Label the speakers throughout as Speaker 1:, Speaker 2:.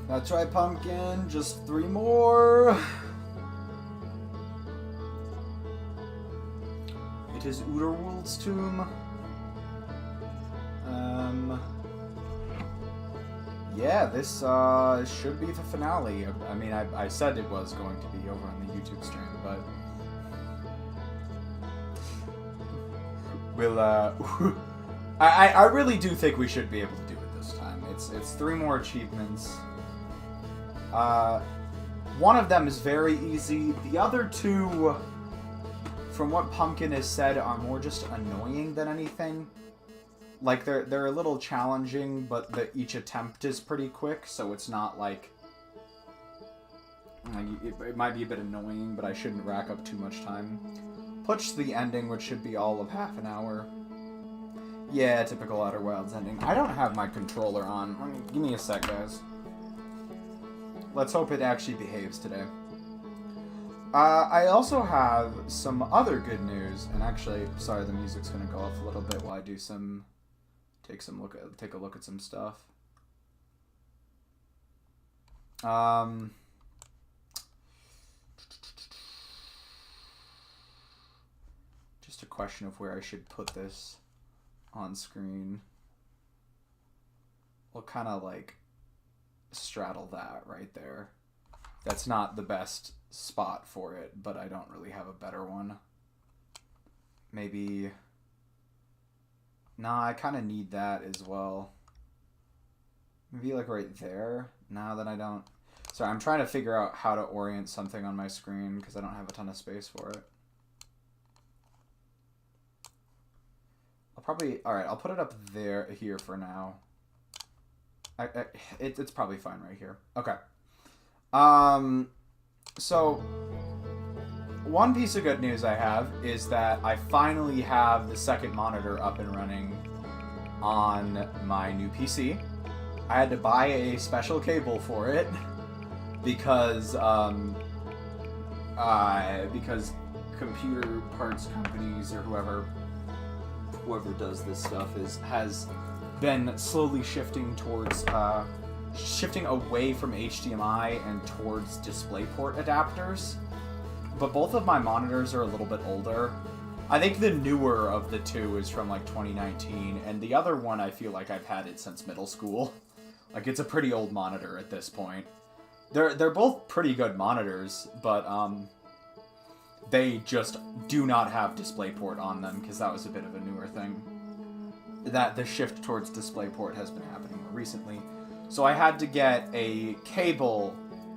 Speaker 1: That's right, Pumpkin. Just 3 more. It is Uderwold's tomb. Yeah, this should be the finale. I mean, I said it was going to be over on the YouTube stream, but we'll I really do think we should be able to do it this time. It's 3 more achievements. One of them is very easy. The other 2, from what Pumpkin has said, are more just annoying than anything. Like, they're a little challenging, but each attempt is pretty quick, so it's not like... It might be a bit annoying, but I shouldn't rack up too much time. Plus the ending, which should be all of half an hour. Yeah, typical Outer Wilds ending. I don't have my controller on. Give me a sec, guys. Let's hope it actually behaves today. I also have some other good news, and actually, sorry, the music's gonna go off a little bit while I do some... Take a look at some stuff. Just a question of where I should put this on screen. We'll kind of like straddle that right there. That's not the best spot for it, but I don't really have a better one. Maybe... Nah, I kind of need that as well. Maybe like right there. Now that I don't... Sorry, I'm trying to figure out how to orient something on my screen because I don't have a ton of space for it. I'll probably... Alright, I'll put it up here for now. It's probably fine right here. Okay. So... One piece of good news I have is that I finally have the second monitor up and running on my new PC. I had to buy a special cable for it because computer parts companies or whoever does this stuff has been slowly shifting towards shifting away from HDMI and towards DisplayPort adapters. But both of my monitors are a little bit older. I think the newer of the 2 is from like 2019, and the other one I feel like I've had it since middle school. Like, it's a pretty old monitor at this point. They're both pretty good monitors, but they just do not have DisplayPort on them because that was a bit of a newer thing. That the shift towards DisplayPort has been happening more recently. So I had to get a cable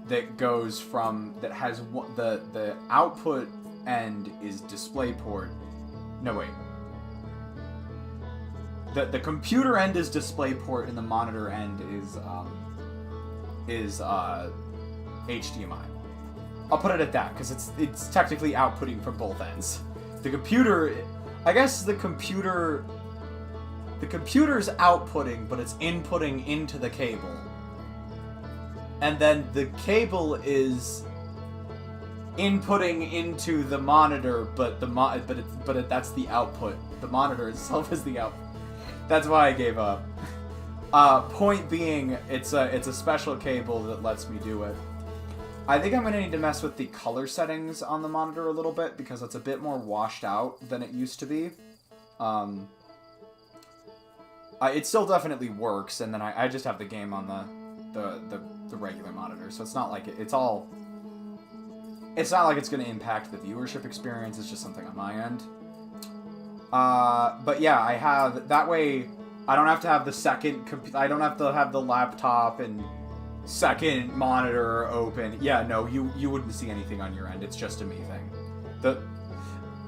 Speaker 1: that goes from, that has the output end is DisplayPort. No, wait. The computer end is DisplayPort and the monitor end is HDMI. I'll put it at that because it's technically outputting from both ends. The computer, I guess the computer's outputting, but it's inputting into the cable. And then the cable is inputting into the monitor, but that's the output. The monitor itself is the output. That's why I gave up. Point being, it's a special cable that lets me do it. I think I'm gonna need to mess with the color settings on the monitor a little bit because it's a bit more washed out than it used to be. It still definitely works, and then I just have the game on the regular monitor, so it's not like it's not like it's going to impact the viewership experience. It's just something on my end. But yeah, I have that way. I don't have to have the I don't have to have the laptop and second monitor open. Yeah, no, you wouldn't see anything on your end. It's just a me thing.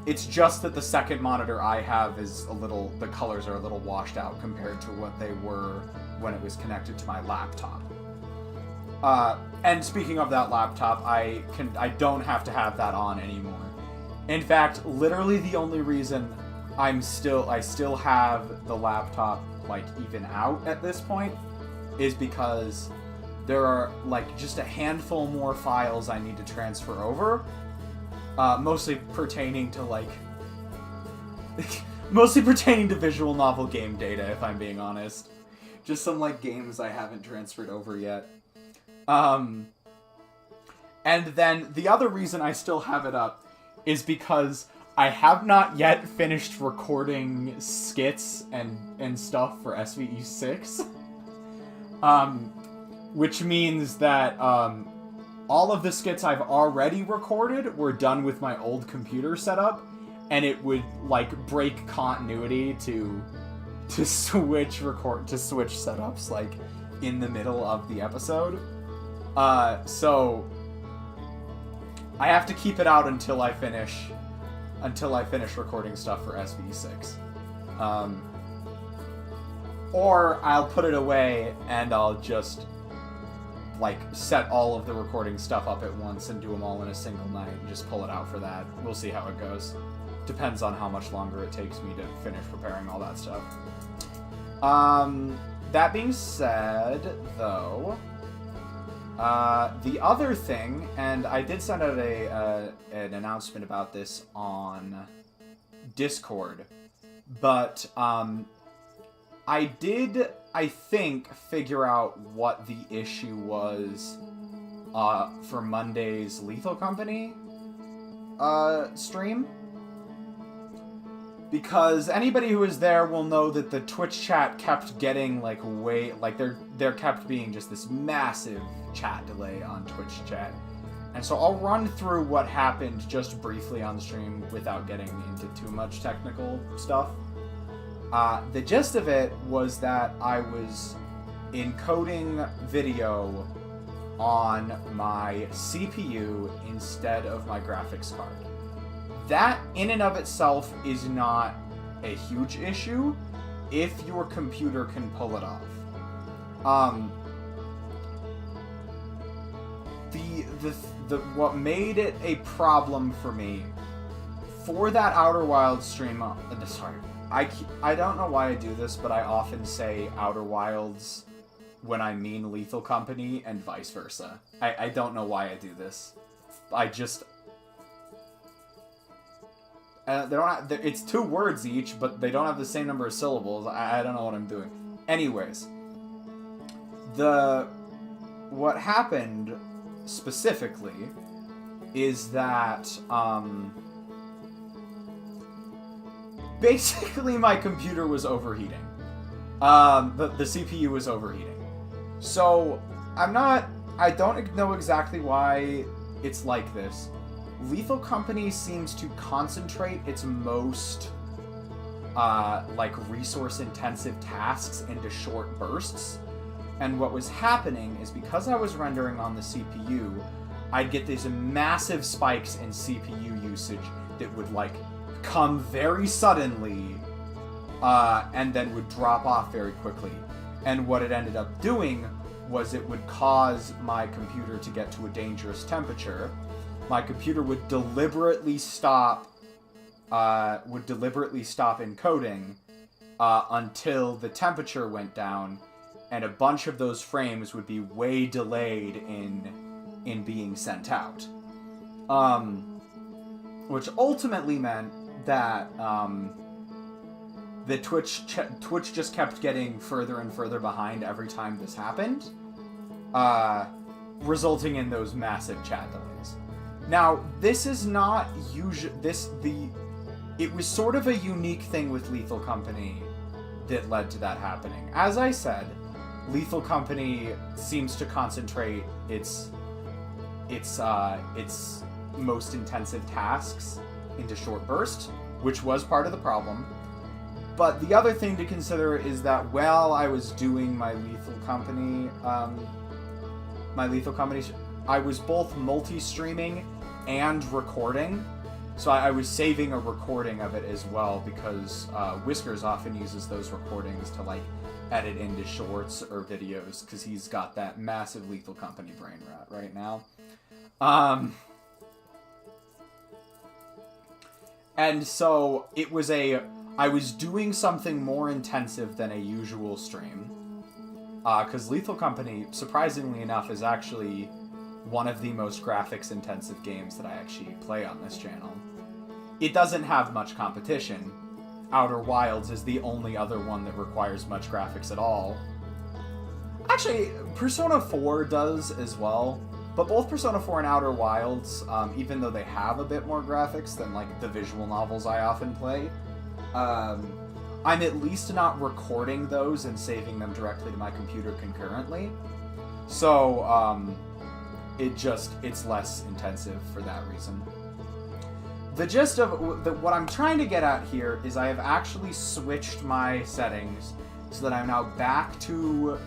Speaker 1: It's just that the second monitor I have is the colors are a little washed out compared to what they were when it was connected to my laptop. And speaking of that laptop, I don't have to have that on anymore. In fact, literally the only reason I still have the laptop like even out at this point is because there are like just a handful more files I need to transfer over. Mostly pertaining to visual novel game data, if I'm being honest. Just some like games I haven't transferred over yet. And then the other reason I still have it up is because I have not yet finished recording skits and stuff for SVE 6. Which means that all of the skits I've already recorded were done with my old computer setup, and it would like break continuity to switch setups like in the middle of the episode. So I have to keep it out until I finish recording stuff for SVE6. Or I'll put it away and I'll just like set all of the recording stuff up at once and do them all in a single night and just pull it out for that. We'll see how it goes. Depends on how much longer it takes me to finish preparing all that stuff. That being said, though, the other thing, and I did send out an announcement about this on Discord, but I did, I think, figure out what the issue was for Monday's Lethal Company stream. Because anybody who was there will know that the Twitch chat kept getting there kept being just this massive chat delay on Twitch chat. And so I'll run through what happened just briefly on the stream without getting into too much technical stuff. The gist of it was that I was encoding video on my CPU instead of my graphics card. That, in and of itself, is not a huge issue if your computer can pull it off. What made it a problem for me for that Outer Wilds stream, sorry, I don't know why I do this, but I often say Outer Wilds when I mean Lethal Company and vice versa. I don't know why I do this. I just... they don't have, it's 2 words each, but they don't have the same number of syllables. I don't know what I'm doing. Anyways, what happened specifically is that basically my computer was overheating. The CPU was overheating. So I don't know exactly why it's like this. Lethal Company seems to concentrate its most resource-intensive tasks into short bursts. And what was happening is because I was rendering on the CPU, I'd get these massive spikes in CPU usage that would come very suddenly and then would drop off very quickly. And what it ended up doing was it would cause my computer to get to a dangerous temperature. My computer would deliberately stop encoding until the temperature went down, and a bunch of those frames would be way delayed in being sent out. Which ultimately meant that the Twitch just kept getting further and further behind every time this happened, resulting in those massive chat delays. Now, this is not usual. It was sort of a unique thing with Lethal Company that led to that happening. As I said, Lethal Company seems to concentrate its most intensive tasks into short bursts, which was part of the problem. But the other thing to consider is that while I was doing my Lethal Company, I was both multi-streaming and recording. So I was saving a recording of it as well, because Whiskers often uses those recordings to edit into shorts or videos, because he's got that massive Lethal Company brain rot right now. And so I was doing something more intensive than a usual stream. Because Lethal Company, surprisingly enough, is actually one of the most graphics-intensive games that I actually play on this channel. It doesn't have much competition. Outer Wilds is the only other one that requires much graphics at all. Actually, Persona 4 does as well. But both Persona 4 and Outer Wilds, even though they have a bit more graphics than, like, the visual novels I often play, I'm at least not recording those and saving them directly to my computer concurrently. So, it's less intensive for that reason. The gist of what I'm trying to get at here is I have actually switched my settings so that I'm now back to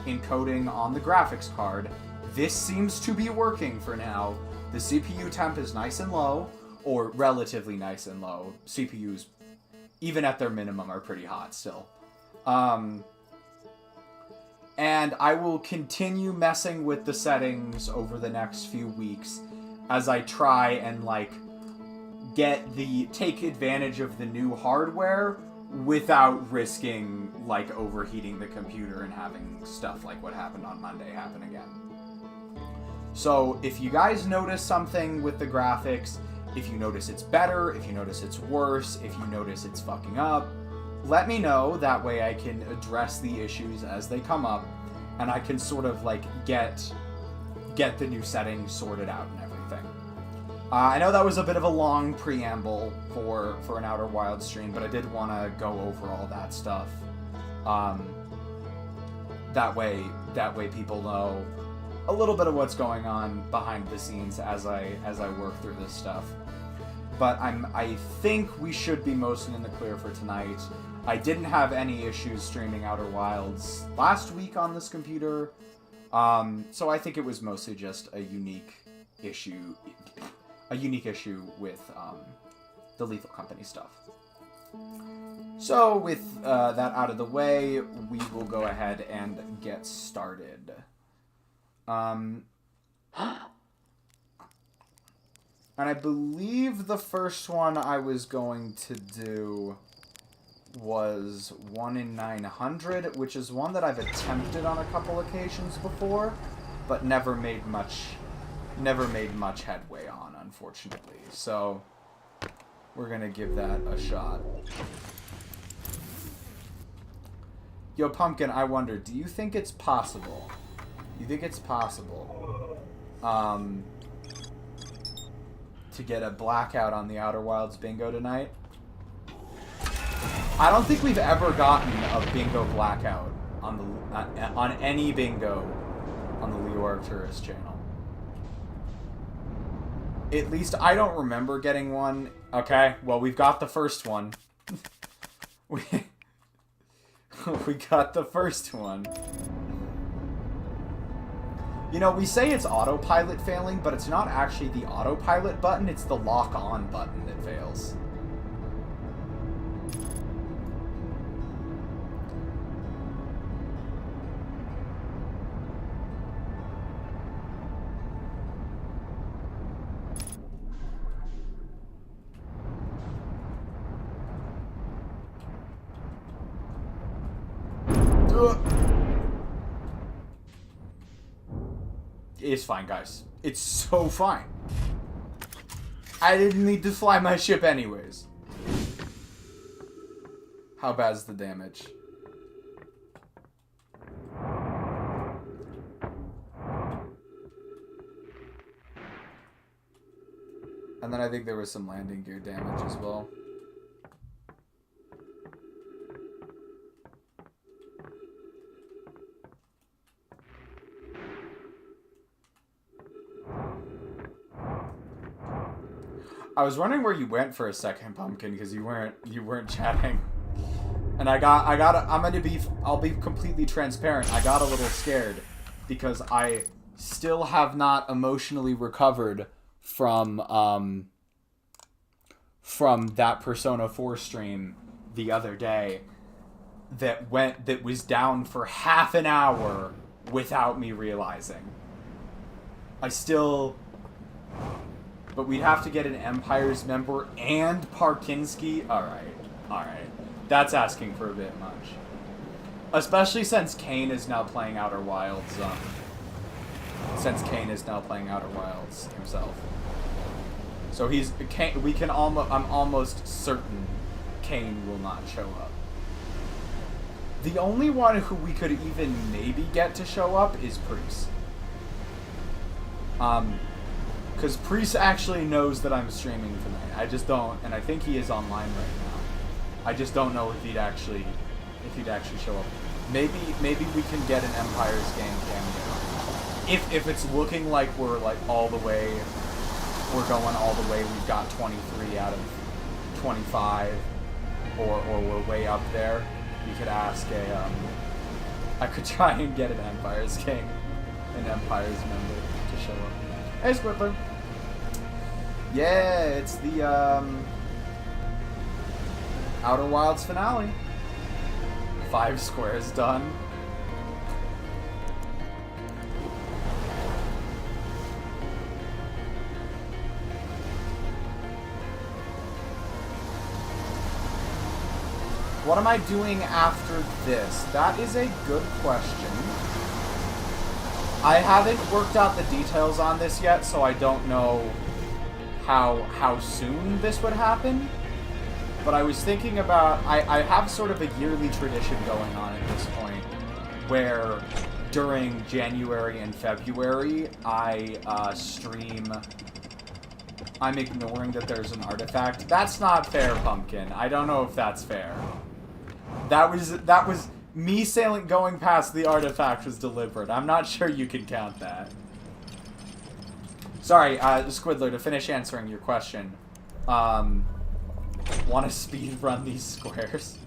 Speaker 1: encoding on the graphics card. This seems to be working for now. The CPU temp is nice and low, or relatively nice and low. CPUs, even at their minimum, are pretty hot still. And I will continue messing with the settings over the next few weeks as I try and, like, take advantage of the new hardware without risking, like, overheating the computer and having stuff like what happened on Monday happen again. So, if you guys notice something with the graphics, if you notice it's better, if you notice it's worse, if you notice it's fucking up, let me know. That way I can address the issues as they come up, and I can sort of, like, get the new settings sorted out and everything. I know that was a bit of a long preamble for an Outer Wilds stream, but I did want to go over all that stuff. That way people know a little bit of what's going on behind the scenes as I work through this stuff. But I think we should be mostly in the clear for tonight. I didn't have any issues streaming Outer Wilds last week on this computer, so I think it was mostly just a unique issue with the Lethal Company stuff. So with that out of the way, we will go ahead and get started. And I believe the first one I was going to do was 1 in 900, which is one that I've attempted on a couple occasions before, but never made much headway on, unfortunately. So we're gonna give that a shot. Yo, Pumpkin, I wonder, do you think it's possible? To get a blackout on the Outer Wilds bingo tonight? I don't think we've ever gotten a bingo blackout on any bingo on the Leo Arcturus channel. At least I don't remember getting one. Okay, well, we've got the first one. we got the first one. You know, we say it's autopilot failing, but it's not actually the autopilot button, it's the lock-on button that fails. It's fine, guys. It's so fine. I didn't need to fly my ship anyways. How bad's the damage? And then I think there was some landing gear damage as well. I was wondering where you went for a second, Pumpkin, because you weren't chatting. And I'll be completely transparent. I got a little scared because I still have not emotionally recovered from that Persona 4 stream the other day that was down for half an hour without me realizing. But we'd have to get an Empire's member and Parkinski. Alright. That's asking for a bit much. Especially since Kane is now playing Outer Wilds. Himself. So I'm almost certain Kane will not show up. The only one who we could even maybe get to show up is Priest. Because Priest actually knows that I'm streaming tonight. I just don't, and I think he is online right now. I just don't know if he'd actually show up. Maybe we can get an Empire's Game cameo. If it's looking like we're like all the way, we're going all the way. We've got 23 out of 25, or we're way up there. We could ask I could try and get an Empire's Game, an Empire's member to show up. Hey, Squidler. Yeah, it's the Outer Wilds finale. 5 squares done. What am I doing after this? That is a good question. I haven't worked out the details on this yet, so I don't know how soon this would happen. But I was thinking about, I have sort of a yearly tradition going on at this point, where during January and February, I stream. I'm ignoring that there's an artifact. That's not fair, Pumpkin. I don't know if that's fair. That was me going past the artifact was deliberate. I'm not sure you can count that. Sorry, Squidler, to finish answering your question. Want to speed run these squares?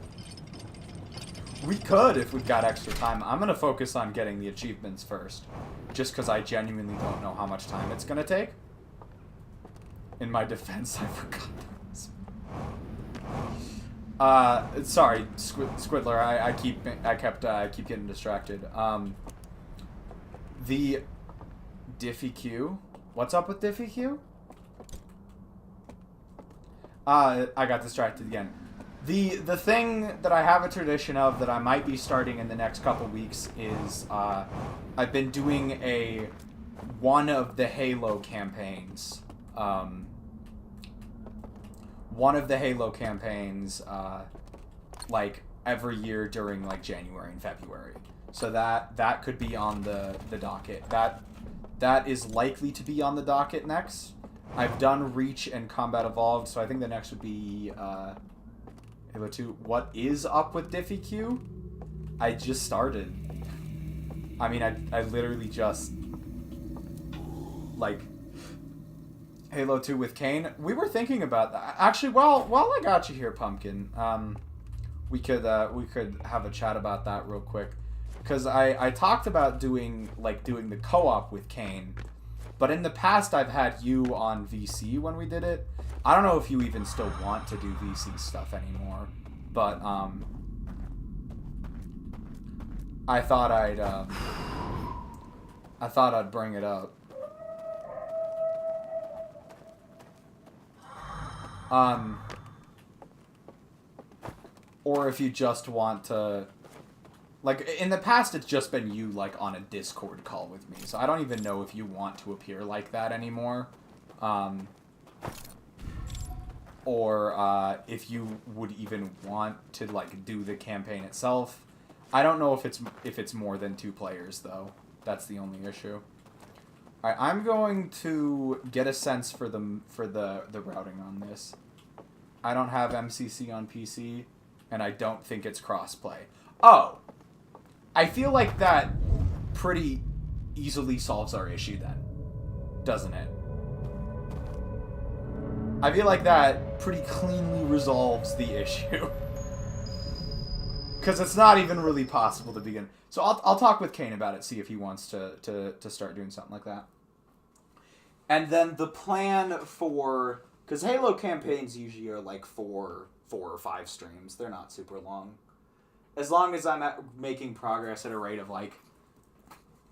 Speaker 1: We could if we've got extra time. I'm going to focus on getting the achievements first. Just because I genuinely don't know how much time it's going to take. In my defense, I forgot this. Sorry, Squidler, I keep getting distracted. The Diffie Q. What's up with Diffie Q? I got distracted again. The thing that I have a tradition of that I might be starting in the next couple weeks is I've been doing one of the Halo campaigns. One of the Halo campaigns, like every year during like January and February. So that could be on the docket. That is likely to be on the docket next. I've done Reach and Combat Evolved, so I think the next would be Halo 2. What is up with Diffie Q? I just started. I mean, I literally just like Halo 2 with Kane. We were thinking about that. Actually, while I got you here, Pumpkin, we could have a chat about that real quick. Because I talked about doing the co-op with Kane, but in the past I've had you on VC when we did it. I don't know if you even still want to do VC stuff anymore, but I thought I'd bring it up. Or if you just want to, like, in the past it's just been you, like, on a Discord call with me, so I don't even know if you want to appear like that anymore. Or if you would even want to, like, do the campaign itself. I don't know if it's more than 2 players, though. That's the only issue. Alright, I'm going to get a sense for the routing on this. I don't have MCC on PC, and I don't think it's crossplay. Oh! I feel like that pretty easily solves our issue then. Doesn't it? I feel like that pretty cleanly resolves the issue. Because it's not even really possible to begin. So I'll talk with Kane about it, see if he wants to start doing something like that. And then the plan for... Because Halo campaigns usually are like 4 or 5 streams. They're not super long. As long as I'm making progress at a rate of like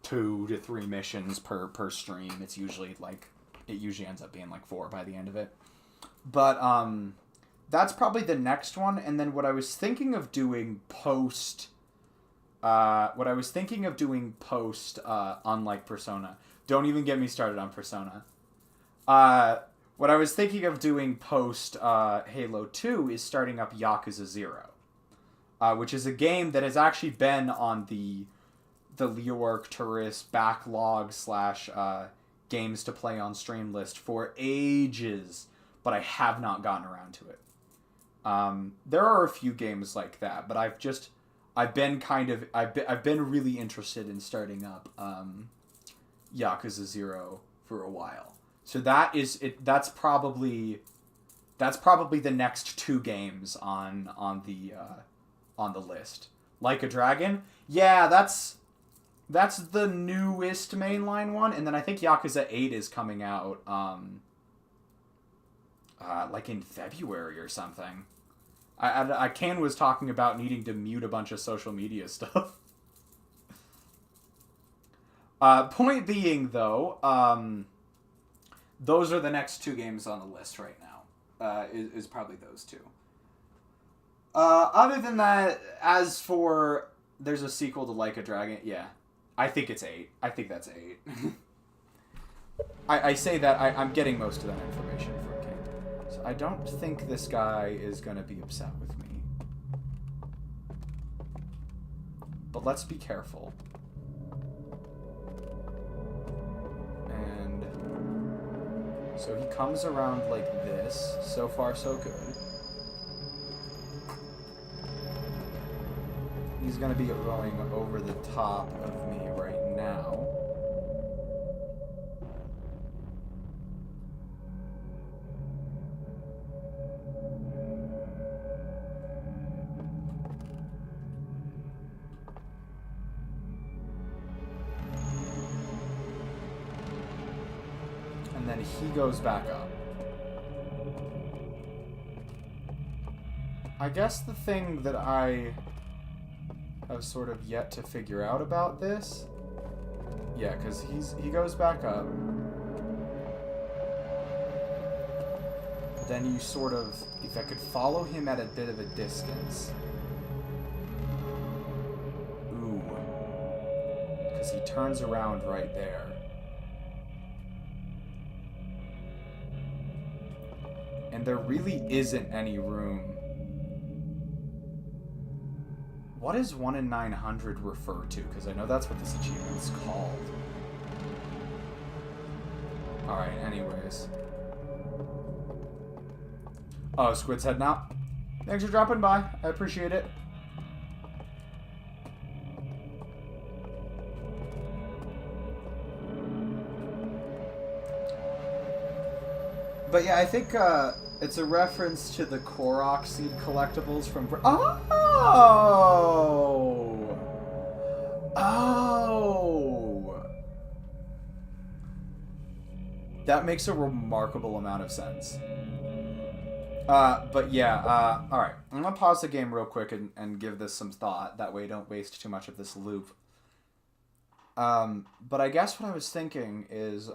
Speaker 1: 2 to 3 missions per stream, it's usually like... It usually ends up being like 4 by the end of it. But that's probably the next one. And then what I was thinking of doing post... unlike Persona. Don't even get me started on Persona. What I was thinking of doing post Halo 2 is starting up Yakuza 0. which is a game that has actually been on the Owelk tourist backlog slash games to play on stream list for ages, but I have not gotten around to it. There are a few games like that, but I've been really interested in starting up Yakuza 0 for a while. So that's probably the next 2 games on the list. Like a Dragon, yeah, that's the newest mainline one, and then I think Yakuza 8 is coming out like in February or something. Ken was talking about needing to mute a bunch of social media stuff. Point being, though, those are the next 2 games on the list right now. Is probably those 2. Other than that, as for there's a sequel to Like a Dragon, yeah, I think it's 8. I think that's 8. I say that I'm getting most of that information from King. So I don't think this guy is going to be upset with me. But let's be careful. And so he comes around like this. So far, so good. He's going to be going over the top of me right now. And then he goes back up. I guess the thing that I have sort of yet to figure out about this, yeah, because he goes back up. Then you sort of, if I could follow him at a bit of a distance. Ooh. Because he turns around right there. And there really isn't any room. What does 1 in 900 refer to? Because I know that's what this achievement's called. Alright, anyways. Oh, Squid's heading out. Thanks for dropping by. I appreciate it. But yeah, I think it's a reference to the Korok seed collectibles from... Oh! Oh! That makes a remarkable amount of sense. But yeah, alright. I'm gonna pause the game real quick and give this some thought. That way I don't waste too much of this loop. But I guess what I was thinking is,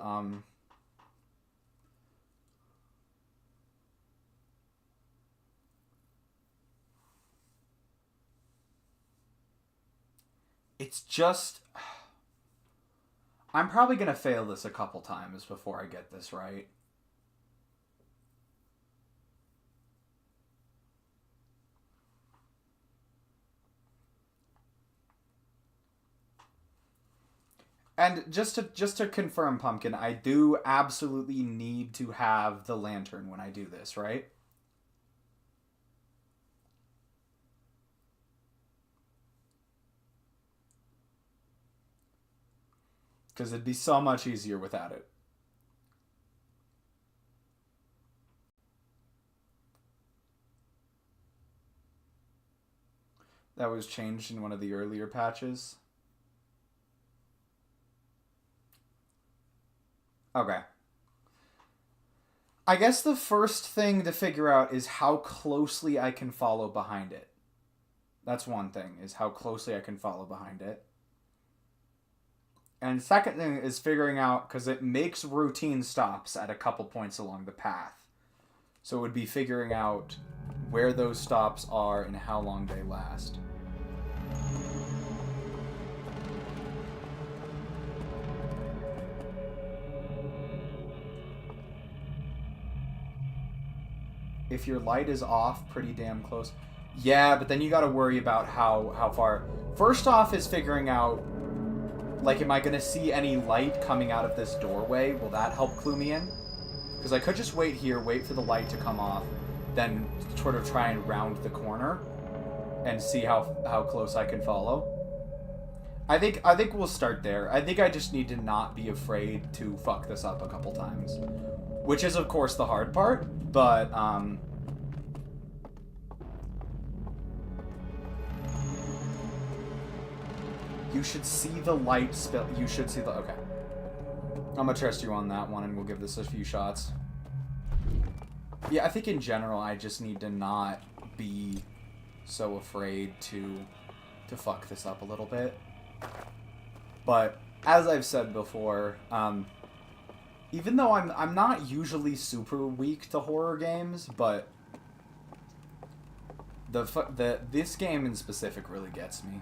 Speaker 1: it's just... I'm probably gonna fail this a couple times before I get this right. And just to confirm, Pumpkin, I do absolutely need to have the lantern when I do this, right? Because it'd be so much easier without it. That was changed in one of the earlier patches. Okay. I guess the first thing to figure out is how closely I can follow behind it. That's one thing, is how closely I can follow behind it. And second thing is figuring out, because it makes routine stops at a couple points along the path. So it would be figuring out where those stops are and how long they last. If your light is off pretty damn close. Yeah, but then you gotta worry about how far... First off is figuring out, like, am I gonna see any light coming out of this doorway? Will that help clue me in? Because I could just wait here, wait for the light to come off, then sort of try and round the corner and see how close I can follow. I think we'll start there. I think I just need to not be afraid to fuck this up a couple times. Which is, of course, the hard part, but, you should see the light spill. You should see the... Okay. I'm gonna trust you on that one, and we'll give this a few shots. Yeah, I think in general, I just need to not be so afraid to fuck this up a little bit. But, as I've said before, even though I'm not usually super weak to horror games, but this game in specific really gets me.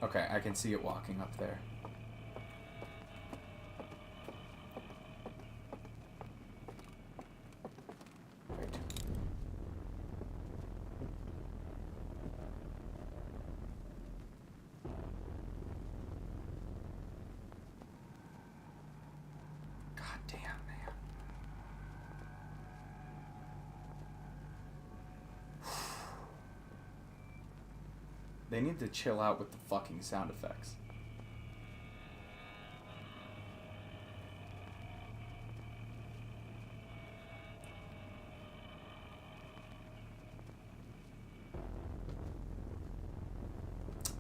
Speaker 1: Okay, I can see it walking up there. Right. God damn, man. They need to chill out with the fucking sound effects.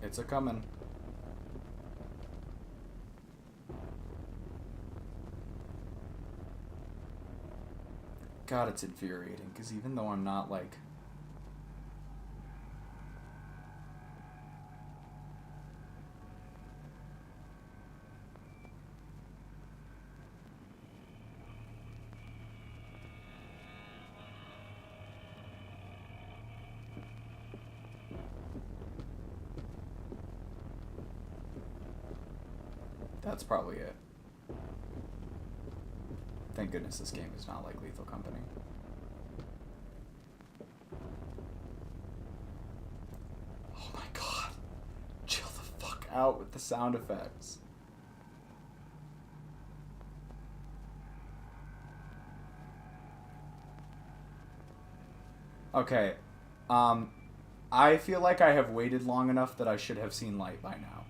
Speaker 1: It's a-coming. God, it's infuriating, because even though I'm not, like... That's probably it. Thank goodness this game is not like Lethal Company. Oh my god. Chill the fuck out with the sound effects. Okay. I feel like I have waited long enough that I should have seen light by now.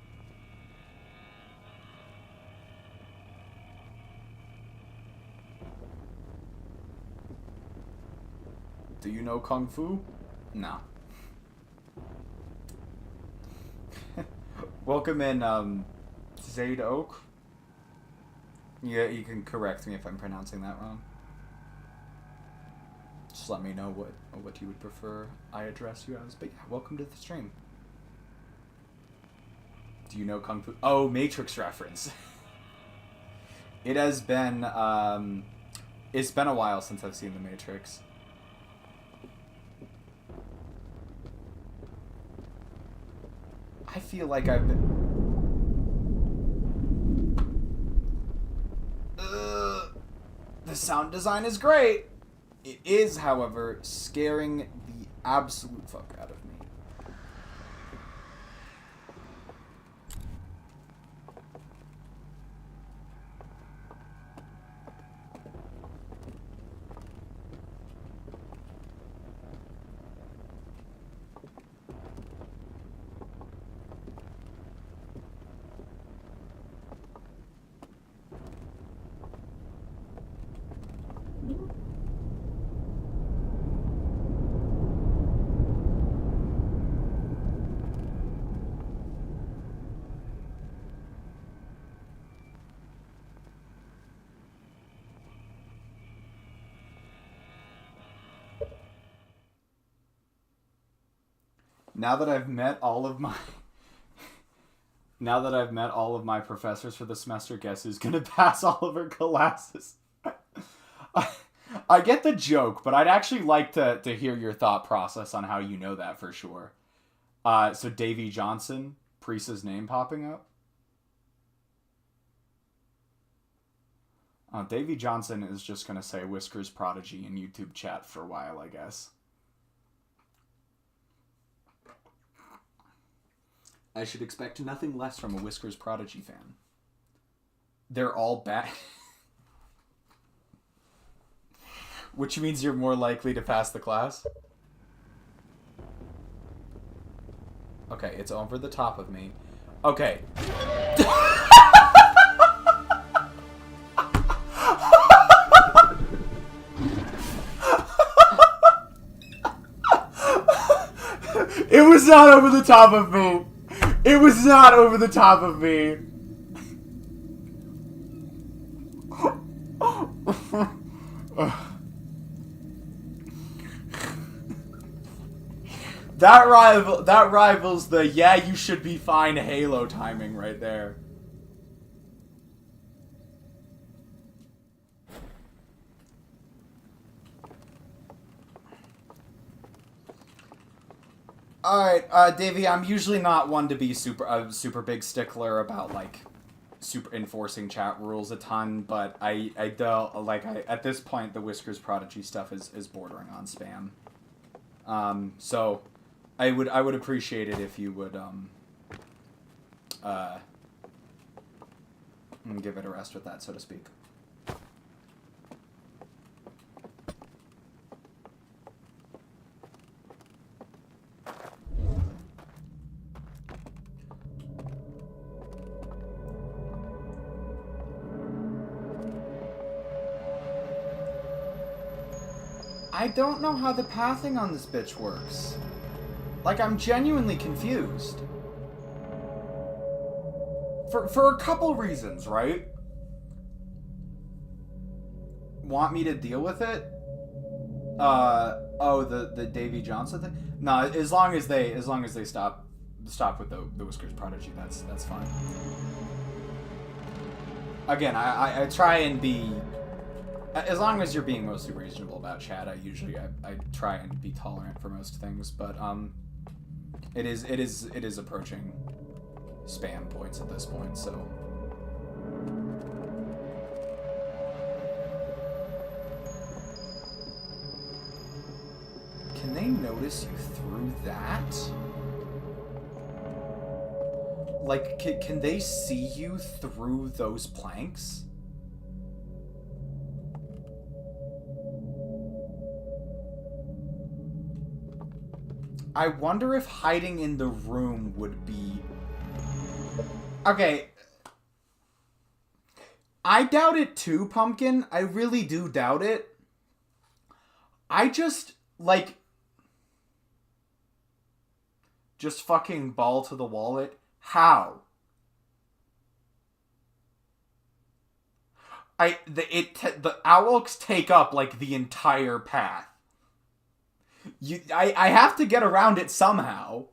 Speaker 1: Do you know Kung Fu? No. Welcome in, Owelk. Yeah, you can correct me if I'm pronouncing that wrong. Just let me know what you would prefer I address you as. But yeah, welcome to the stream. Do you know Kung Fu? Oh, Matrix reference. It has been, it's been a while since I've seen The Matrix. I feel like I've been... The sound design is great! It is, however, scaring the absolute fuck out of me. Now that I've met all of my professors for the semester, guess who's gonna pass all of her classes? I get the joke, but I'd actually like to hear your thought process on how you know that for sure. So Davy Johnson, Priest's name popping up. Davy Johnson is just going to say Whiskers Prodigy in YouTube chat for a while, I guess. I should expect nothing less from a Whiskers Prodigy fan. They're all bad. Which means you're more likely to pass the class? Okay, it's over the top of me. Okay. It was not over the top of me. It was not over the top of me. That rivals the yeah, you should be fine Halo timing right there. Alright, Davey, I'm usually not one to be super big stickler about, like, super enforcing chat rules a ton, but I don't, like, at this point, the Whiskers Prodigy stuff is bordering on spam. So, I would appreciate it if you would, give it a rest with that, so to speak. I don't know how the pathing on this bitch works. Like, I'm genuinely confused. For a couple reasons, right? Want me to deal with it? Oh, the Davy Johnson thing? No, as long as they stop with the Whiskers Prodigy, that's fine. Again, I try and be, as long as you're being mostly reasonable about chat, I try and be tolerant for most things, but it is approaching spam points at this point, so. Can they notice you through that? Like, can they see you through those planks? I wonder if hiding in the room would be... Okay. I doubt it too, Pumpkin. I really do doubt it. I just, like... Just fucking ball to the wallet. How? The Owelks take up, like, the entire path. I have to get around it somehow.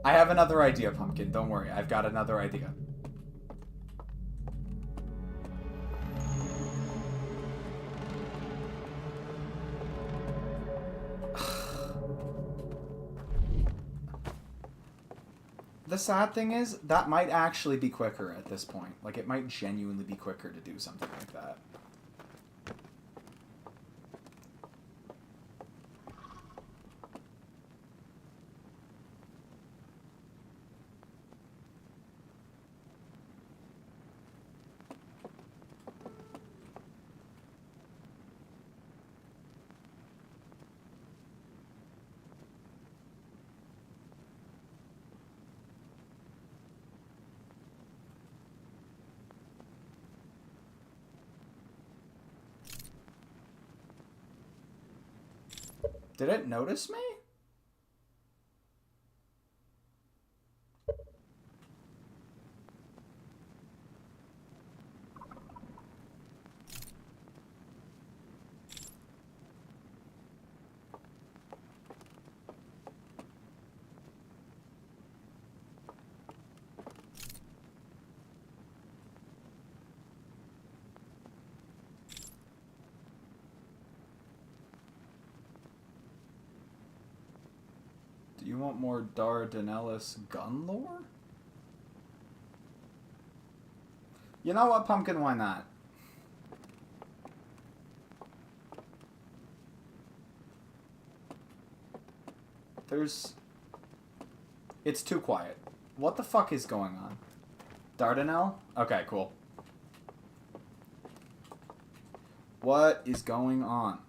Speaker 1: I have another idea, Pumpkin. Don't worry. I've got another idea. The sad thing is, that might actually be quicker at this point. Like, it might genuinely be quicker to do something like that. Did it notice me? want more Dardanellis gun lore? You know what, Pumpkin? Why not? It's too quiet. What the fuck is going on? Dardanelle? Okay, cool. What is going on?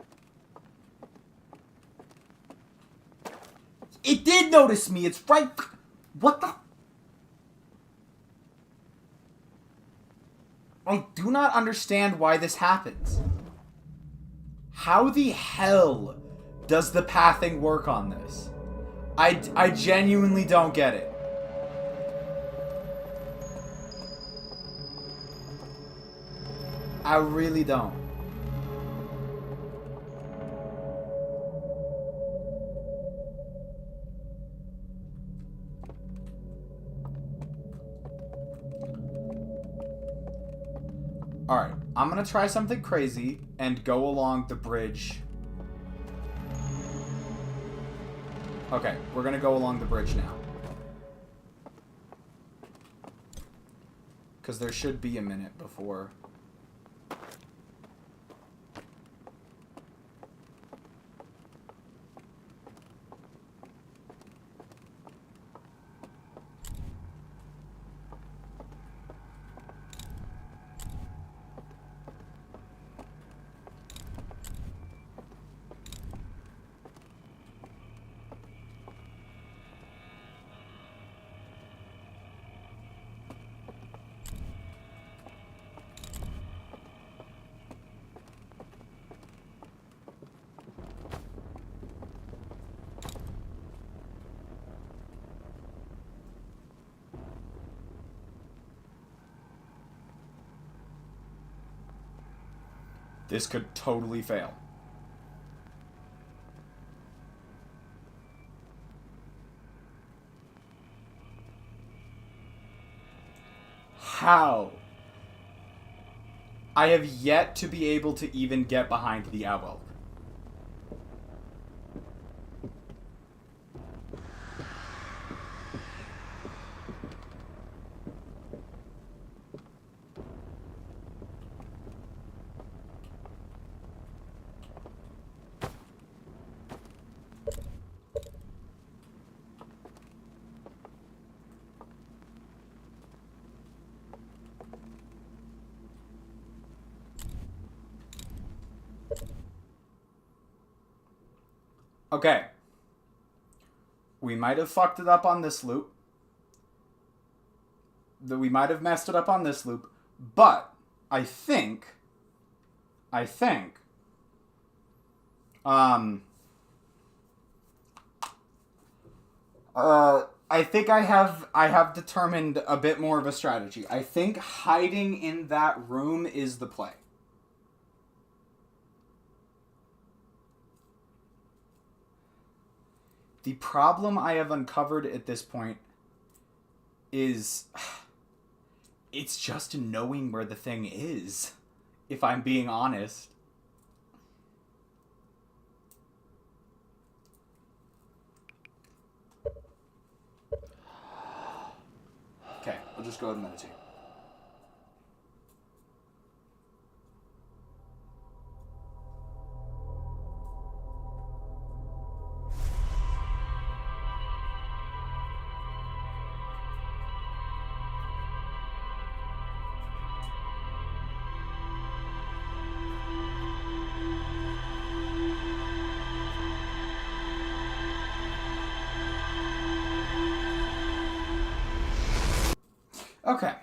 Speaker 1: It did notice me! It's right... What the... I do not understand why this happens. How the hell does the pathing work on this? I genuinely don't get it. I really don't. Alright, I'm gonna try something crazy and go along the bridge. Okay, we're gonna go along the bridge now. Because there should be a minute before... This could totally fail. How? I have yet to be able to even get behind the Owelk. Okay. We might have fucked it up on this loop. We might have messed it up on this loop. But I think I think I have determined a bit more of a strategy. I think hiding in that room is the play. The problem I have uncovered at this point is it's just knowing where the thing is, if I'm being honest. Okay, we'll just go ahead and meditate. Okay.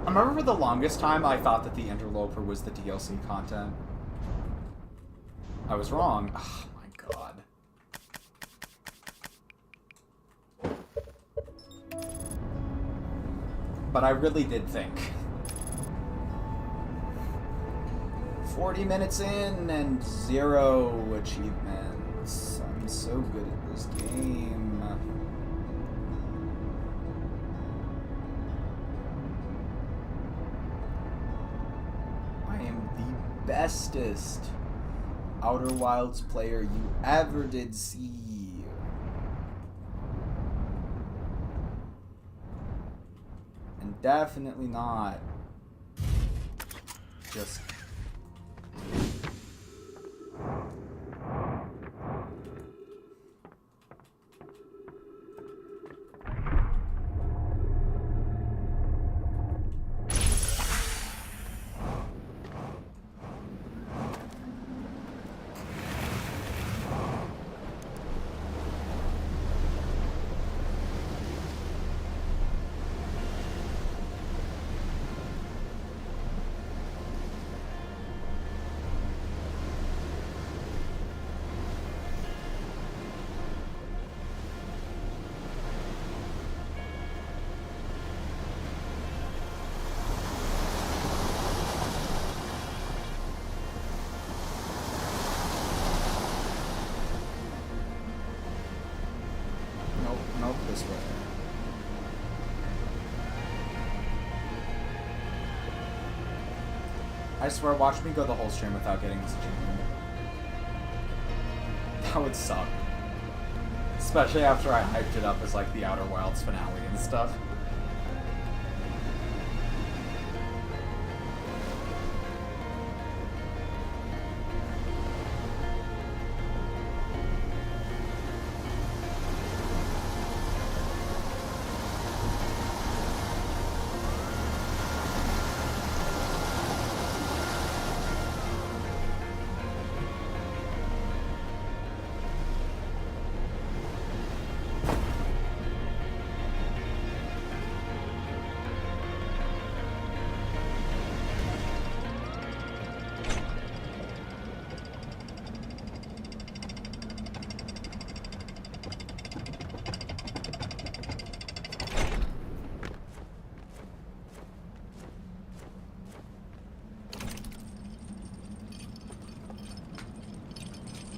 Speaker 1: I remember for the longest time I thought that the Interloper was the DLC content. I was wrong. Oh my god. But I really did think. 40 minutes in and 0 achievements. I'm so good at this game. I am the bestest Outer Wilds player you ever did see. And definitely not just... Nope, this way. I swear, watch me go the whole stream without getting this achievement. That would suck. Especially after I hyped it up as like the Outer Wilds finale and stuff.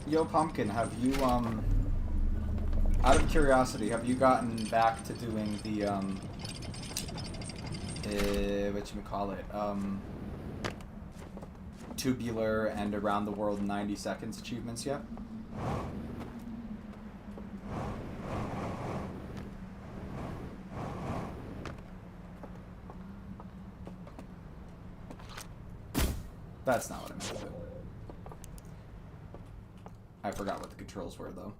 Speaker 1: Yo, Pumpkin, have you, out of curiosity, have you gotten back to doing the, whatchamacallit, tubular and around the world in 90 seconds achievements yet? That's not what I meant to do. I forgot what the controls were, though.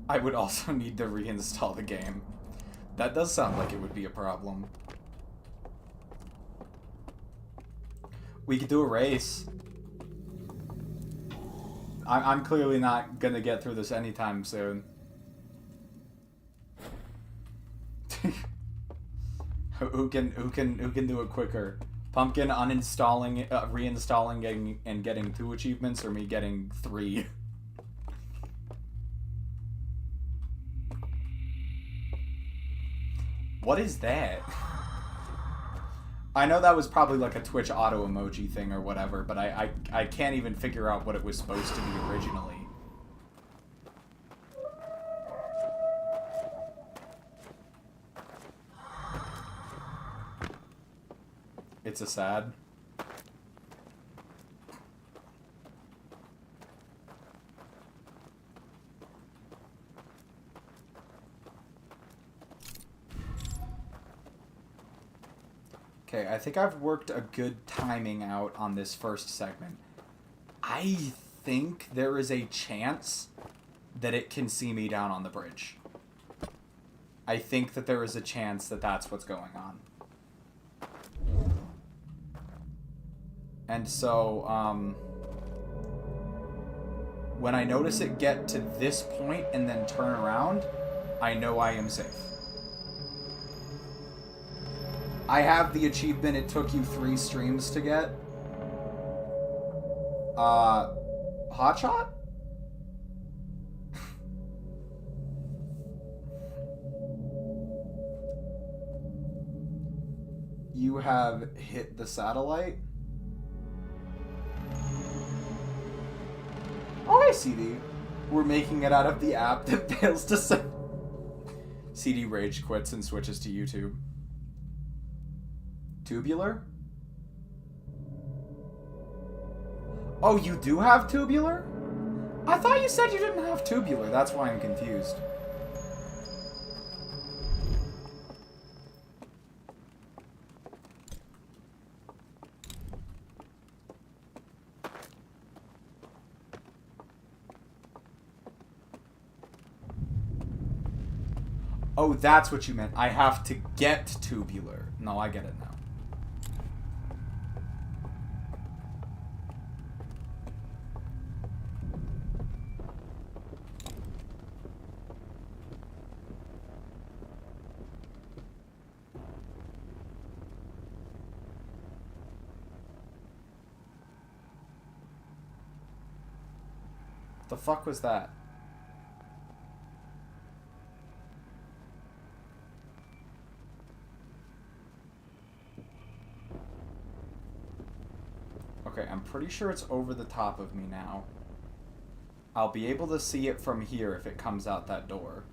Speaker 1: I would also need to reinstall the game. That does sound like it would be a problem. We could do a race. I'm clearly not gonna get through this anytime soon. Who can do it quicker? Pumpkin uninstalling, reinstalling, and getting 2 achievements, or me getting 3? What is that? I know that was probably like a Twitch auto emoji thing or whatever, but I can't even figure out what it was supposed to be originally. It's a sad. Okay, I think I've worked a good timing out on this first segment. I think there is a chance that it can see me down on the bridge. I think that there is a chance that that's what's going on. And so, When I notice it get to this point and then turn around, I know I am safe. I have the achievement it took you 3 streams to get. Hotshot? You have hit the satellite. Oh, hey, CD. We're making it out of the app that fails to send. CD rage quits and switches to YouTube. Tubular? Oh, you do have tubular? I thought you said you didn't have tubular. That's why I'm confused. Oh, that's what you meant. I have to get tubular. No, I get it now. The fuck was that? Okay, I'm pretty sure it's over the top of me now. I'll be able to see it from here if it comes out that door.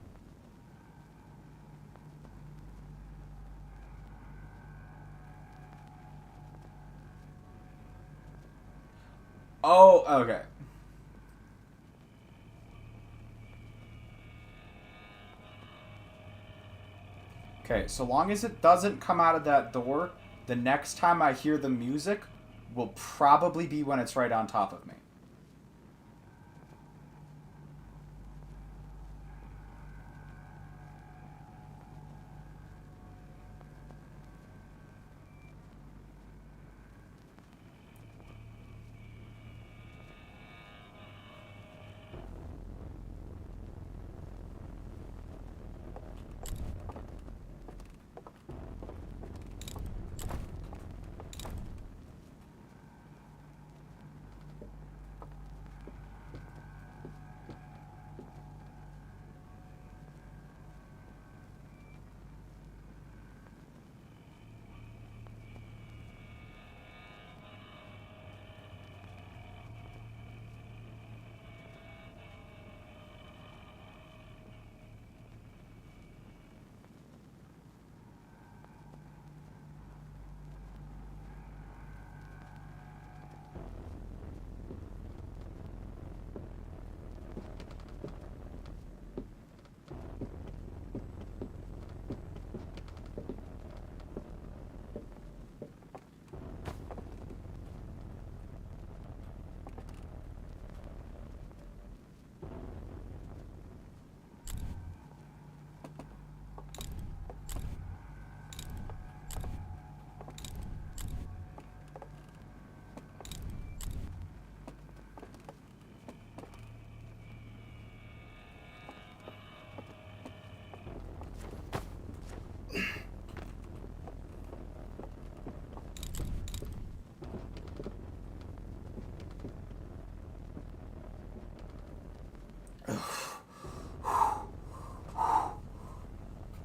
Speaker 1: Oh, okay. Okay, so long as it doesn't come out of that door, the next time I hear the music will probably be when it's right on top of me.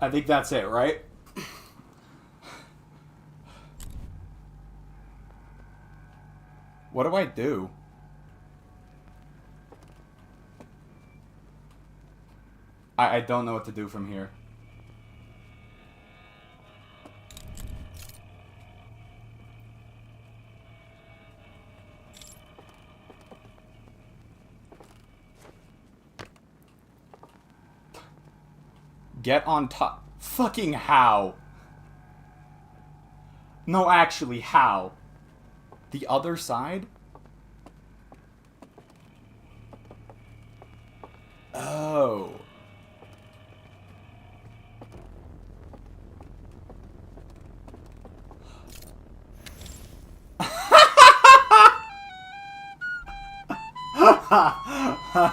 Speaker 1: I think that's it, right? What do I do? I don't know what to do from here. Get on top. Fucking how? No, actually, how? The other side? Oh. Guys,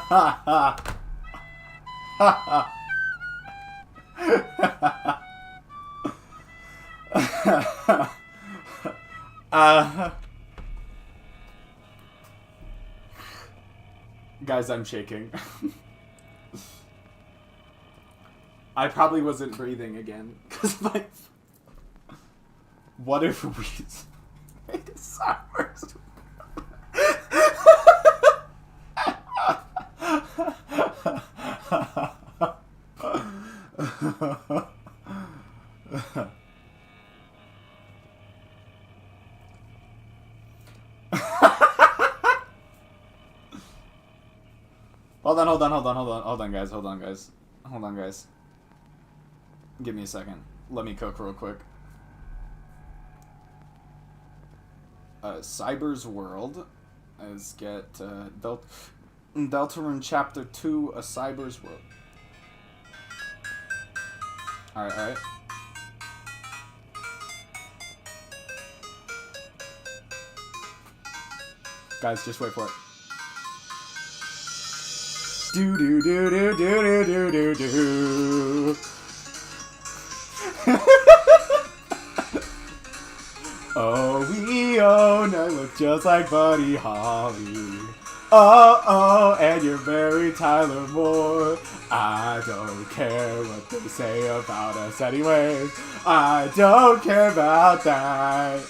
Speaker 1: I'm shaking. I probably wasn't breathing again because my. What if we made a Cybers? Hold on, guys. Give me a second. Let me cook real quick. Cyber's World. Let's get Deltarune Chapter 2, A Cyber's World. Alright. Guys, just wait for it. Do do do do do do do do do. Oh, we own, I look just like Buddy Holly. Oh, and you're Mary Tyler Moore. I don't care what they say about us anyway. I don't care about that.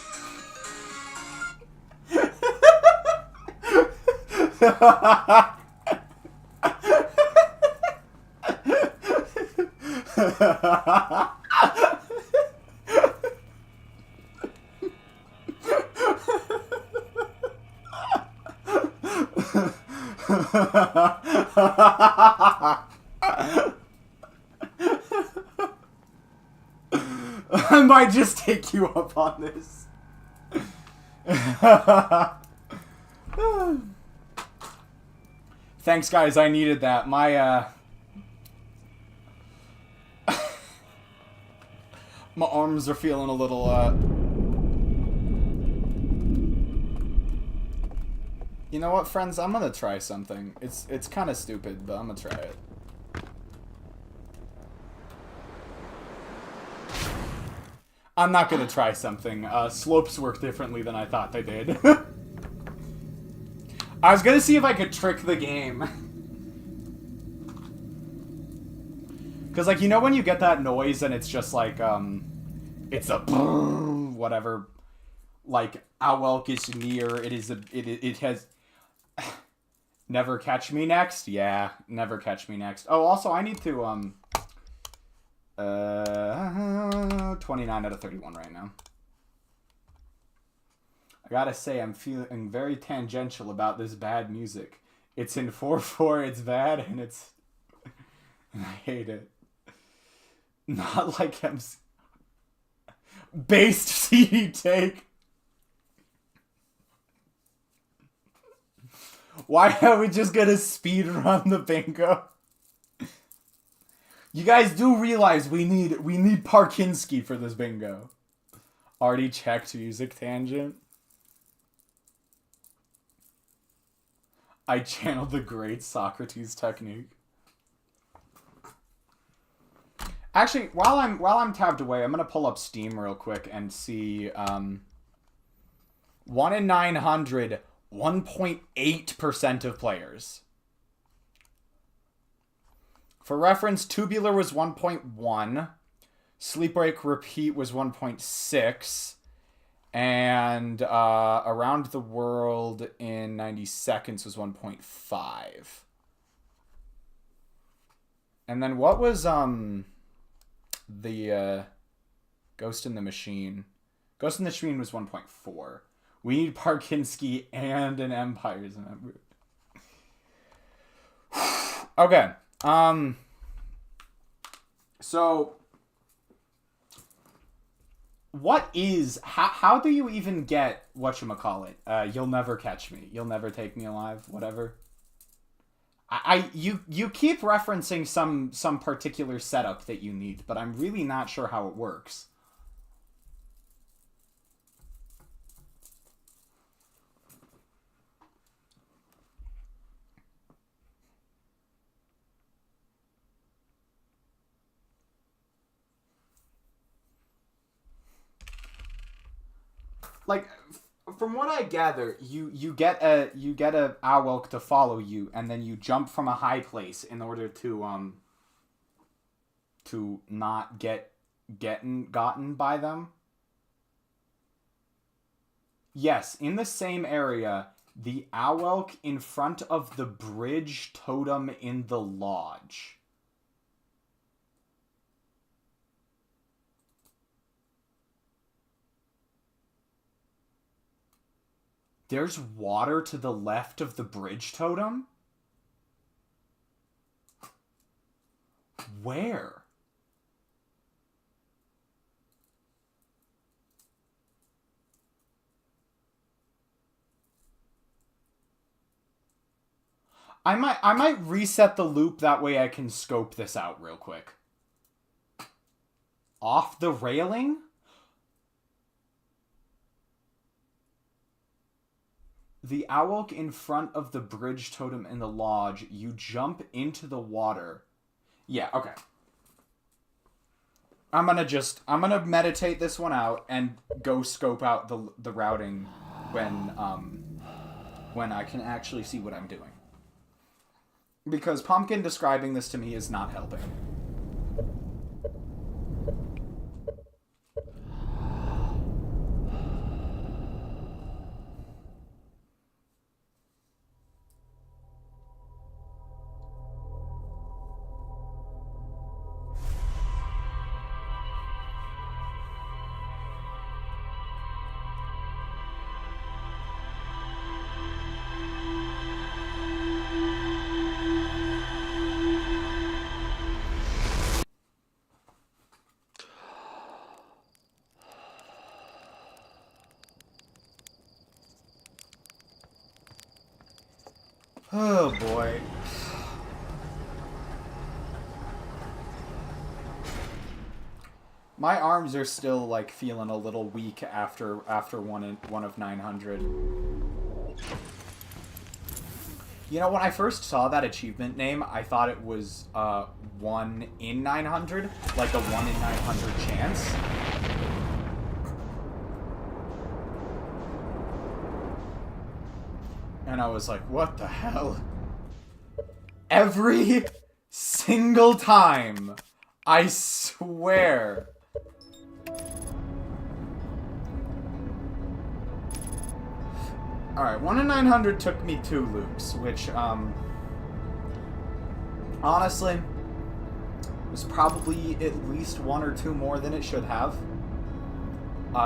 Speaker 1: I might just take you up on this. Thanks, guys. I needed that. My my arms are feeling a little You know what, friends? I'm gonna try something. It's kind of stupid, but I'm gonna try it. I'm not gonna try something. Slopes work differently than I thought they did. I was gonna see if I could trick the game. Cause like, you know when you get that noise and it's just like, it's a whatever, like, Owelk is near, it has... Never catch me next? Yeah, never catch me next. Oh, also, I need to, 29 out of 31 right now. I gotta say, I'm feeling very tangential about this bad music. It's in 4/4, it's bad, and it's... I hate it. Not like I'm... Based CD take. Why are we just gonna speed run the bingo? You guys do realize we need Parkinski for this bingo. Already checked music tangent. I channeled the great Socrates technique. Actually, while I'm tabbed away, I'm gonna pull up Steam real quick and see 1 in 900, 1.8% of players. For reference, Tubular was 1.1, Sleep Break Repeat was 1.6, and Around the World in 90 Seconds was 1.5. And then what was the Ghost in the Machine? Ghost in the Machine was 1.4. We need Parkinski and an Empires member. Okay. So what is how do you even get whatchamacallit? You'll never catch me. You'll never take me alive, whatever. You keep referencing some particular setup that you need, but I'm really not sure how it works. like from what I gather, you get a Owelk to follow you, and then you jump from a high place in order to not gotten by them. Yes, in the same area, the Owelk in front of the bridge totem in the lodge. There's water to the left of the bridge totem? Where? I might reset the loop, that way I can scope this out real quick. Off the railing? The Owelk in front of the bridge totem in the lodge, you jump into the water. Yeah, okay. I'm gonna meditate this one out and go scope out the routing when I can actually see what I'm doing. Because Pumpkin describing this to me is not helping. Oh boy. My arms are still like feeling a little weak after one of 900. You know, when I first saw that achievement name, I thought it was 1 in 900, like a 1 in 900 chance. And I was like, what the hell? Every single time. I swear. Alright, 1 in 900 took me 2 loops, which, honestly, was probably at least 1 or 2 more than it should have.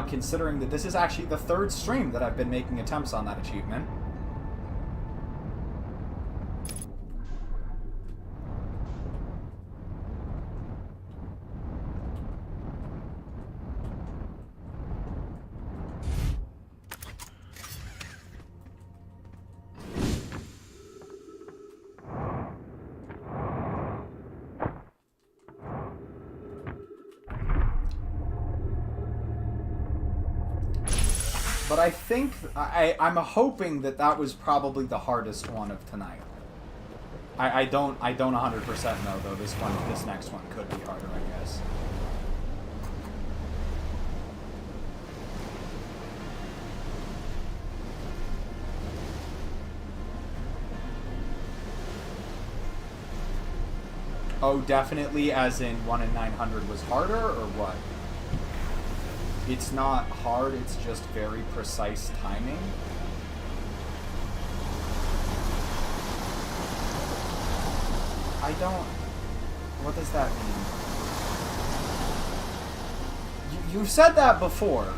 Speaker 1: Considering that this is actually the 3rd stream that I've been making attempts on that achievement. But I think, I'm hoping that that was probably the hardest one of tonight. I don't 100% know, though. This next one could be harder, I guess. Oh, definitely, as in 1 in 900 was harder, or what? It's not hard, it's just very precise timing. I don't... What does that mean? You've said that before.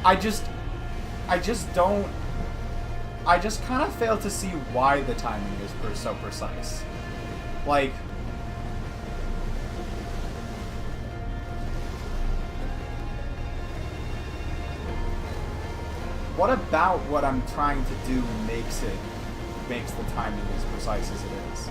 Speaker 1: I just don't... I just kind of fail to see why the timing is so precise. Like... What about what I'm trying to do makes the timing as precise as it is?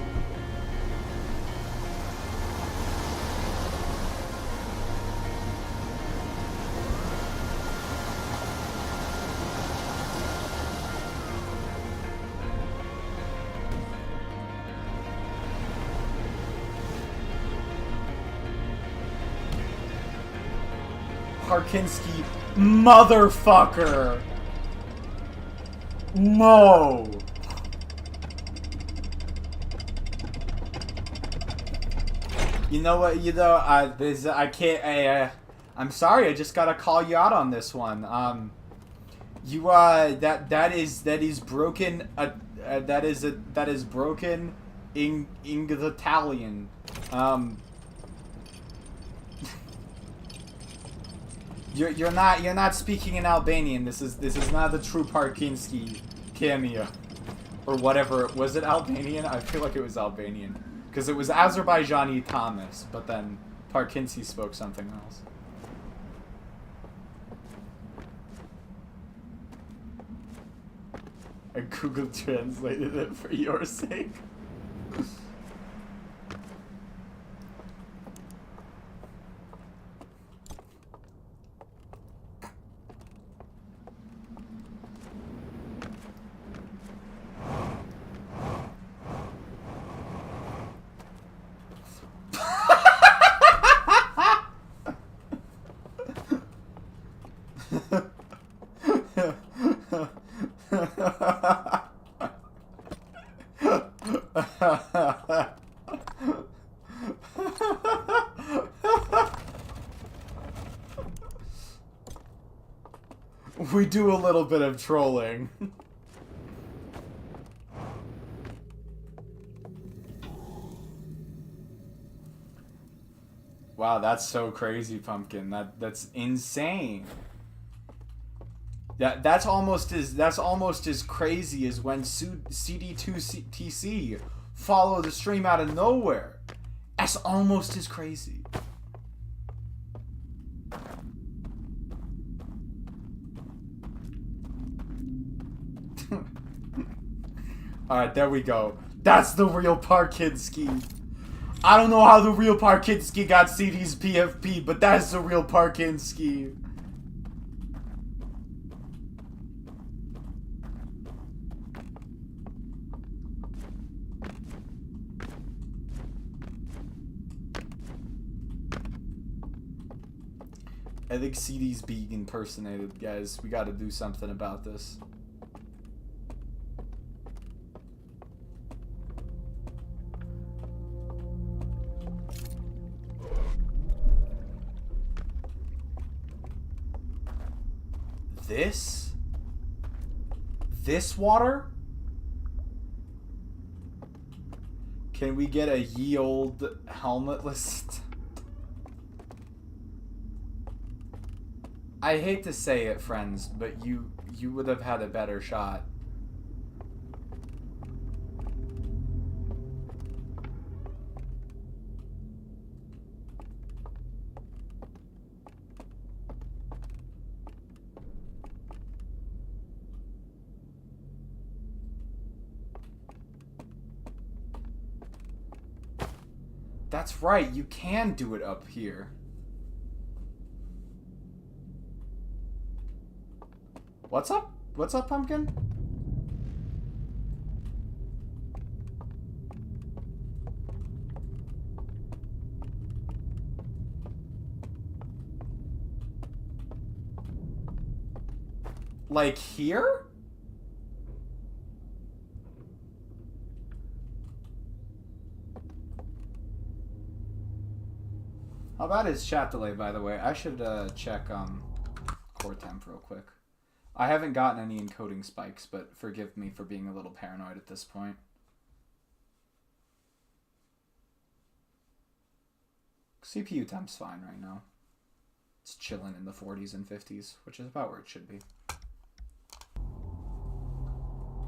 Speaker 1: Parkinski, motherfucker! No! You know what? I can't. I'm sorry. I just gotta call you out on this one. That is broken. That is broken in Italian. You're not speaking in Albanian. This is not the true Parkinski cameo, or whatever. Was it Albanian? I feel like it was Albanian. Because it was Azerbaijani Thomas, but then Parkinski spoke something else. I Google translated it for your sake. We do a little bit of trolling. Wow, that's so crazy, Pumpkin. That's insane. That's almost as crazy as when CD2TC follow the stream out of nowhere. That's almost as crazy. Alright, there we go. That's the real Parkinski. I don't know how the real Parkinski got CD's PFP, but that's the real Parkinski. I think CD's being impersonated, guys. We gotta do something about this. This water? Can we get a ye old helmetless? I hate to say it, friends, but you would have had a better shot. That's right, you can do it up here. What's up? What's up, Pumpkin? Like here? How about his chat delay, by the way? I should check core temp real quick. I haven't gotten any encoding spikes, but forgive me for being a little paranoid at this point. CPU temp's fine right now. It's chilling in the 40s and 50s, which is about where it should be.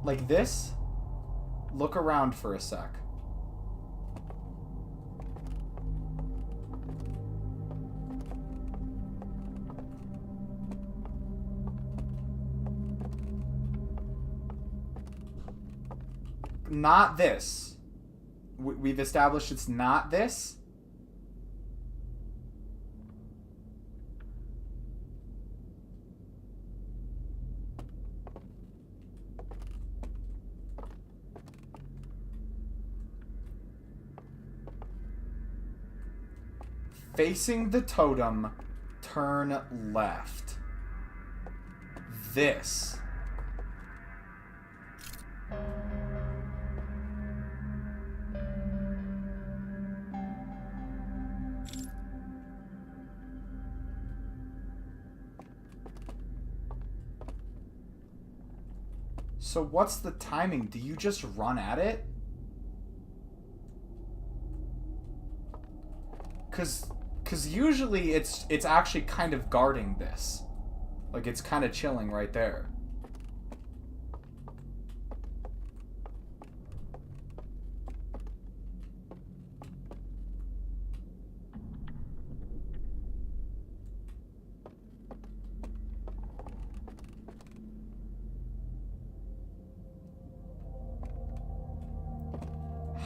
Speaker 1: Like this? Look around for a sec. Not this. We've established it's not this. Facing the totem turn left. This. So what's the timing? Do you just run at it? Cause usually it's actually kind of guarding this. Like it's kind of chilling right there.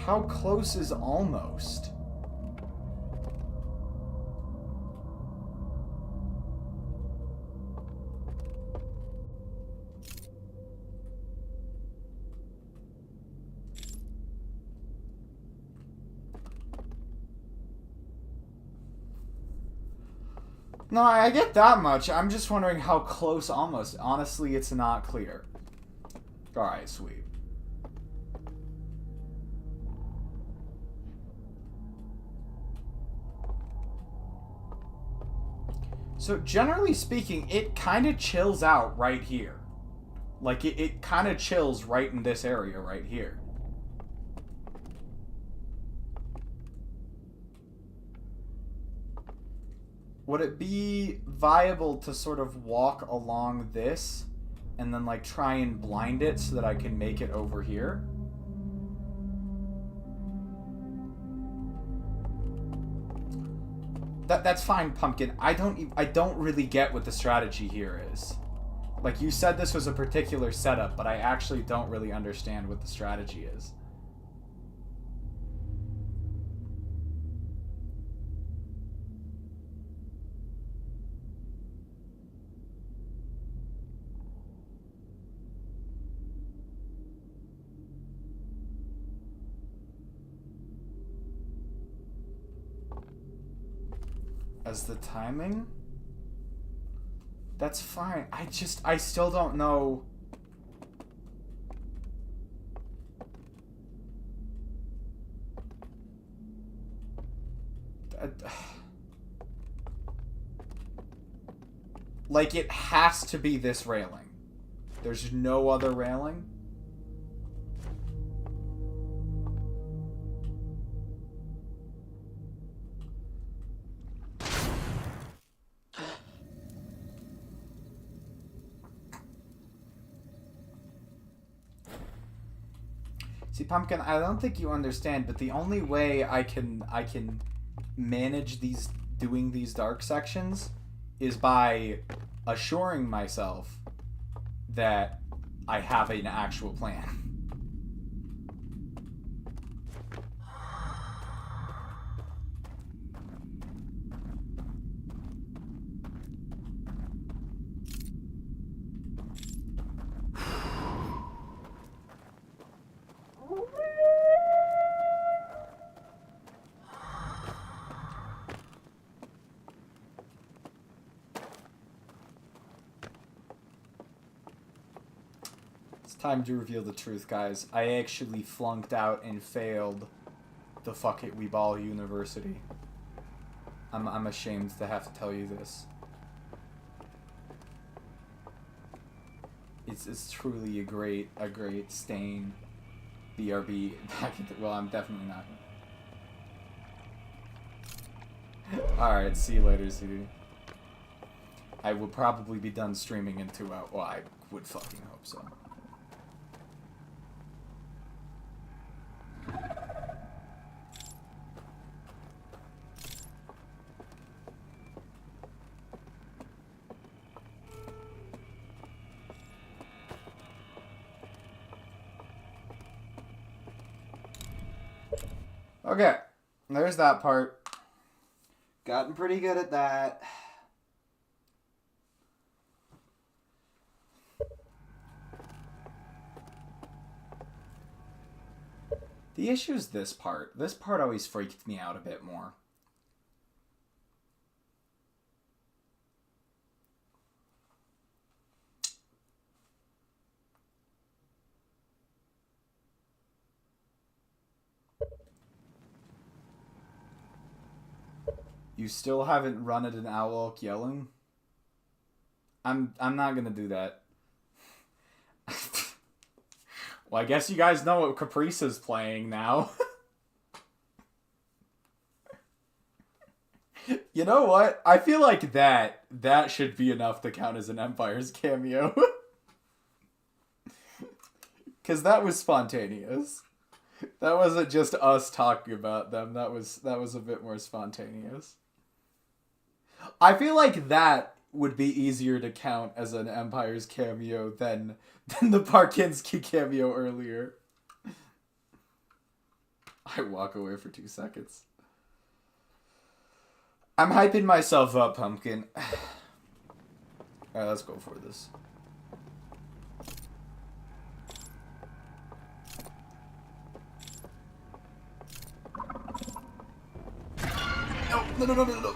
Speaker 1: How close is almost? No, I get that much. I'm just wondering how close almost. Honestly, it's not clear. Alright, sweet. So generally speaking, it kind of chills out right here. Like it kind of chills right in this area right here. Would it be viable to sort of walk along this and then like try and blind it so that I can make it over here? That's fine, Pumpkin. I don't really get what the strategy here is. Like, you said this was a particular setup, but I actually don't really understand what the strategy is. As the timing? That's fine. I still don't know. Like, it has to be this railing. There's no other railing? See, Pumpkin, I don't think you understand, but the only way I can manage doing these dark sections is by assuring myself that I have an actual plan. Time to reveal the truth, guys. I actually flunked out and failed the Fuck It We Ball University. I'm ashamed to have to tell you this. It's truly a great stain. BRB back at the, well, I'm definitely not. Alright, see you later, CD. I will probably be done streaming in 2 hours. Well, I would fucking hope so. Okay, there's that part. Gotten pretty good at that. The issue is this part. This part always freaked me out a bit more. You still haven't run at an Owelk yelling? I'm not gonna do that. Well, I guess you guys know what Caprice is playing now. You know what? I feel like that should be enough to count as an Empire's cameo. Because that was spontaneous. That wasn't just us talking about them. That was a bit more spontaneous. I feel like that would be easier to count as an Empire's cameo than the Parkinski cameo earlier. I walk away for 2 seconds. I'm hyping myself up, Pumpkin. Alright, let's go for this. No.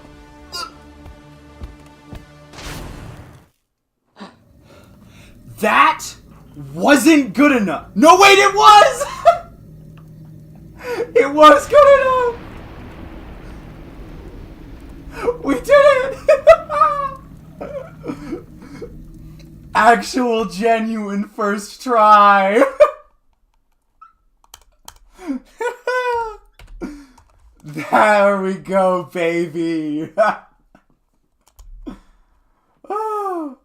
Speaker 1: That wasn't good enough. No, wait, it was! It was good enough! We did it! Actual, genuine first try! There we go, baby! Oh.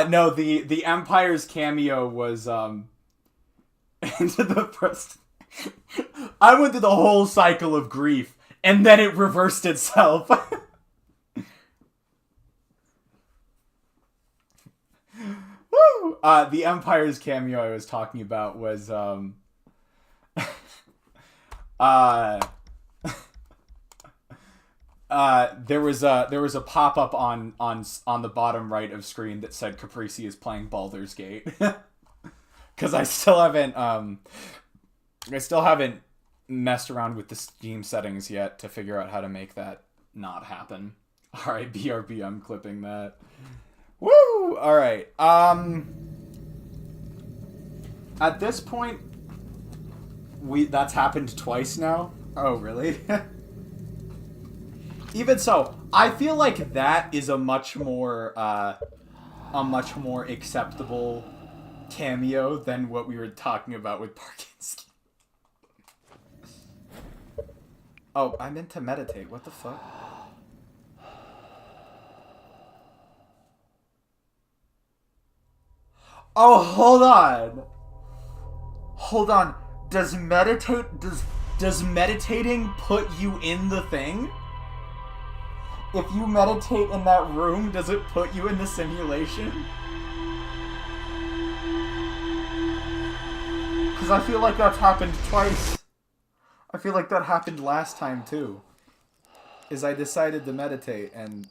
Speaker 1: No, the Empire's cameo was into the first. I went through the whole cycle of grief, and then it reversed itself. Woo! The Empire's cameo I was talking about was there was a pop-up on the bottom right of screen that said Caprisi is playing Baldur's Gate. Cause I still haven't messed around with the Steam settings yet to figure out how to make that not happen. Alright, BRB, I'm clipping that. Woo! Alright. At this point that's happened twice now. Oh, really? Even so, I feel like that is a much more acceptable cameo than what we were talking about with Parkinski. Oh, I meant to meditate. What the fuck? Oh, hold on. Hold on. Does meditating put you in the thing? If you meditate in that room, does it put you in the simulation? Because I feel like that's happened twice. I feel like that happened last time, too. Is I decided to meditate, and...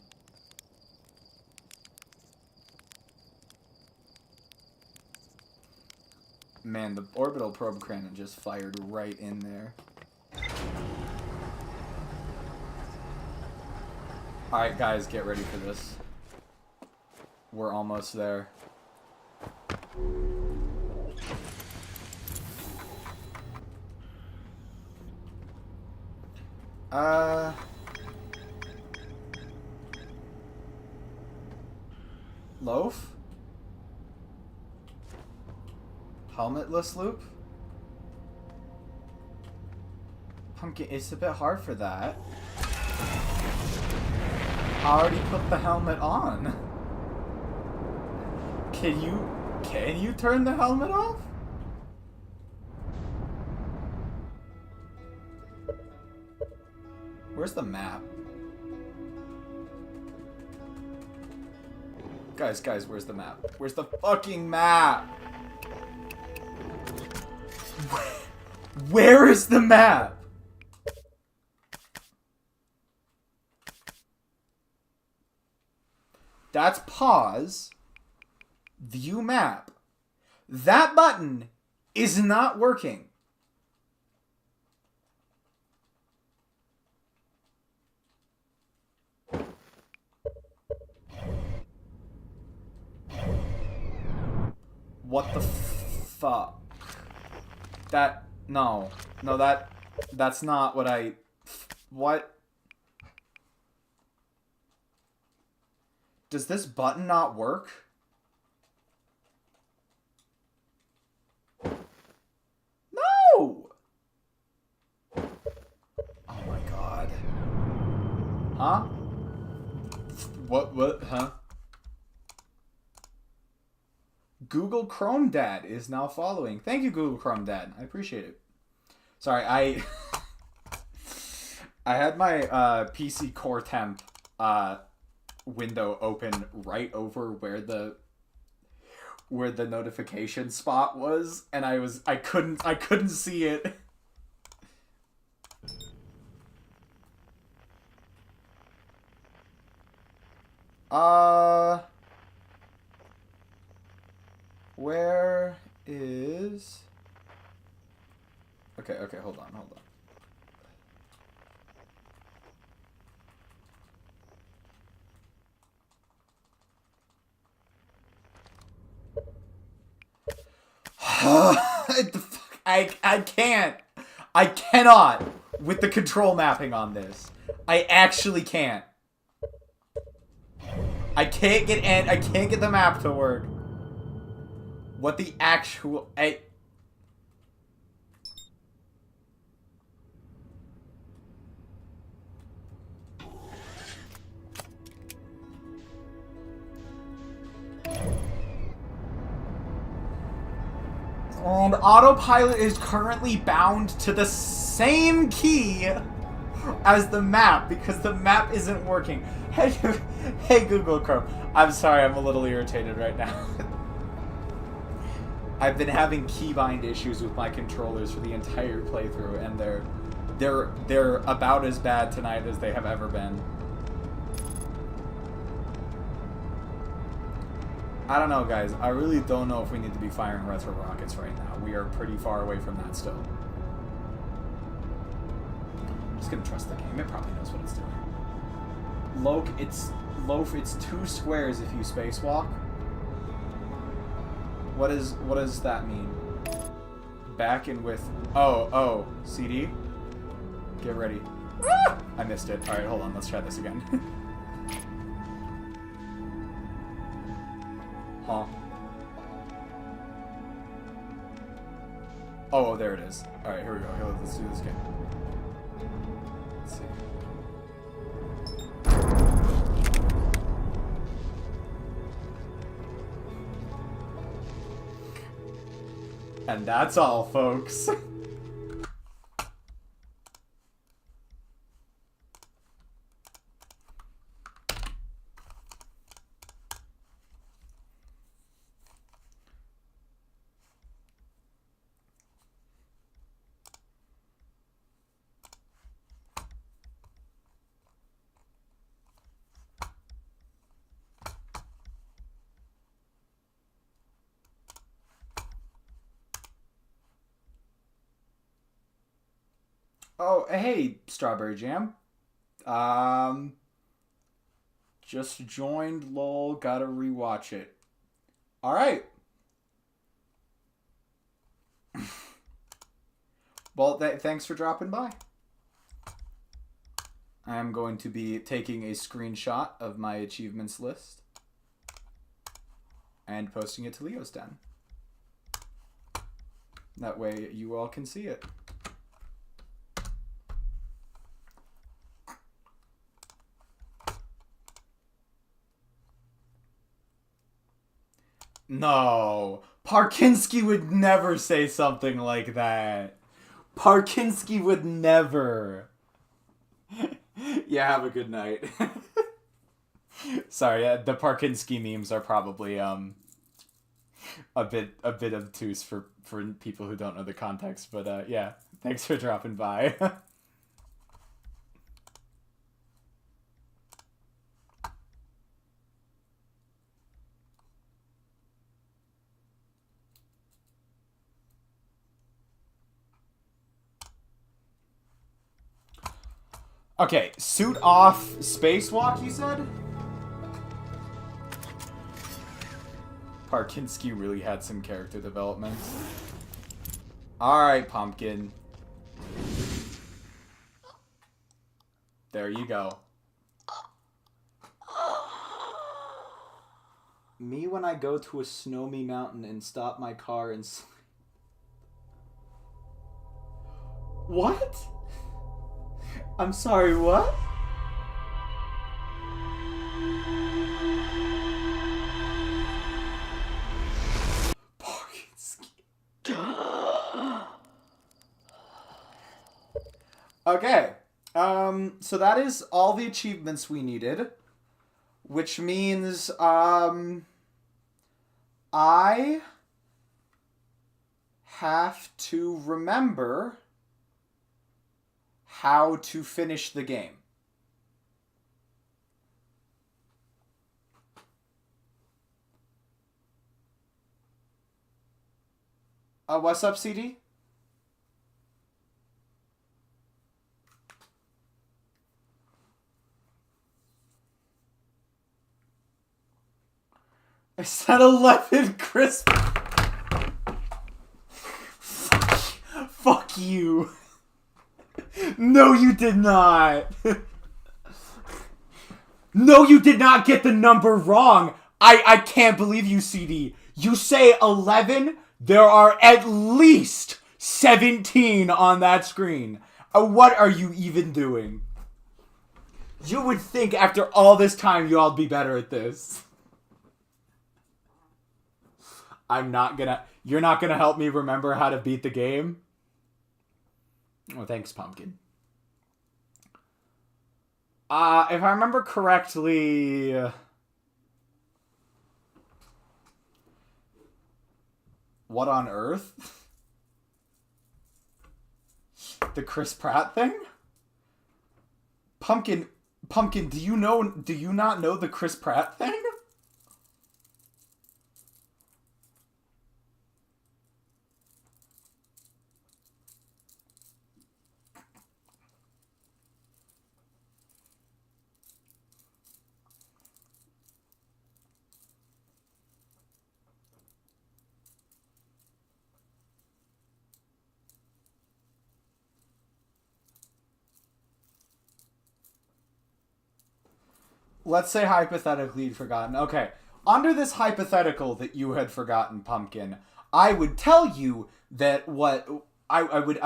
Speaker 1: Man, the orbital probe cannon just fired right in there. Alright, guys, get ready for this. We're almost there. Loaf? Helmetless loop? Pumpkin, it's a bit hard for that. I already put the helmet on. Can you turn the helmet off? Where's the map? Guys, where's the map? Where's the fucking map? Where is the map? That's pause. View map. That button is not working. What the fuck? No, that's not what I... What? Does this button not work? No! Oh my god. Huh? What, huh? Google Chrome Dad is now following. Thank you, Google Chrome Dad. I appreciate it. Sorry, I had my PC Core Temp window open right over where the notification spot was, and I couldn't see it. Where is... Okay, hold on. I can't. I cannot with the control mapping on this. I actually can't. I can't get the map to work. What the actual... And autopilot is currently bound to the same key as the map because the map isn't working. Hey Google Chrome. I'm sorry, I'm a little irritated right now. I've been having keybind issues with my controllers for the entire playthrough, and they're about as bad tonight as they have ever been. I don't know, guys. I really don't know if we need to be firing retro rockets right now. We are pretty far away from that still. I'm just gonna trust the game. It probably knows what it's doing. Loaf, it's 2 squares if you spacewalk. What does that mean? Back and with... Oh, CD? Get ready. Ah! I missed it. Alright, hold on. Let's try this again. Huh? Oh, there it is. Alright, here we go. Here, let's do this again. Let's see. And that's all, folks. Oh, hey, Strawberry Jam. Just joined, lol, gotta rewatch it. Alright. Well, thanks for dropping by. I am going to be taking a screenshot of my achievements list and posting it to Leo's Den. That way you all can see it. No, Parkinski would never say something like that. Parkinski would never. Yeah, have a good night. Sorry, the Parkinski memes are probably a bit obtuse for people who don't know the context, but yeah, thanks for dropping by. Okay, suit off, spacewalk, you said? Parkinski really had some character development. Alright, Pumpkin. There you go. Me when I go to a snowy mountain and stop my car and... What? I'm sorry, what? Okay, so that is all the achievements we needed, which means, I have to remember how to finish the game. What's up, CD? I said 11, Chris. Fuck you. No, you did not. No, you did not get the number wrong. I can't believe you, CD. You say 11, there are at least 17 on that screen. What are you even doing? You would think after all this time you all be better at this. You're not gonna help me remember how to beat the game? Oh, thanks, Pumpkin. If I remember correctly... What on earth? The Chris Pratt thing? Pumpkin, do you not know the Chris Pratt thing? Let's say hypothetically you'd forgotten. Okay, under this hypothetical that you had forgotten, Pumpkin, I would tell you that what I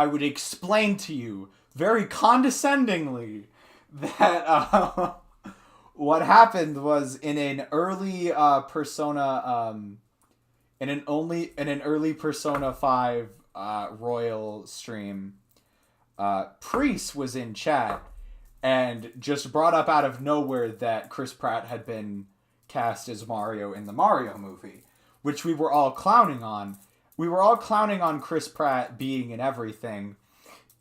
Speaker 1: would explain to you very condescendingly that what happened was in an early Persona in an early Persona 5 Royal stream, Priest was in chat and just brought up out of nowhere that Chris Pratt had been cast as Mario in the Mario movie, which we were all clowning on. We were all clowning on Chris Pratt being in everything.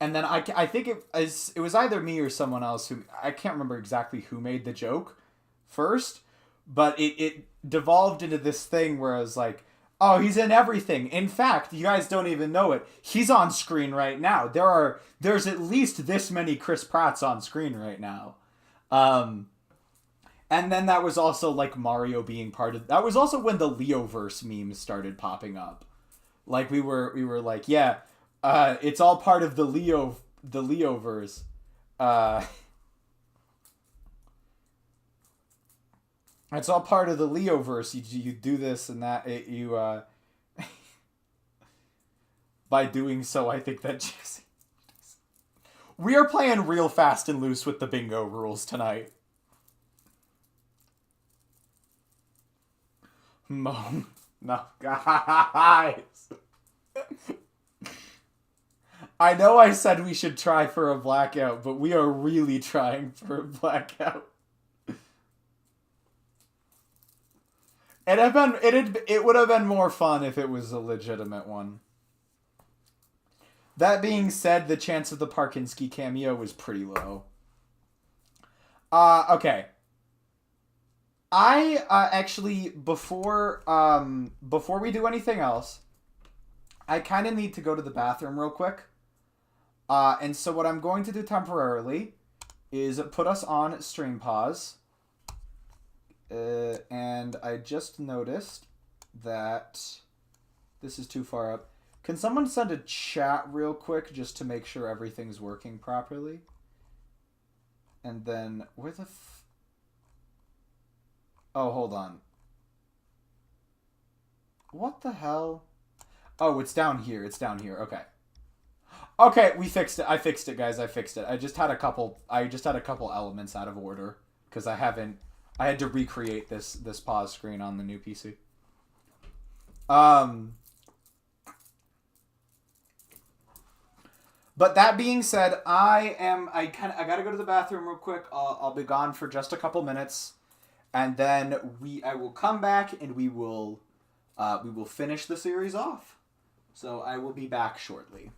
Speaker 1: And then I think it was either me or someone else who, I can't remember exactly who made the joke first, but it devolved into this thing where I was like, oh, he's in everything. In fact, you guys don't even know it. He's on screen right now. There's at least this many Chris Pratts on screen right now. And then that was also like Mario being part of... That was also when the Leoverse memes started popping up. Like we were like, yeah, it's all part of the Leoverse. It's all part of the Leoverse. You do this and that. By doing so, I think that Jesse... We are playing real fast and loose with the bingo rules tonight. No, guys. I know I said we should try for a blackout, but we are really trying for a blackout. It would have been more fun if it was a legitimate one. That being said, the chance of the Parkinski cameo was pretty low. Okay. I actually before we do anything else, I kind of need to go to the bathroom real quick. And so what I'm going to do temporarily is put us on stream pause. And I just noticed that this is too far up. Can someone send a chat real quick just to make sure everything's working properly? And then, where the oh, hold on. What the hell? Oh, it's down here. It's down here. Okay. Okay, we fixed it. I fixed it, guys. I fixed it. I just had a couple elements out of order because I had to recreate this pause screen on the new PC. But that being said, I gotta go to the bathroom real quick. I'll be gone for just a couple minutes, and then I will come back and we will finish the series off. So I will be back shortly.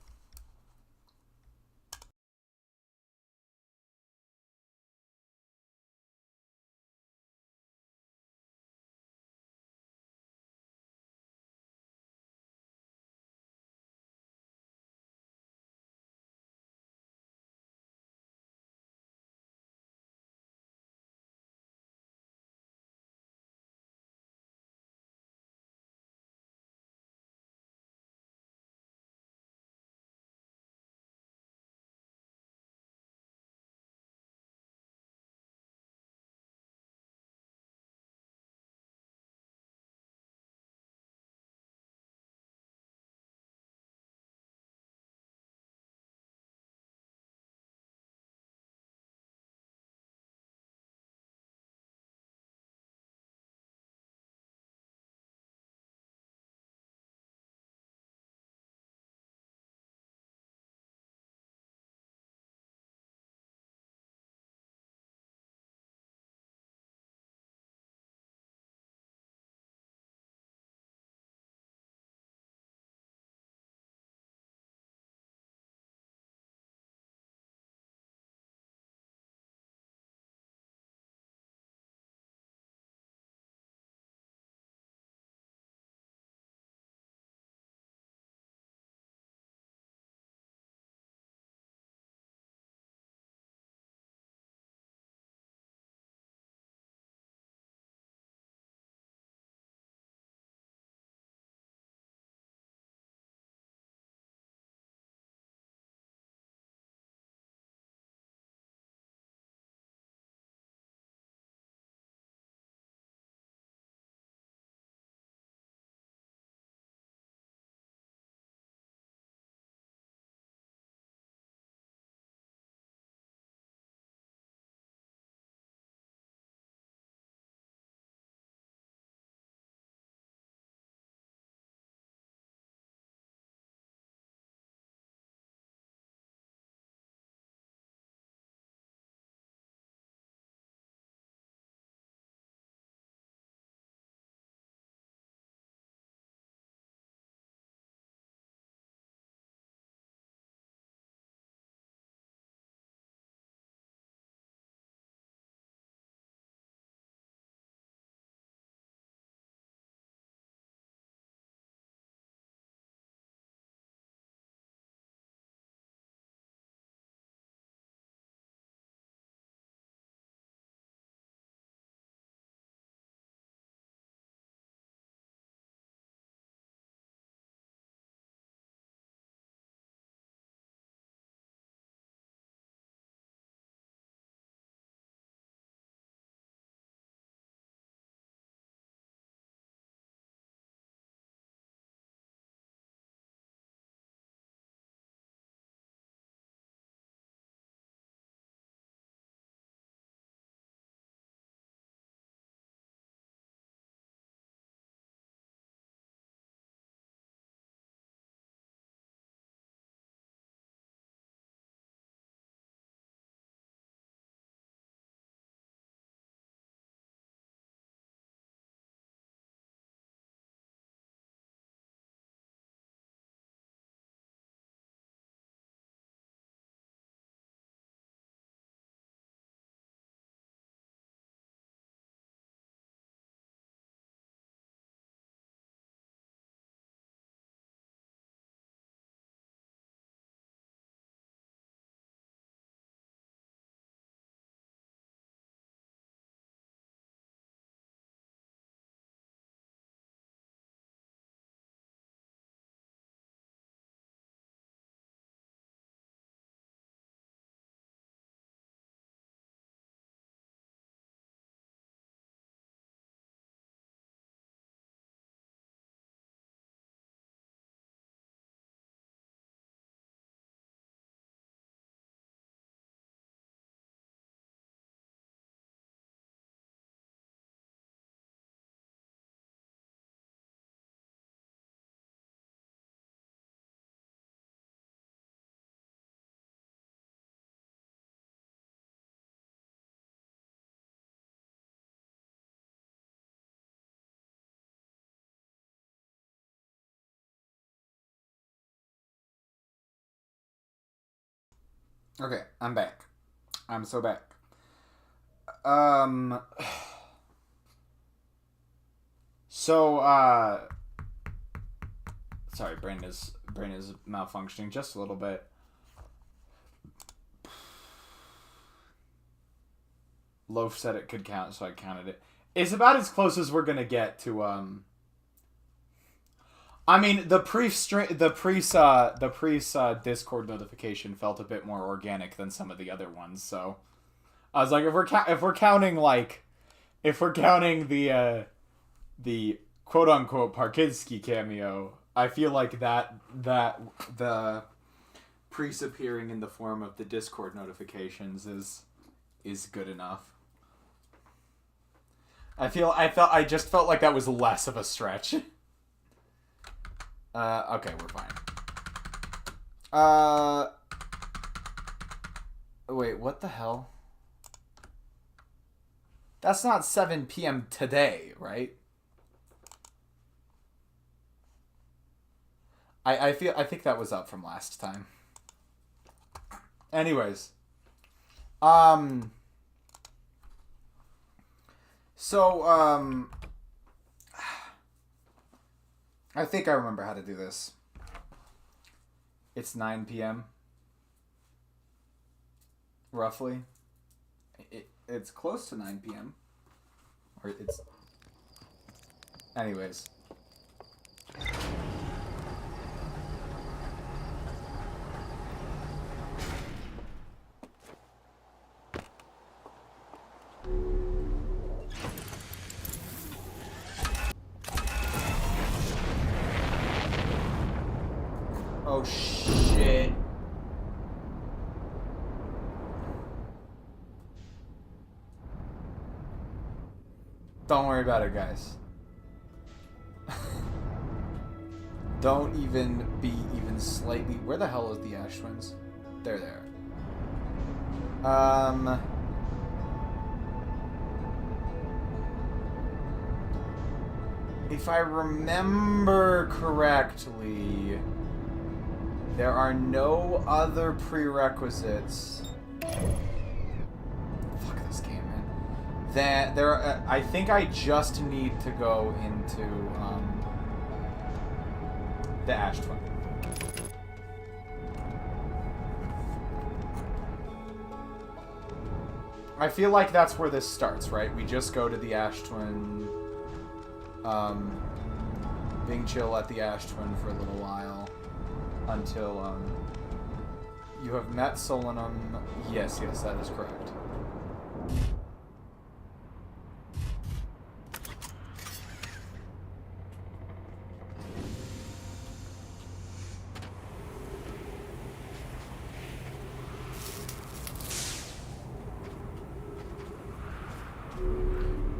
Speaker 1: Okay, I'm back. I'm so back. Um. So, sorry, brain is malfunctioning just a little bit. Loaf said it could count, so I counted it. It's about as close as we're gonna get to I mean, the priest Discord notification felt a bit more organic than some of the other ones. So I was like, if we're counting the quote unquote Parkinsky cameo, I feel like that the priest appearing in the form of the Discord notifications is good enough. I just felt like that was less of a stretch. Okay, we're fine. Wait, what the hell? That's not 7 p.m. today, right? I think that was up from last time. Anyways. So, I think I remember how to do this. It's 9 p.m. Roughly. It's close to 9 p.m. Or it's... Anyways. Oh, shit. Don't worry about it, guys. Don't even be even slightly... Where the hell is the Ash Twins? They're there. If I remember correctly... There are no other prerequisites. Fuck this game, man. I think I just need to go into the Ash Twin. I feel like that's where this starts, right? We just go to the Ash Twin. Being chill at the Ash Twin for a little while. Until, you have met Solanum. Yes, that is correct.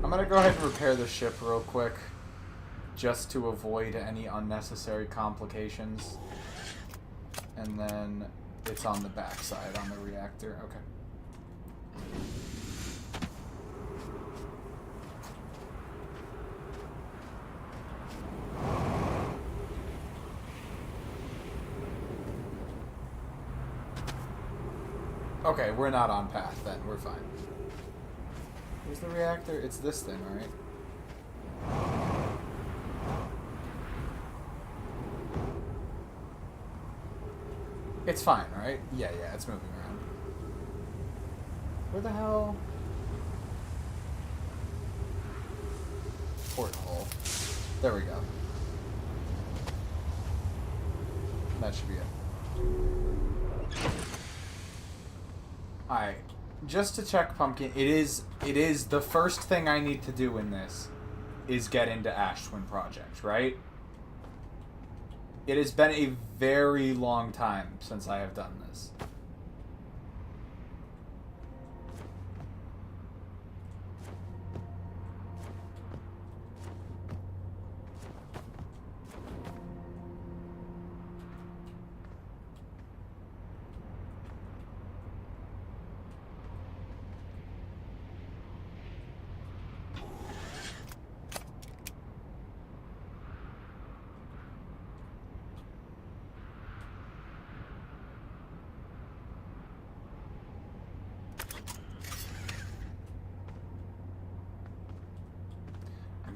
Speaker 1: I'm gonna go ahead and repair the ship real quick. Just to avoid any unnecessary complications. And then it's on the backside on the reactor. Okay. Okay, we're not on path then. We're fine. Where's the reactor? It's this thing, right? It's fine, right? Yeah, it's moving around. Where the hell? Porthole. There we go. That should be it. Alright. Just to check Pumpkin, it is the first thing I need to do in this is get into Ash Twin Project, right? It has been a very long time since I have done this.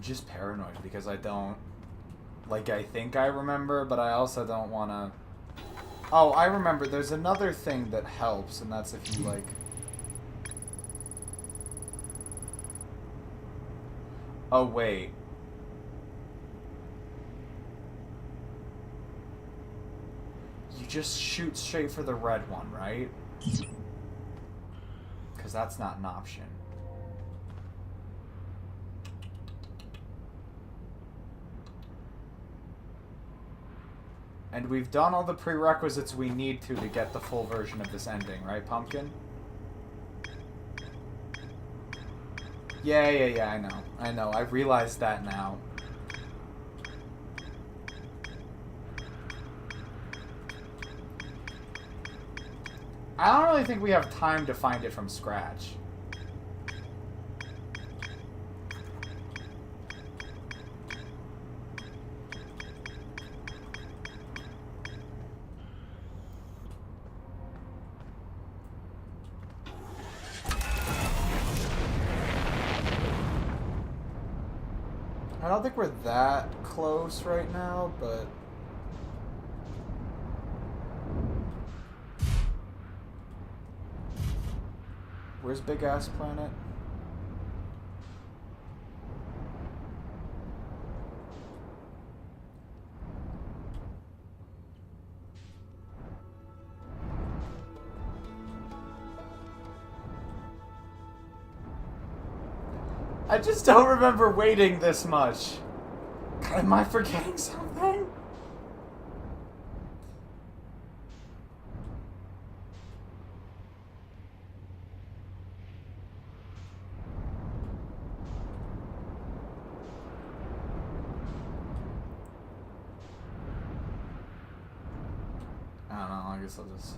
Speaker 1: just paranoid because I don't... Like, I think I remember, but I also don't want to... Oh, I remember. There's another thing that helps, and that's if you, like... Oh, wait. You just shoot straight for the red one, right? Because that's not an option. And we've done all the prerequisites we need to get the full version of this ending, right, Pumpkin? Yeah, I know. I know. I realized that now. I don't really think we have time to find it from scratch. I don't think we're that close right now, but... Where's Big Ass Planet? I just don't remember waiting this much. God, am I forgetting something? I don't know, I guess I'll just...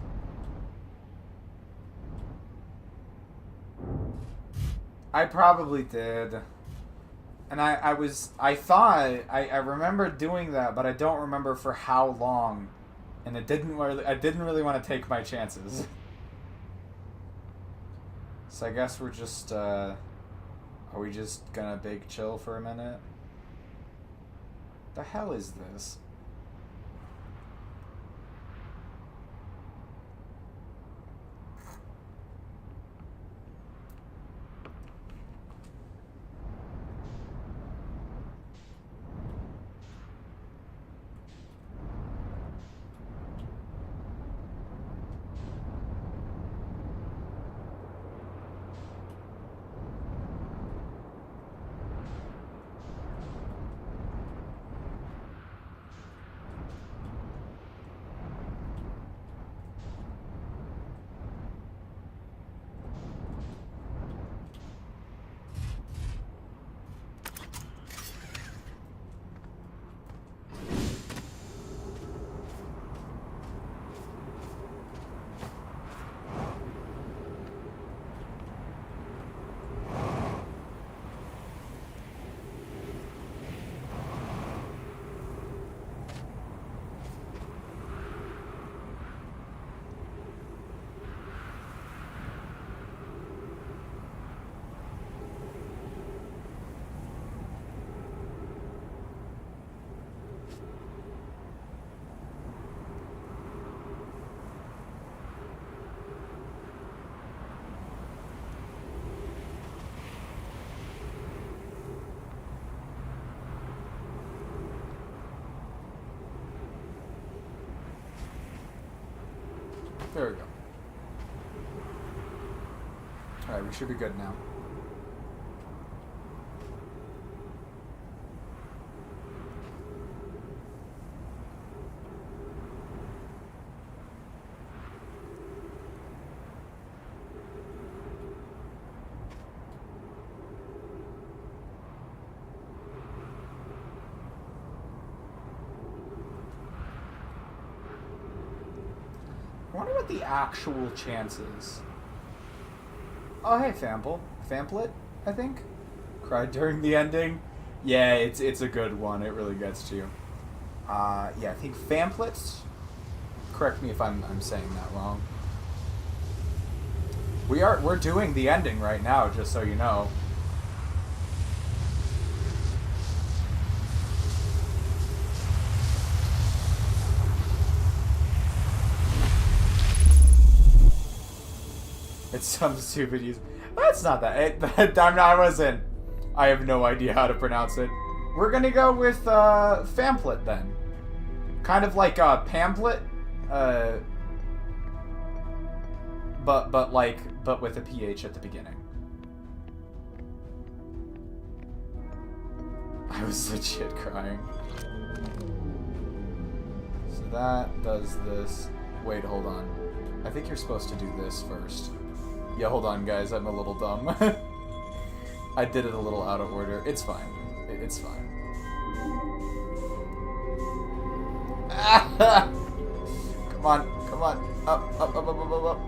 Speaker 1: I probably did. And I thought, I remember doing that, but I don't remember for how long. And I didn't really want to take my chances. So I guess we're just, are we just gonna big chill for a minute? The hell is this? There we go. Alright, we should be good now. I wonder what the actual chances. Oh, hey, Famplet, I think? Cried during the ending. Yeah, it's a good one. It really gets to you. Yeah, I think Famplets. Correct me if I'm saying that wrong. We're doing the ending right now, just so you know. some stupid use. That's not that. I wasn't. I have no idea how to pronounce it. We're gonna go with pamphlet then. Kind of like a pamphlet, but with a PH at the beginning. I was legit crying. So that does this. Wait, hold on. I think you're supposed to do this first. Yeah, hold on, guys. I'm a little dumb. I did it a little out of order. It's fine. It's fine. Come on. Come on. Up, up, up, up, up, up, up.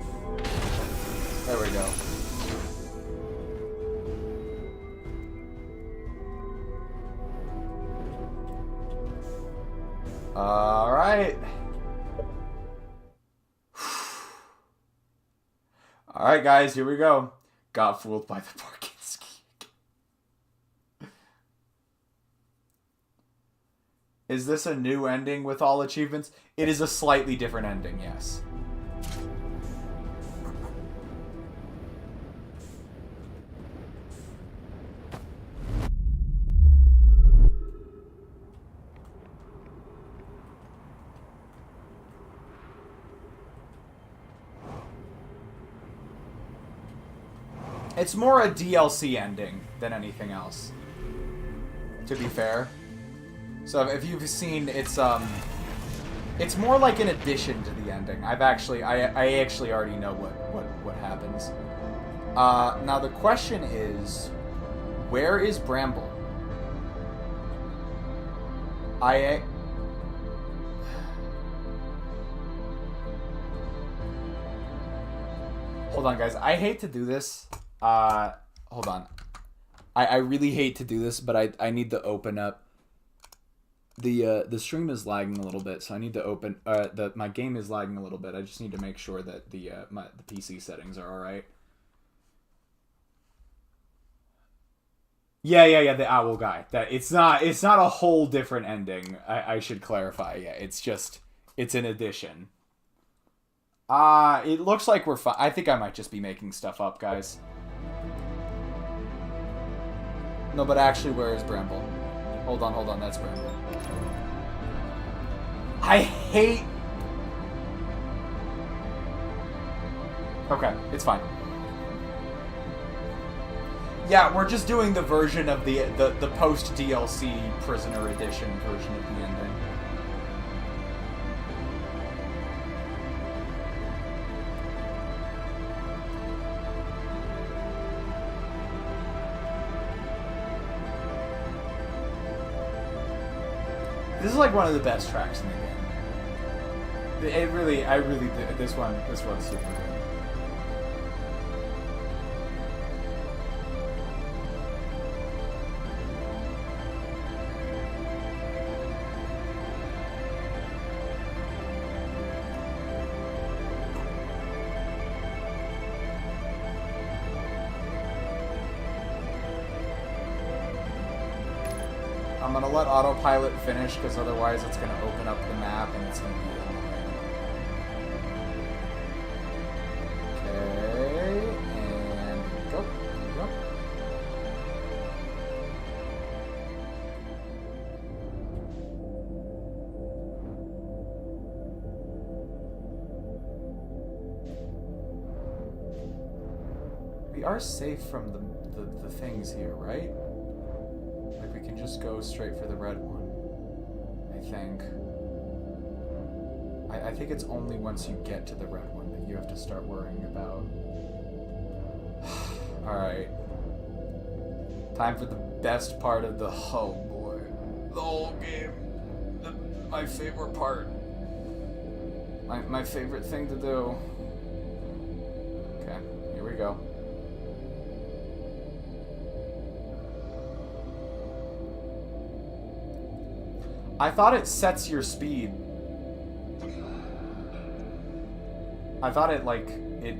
Speaker 1: There we go. Alright. Alright, guys, here we go. Got fooled by the parking scheme. Is this a new ending with all achievements? It is a slightly different ending, yes. It's more a DLC ending than anything else, to be fair. So if you've seen, it's more like an addition to the ending. I actually already know what happens. Now the question is, where is Bramble? Hold on, guys. I hate to do this. Hold on. I really hate to do this, but I need to open up. The stream is lagging a little bit, so I need to open. My game is lagging a little bit. I just need to make sure that the PC settings are all right. Yeah. The owl guy. That it's not a whole different ending. I should clarify. Yeah, it's an addition. It looks like we're fine. I think I might just be making stuff up, guys. No, but actually, where is Bramble? Hold on, that's Bramble. I hate... Okay, it's fine. Yeah, we're just doing the version of the post-DLC Prisoner Edition version of the ending. This is like one of the best tracks in the game. I really did. This one's super good. I'm gonna let autopilot finish because otherwise it's gonna open up the map and it's gonna be annoying. Okay, and go. Go. We are safe from the things here, right? We can just go straight for the red one, I think. I think it's only once you get to the red one that you have to start worrying about. Alright. Time for the best part of the whole the whole game. My favorite part. My favorite thing to do. Okay, here we go. I thought it sets your speed. I thought it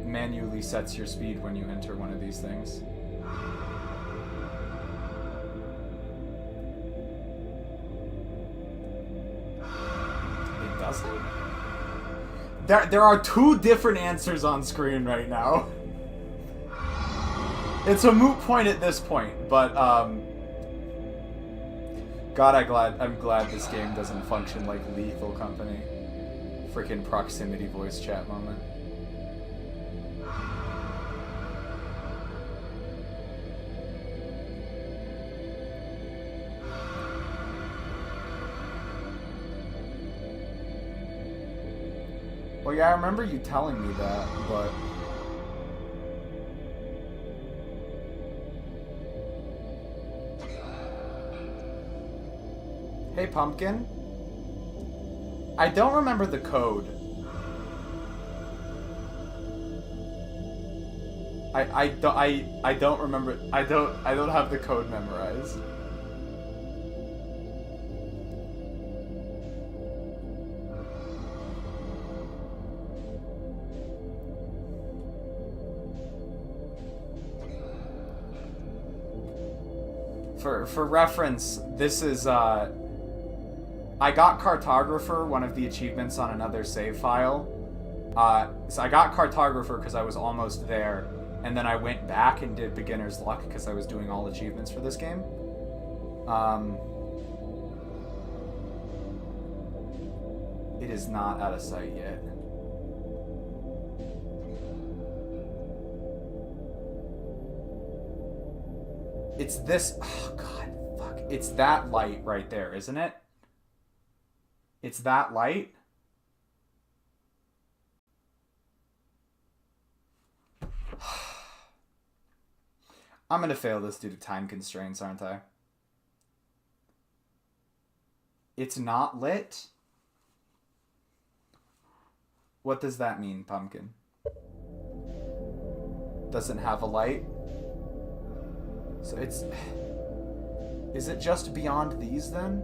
Speaker 1: manually sets your speed when you enter one of these things. It doesn't? There are two different answers on screen right now. It's a moot point at this point, but God, I'm glad this game doesn't function like Lethal Company. Freaking proximity voice chat moment. Well, yeah, I remember you telling me that, but... Hey, Pumpkin. I don't remember the code. I don't remember. I don't have the code memorized. For reference, this is I got Cartographer, one of the achievements on another save file. So I got Cartographer because I was almost there, and then I went back and did Beginner's Luck because I was doing all achievements for this game. It is not out of sight yet. It's this... Oh, God. Fuck. It's that light right there, isn't it? It's that light? I'm gonna fail this due to time constraints, aren't I? It's not lit? What does that mean, Pumpkin? Doesn't have a light? So it's... Is it just beyond these, then?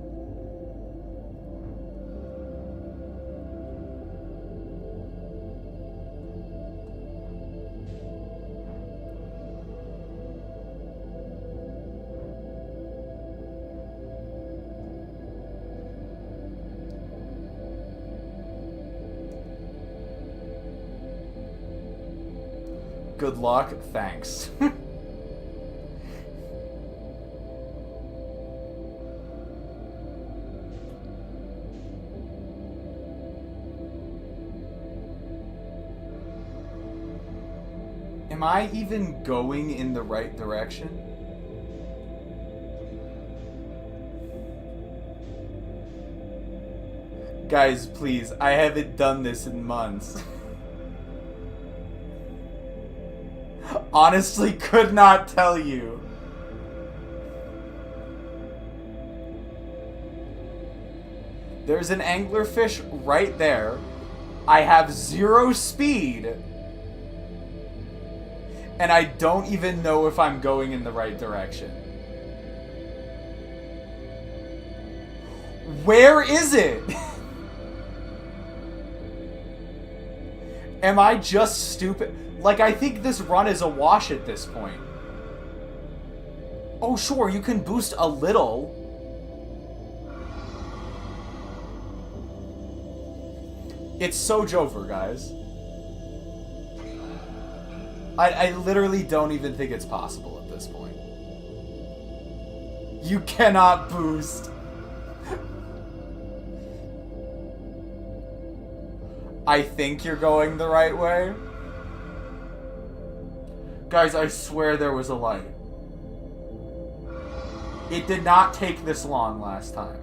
Speaker 1: Good luck. Thanks. Am I even going in the right direction? Guys, please. I haven't done this in months. Honestly, could not tell you. There's an anglerfish right there. I have 0 speed. And I don't even know if I'm going in the right direction. Where is it? Am I just stupid? Like, I think this run is a wash at this point. Oh, sure, you can boost a little. It's so Jover, guys. I literally don't even think it's possible at this point. You cannot boost. I think you're going the right way. Guys, I swear there was a light. It did not take this long last time.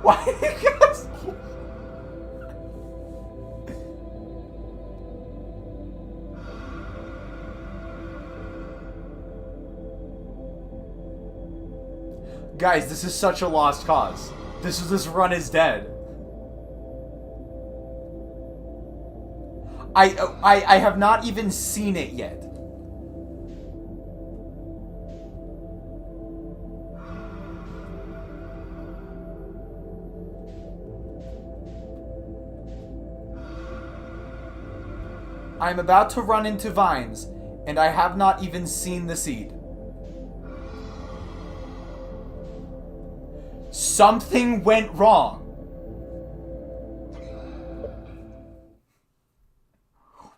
Speaker 1: Why do you guys... Guys, this is such a lost cause. This run is dead. I have not even seen it yet. I'm about to run into vines, and I have not even seen the seed. Something went wrong.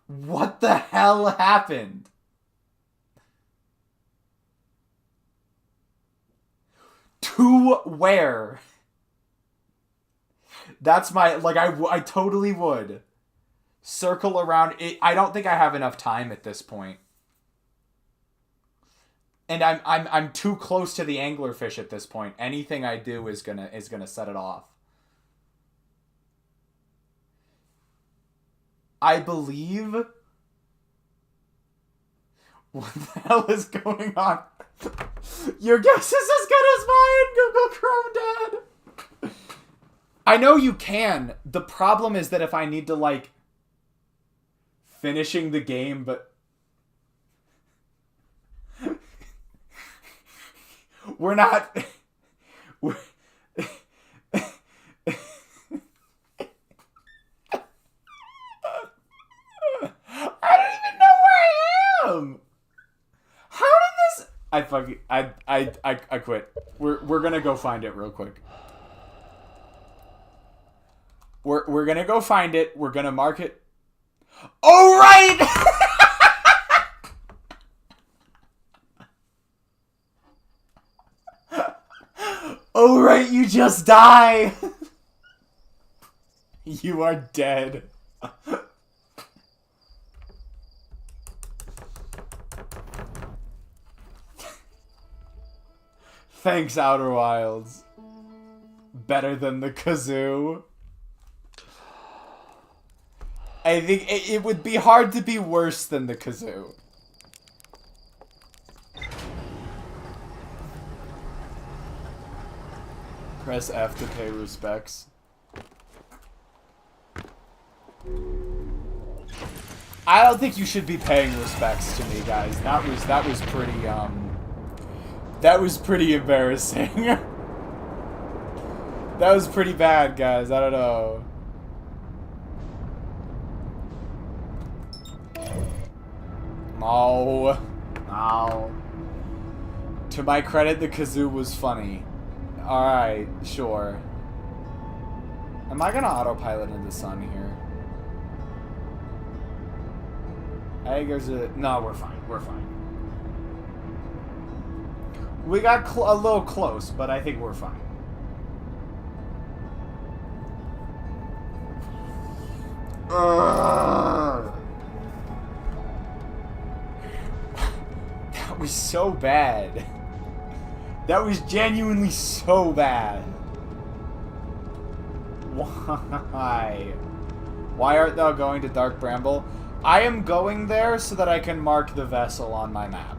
Speaker 1: What the hell happened? To where? That's my, like, I totally would circle around it. I don't think I have enough time at this point. And I'm too close to the anglerfish at this point. Anything I do is gonna set it off. I believe. What the hell is going on? Your guess is as good as mine, Google Chrome Dad. I know you can. The problem is that if I need to, like, finishing the game, but we're not. I don't even know where I am. How did this? I quit. We're gonna go find it real quick. We're gonna go find it. We're gonna mark it. Oh right. Oh right, you just die. You are dead. Thanks, Outer Wilds. Better than the kazoo. I think it would be hard to be worse than the kazoo. Press F to pay respects. I don't think you should be paying respects to me, guys. That was pretty that was pretty embarrassing. That was pretty bad, guys. I don't know. No. No. To my credit, the kazoo was funny. Alright, sure. Am I gonna autopilot into the sun here? I think there's a... No, we're fine. We're fine. We got a little close, but I think we're fine. That was so bad. That was genuinely so bad. Why? Why art thou going to Dark Bramble? I am going there so that I can mark the vessel on my map.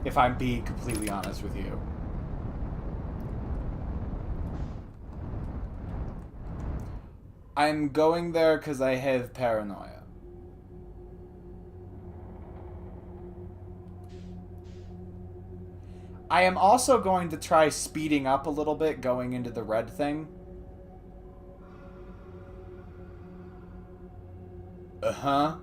Speaker 1: If I'm being completely honest with you. I'm going there because I have paranoia. I am also going to try speeding up a little bit going into the red thing. Uh-huh.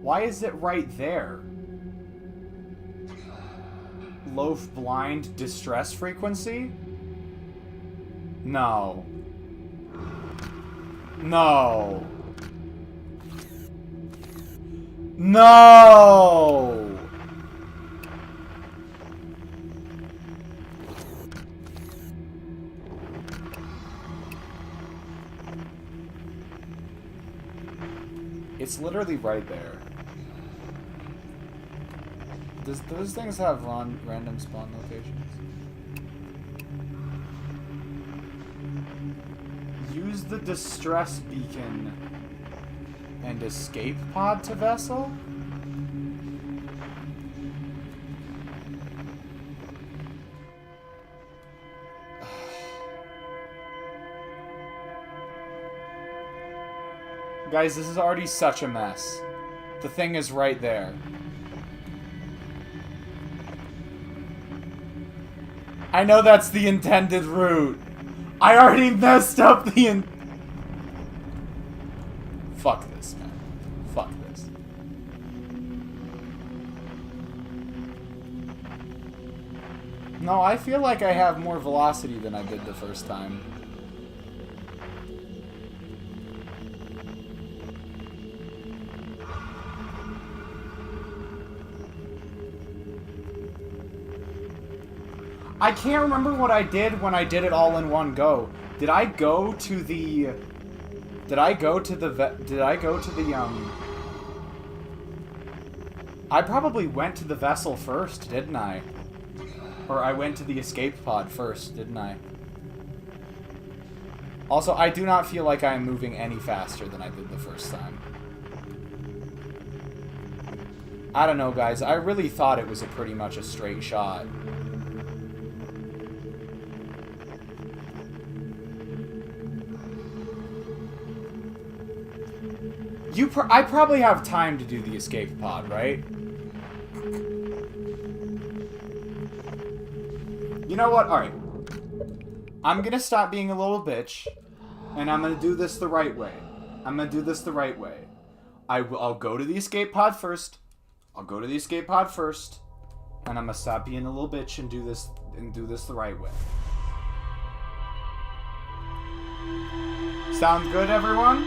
Speaker 1: Why is it right there? Loaf blind distress frequency? No. No. No! It's literally right there. Does those things have random spawn locations? Use the distress beacon and escape pod to vessel? Guys, this is already such a mess. The thing is right there. I know that's the intended route. I already messed up the Fuck this, man. Fuck this. No, I feel like I have more velocity than I did the first time. I can't remember what I did when I did it all in one go. Did I go to the... I probably went to the vessel first, didn't I? Or I went to the escape pod first, didn't I? Also, I do not feel like I am moving any faster than I did the first time. I don't know, guys. I really thought it was pretty much a straight shot. I probably have time to do the escape pod, right? You know what? Alright. I'm gonna stop being a little bitch, and I'm gonna do this the right way. I'll go to the escape pod first. And I'm gonna stop being a little bitch and do this the right way. Sound good, everyone?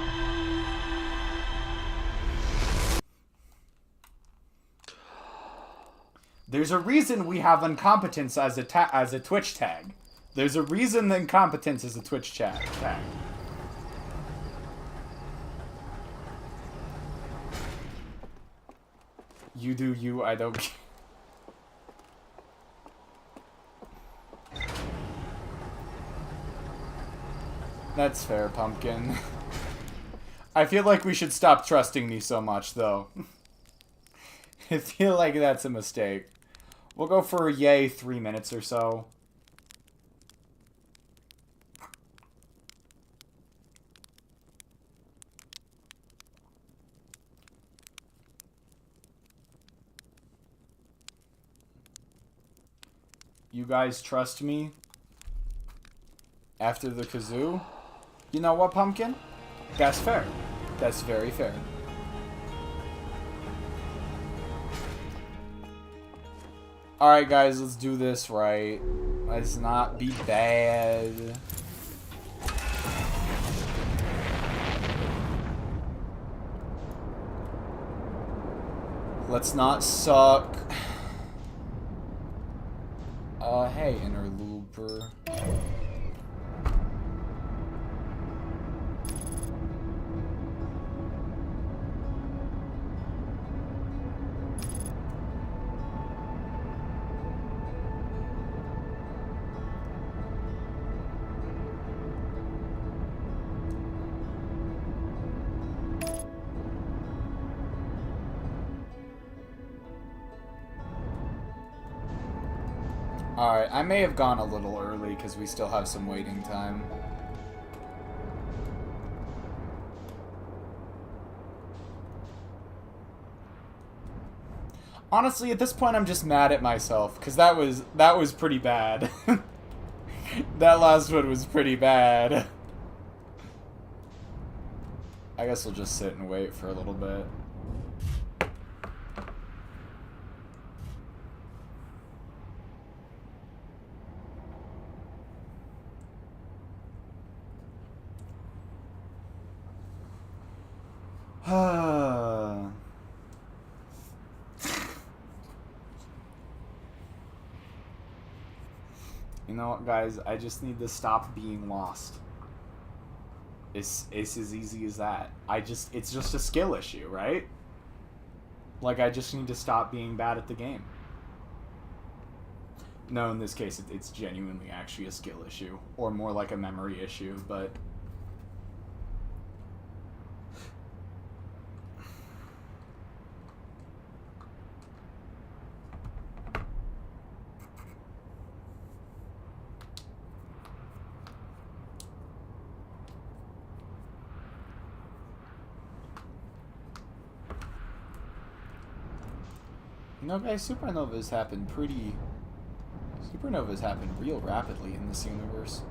Speaker 1: There's a reason we have incompetence as a Twitch tag. There's a reason that incompetence is a Twitch tag. You do you, I don't care. That's fair, Pumpkin. I feel like we should stop trusting me so much, though. I feel like that's a mistake. We'll go for, yay, 3 minutes or so. You guys trust me? After the kazoo? You know what, Pumpkin? That's fair. That's very fair. Alright, guys, let's do this right. Let's not be bad. Let's not suck. Hey, interlooper. Alright, I may have gone a little early because we still have some waiting time. Honestly, at this point I'm just mad at myself because that was pretty bad. That last one was pretty bad. I guess we'll just sit and wait for a little bit. You know what, guys? I just need to stop being lost. It's as easy as that. It's just a skill issue, right? Like, I just need to stop being bad at the game. No, in this case, it's genuinely actually a skill issue. Or more like a memory issue, but... You know, guys, supernovas happen real rapidly in this universe.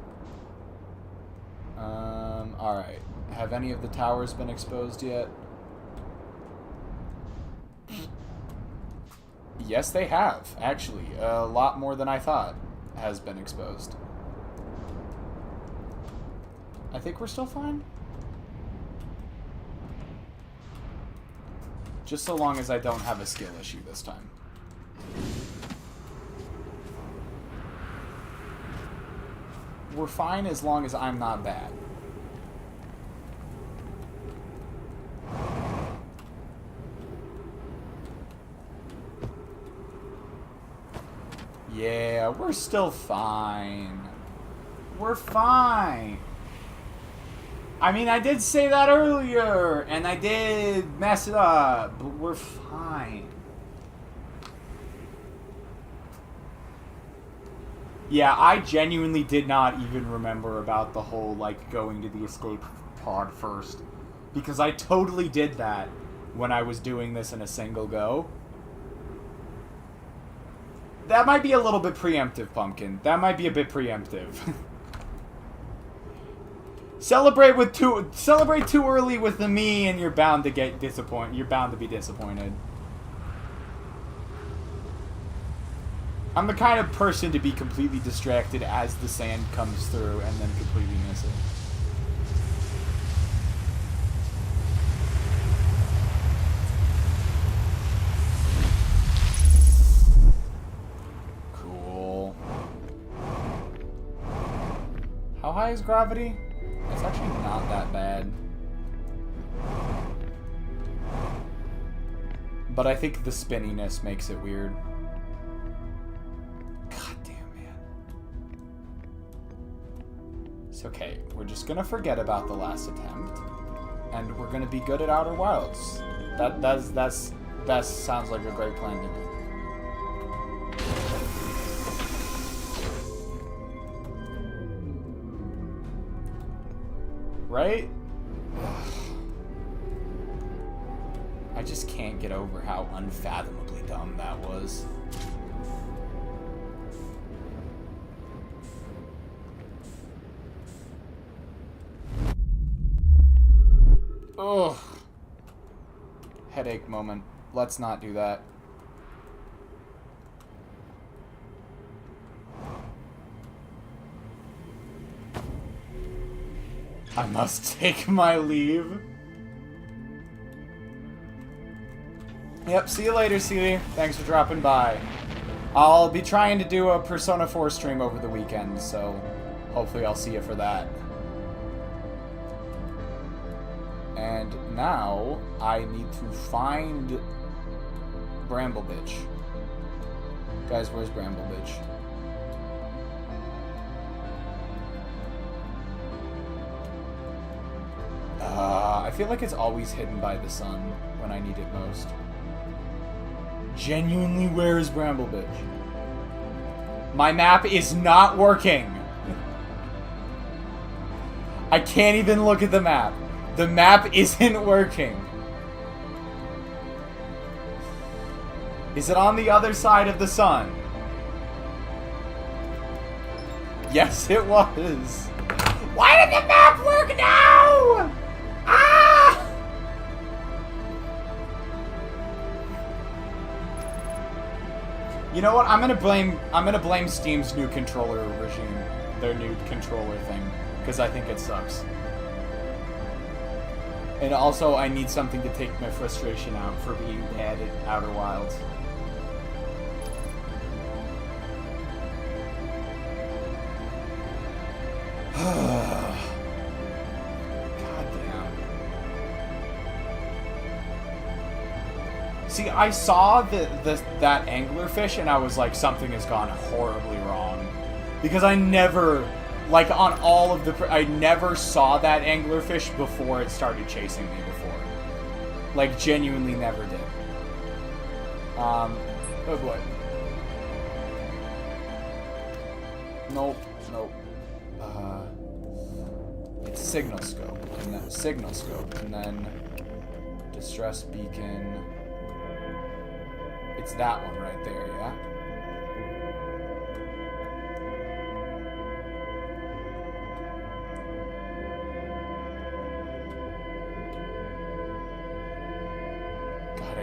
Speaker 1: Alright. Have any of the towers been exposed yet? Yes, they have, actually. A lot more than I thought has been exposed. I think we're still fine. Just so long as I don't have a skill issue this time. We're fine as long as I'm not bad. Yeah, we're still fine. We're fine. I mean, I did say that earlier, and I did mess it up, but we're fine. Yeah, I genuinely did not even remember about the whole, like, going to the escape pod first. Because I totally did that when I was doing this in a single go. That might be a little bit preemptive, Pumpkin. That might be a bit preemptive. Celebrate too early with the me, and you're bound to get disappointed. You're bound to be disappointed. I'm the kind of person to be completely distracted as the sand comes through and then completely miss it. Cool. How high is gravity? It's actually not that bad. But I think the spinniness makes it weird. God damn, man. It's okay. We're just gonna forget about the last attempt. And we're gonna be good at Outer Wilds. That sounds like a great plan to me. Right? I just can't get over how unfathomably dumb that was. Ugh. Headache moment. Let's not do that. I must take my leave. Yep, see you later, Celie. Thanks for dropping by. I'll be trying to do a Persona 4 stream over the weekend, so hopefully I'll see you for that. And now I need to find Bramble Bitch. Guys, where's Bramble Bitch? I feel like it's always hidden by the sun when I need it most. Genuinely, where is Bramble Bitch? My map is not working. I can't even look at the map. The map isn't working. Is it on the other side of the sun? Yes, it was. Why did the map work now? Ah! You know what? I'm gonna blame Steam's new controller regime, their new controller thing, because I think it sucks. And also, I need something to take my frustration out for being bad at Outer Wilds. See, I saw that anglerfish and I was like, something has gone horribly wrong. Because I never, like on all of the, I never saw that anglerfish before it started chasing me before. Like, genuinely never did. Oh boy. Nope, nope. It's signal scope, and then signal scope, and then distress beacon. It's that one right there, yeah?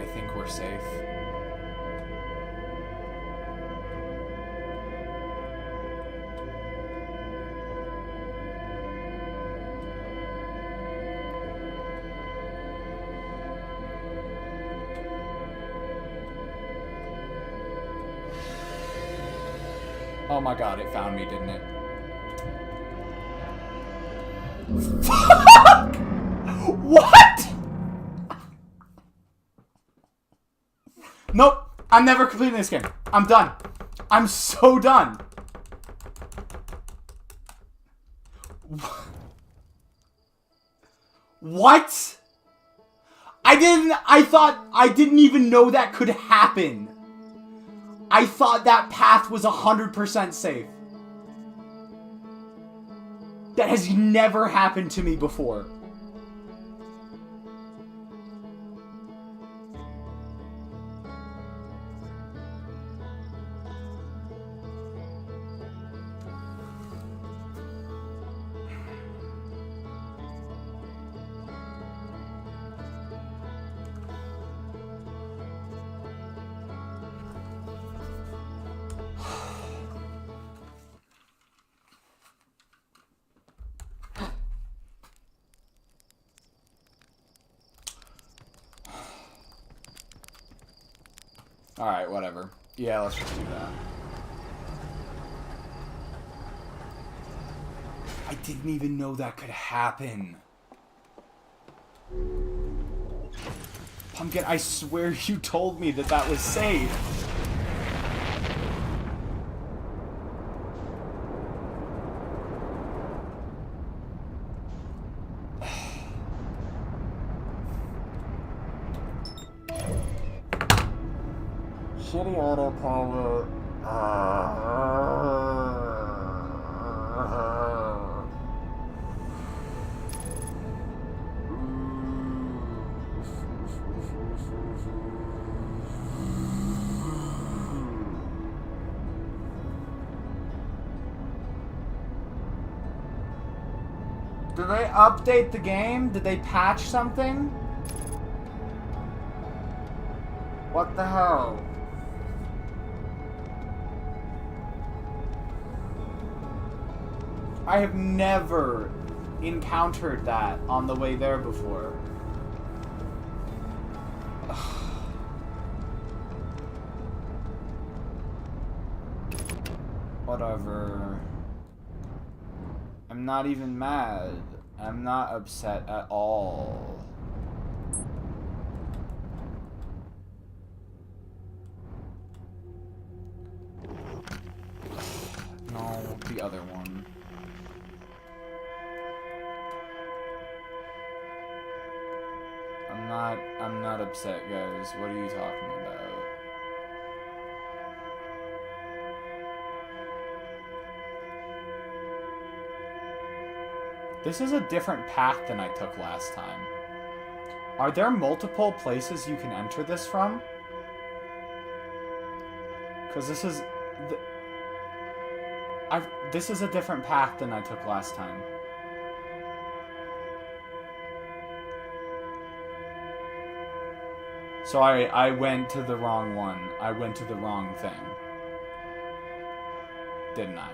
Speaker 1: I think we're safe. Oh my god, it found me, didn't it? Fuck! What? Nope. I'm never completing this game. I'm done. I'm so done. What? I didn't even know that could happen. I thought that path was 100% safe. That has never happened to me before. Alright, whatever. Yeah, let's just do that. I didn't even know that could happen. Pumpkin, I swear you told me that that was safe. Shitty autopilot. Did they update the game? Did they patch something? What the hell? I have never encountered that on the way there before. Whatever. I'm not even mad. I'm not upset at all. No, the other one. I'm not upset, guys. What are you talking about? This is a different path than I took last time. Are there multiple places you can enter this from? Because this is... This is a different path than I took last time. So I went to the wrong one. I went to the wrong thing. Didn't I?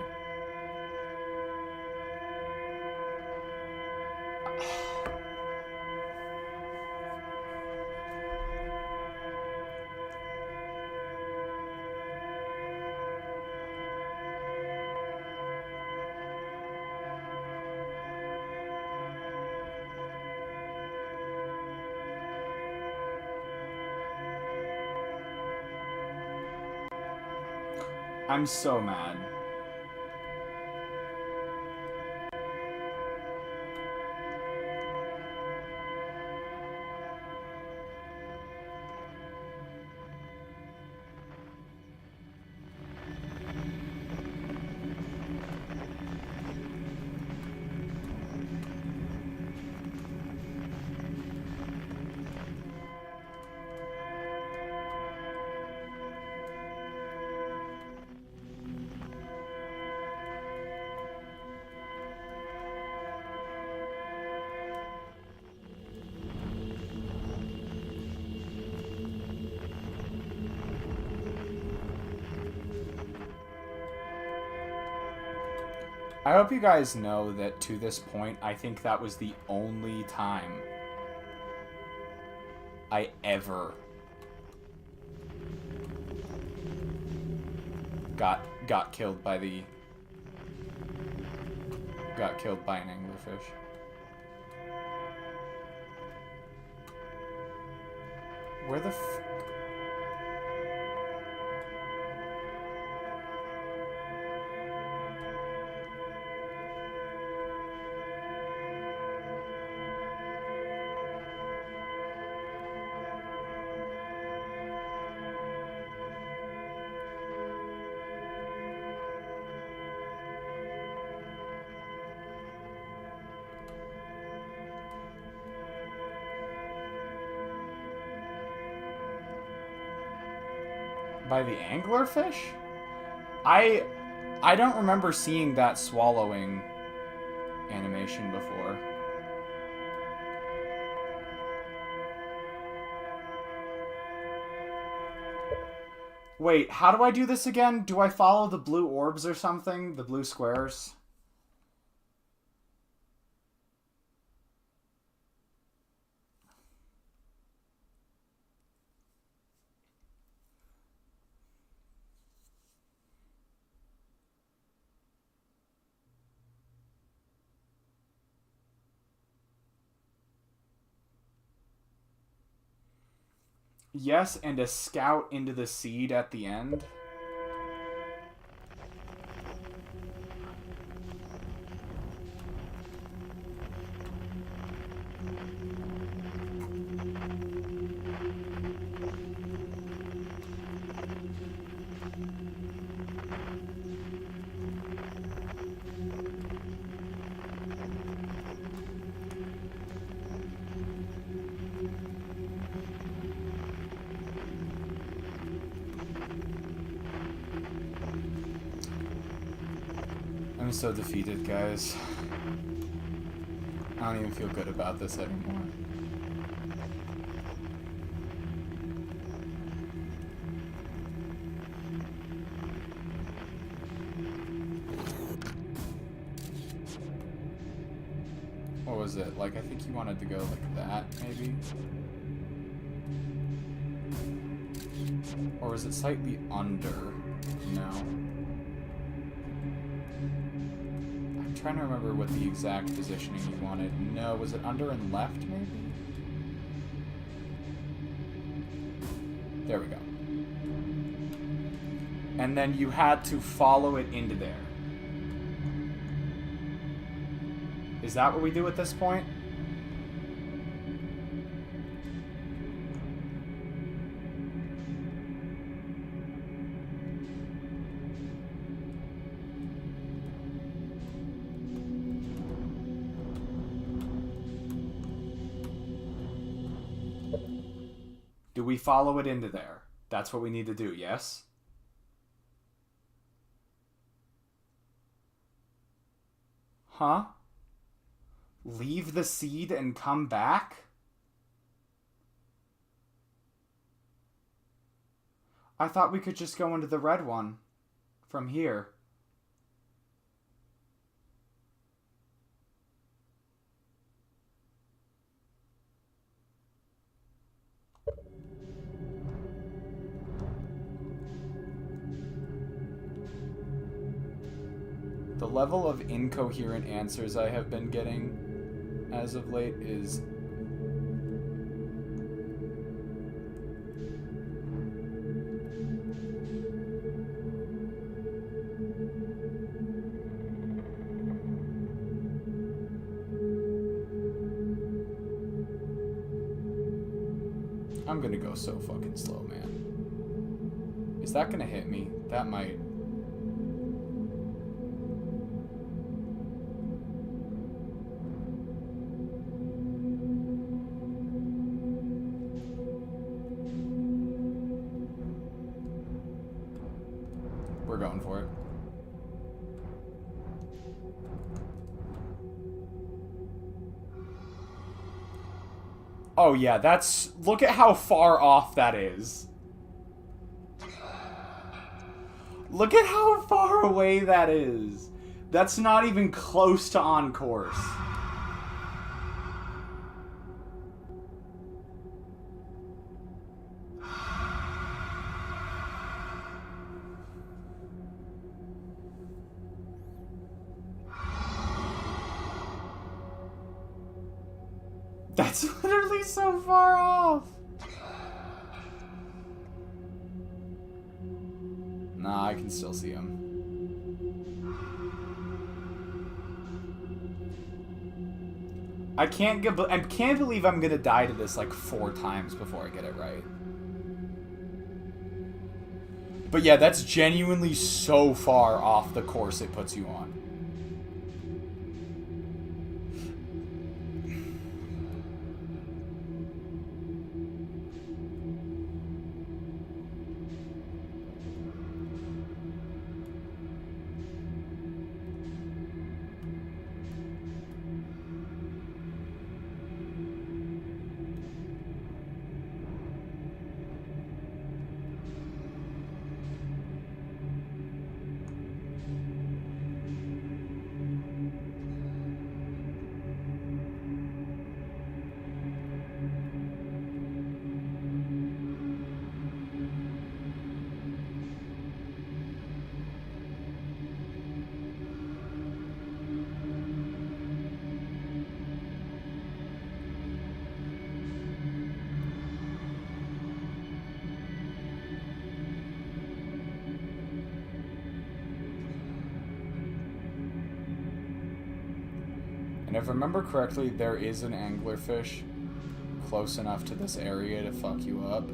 Speaker 1: I'm so mad. I hope you guys know that to this point, I think that was the only time I ever got killed by an anglerfish. Where the f... By the anglerfish? I don't remember seeing that swallowing animation before. Wait, how do I do this again? Do I follow the blue orbs or something? The blue squares? Yes, and a scout into the seed at the end. I'm so defeated, guys. I don't even feel good about this anymore. What was it? Like, I think he wanted to go like that, maybe? Or was it slightly under? No. I'm trying to remember what the exact positioning he wanted. No, was it under and left, maybe? There we go. And then you had to follow it into there. Is that what we do at this point? Do we follow it into there? That's what we need to do, yes? Huh? Leave the seed and come back? I thought we could just go into the red one from here. The level of incoherent answers I have been getting as of late is I'm gonna go so fucking slow, man. Is that gonna hit me? That might. We're going for it. Oh yeah, that's... Look at how far off that is. Look at how far away that is. That's not even close to on course. That's literally so far off. Nah, I can still see him. I can't believe I'm gonna die to this like 4 times before I get it right. But yeah, that's genuinely so far off the course it puts you on. And if I remember correctly, there is an anglerfish close enough to this area to fuck you up.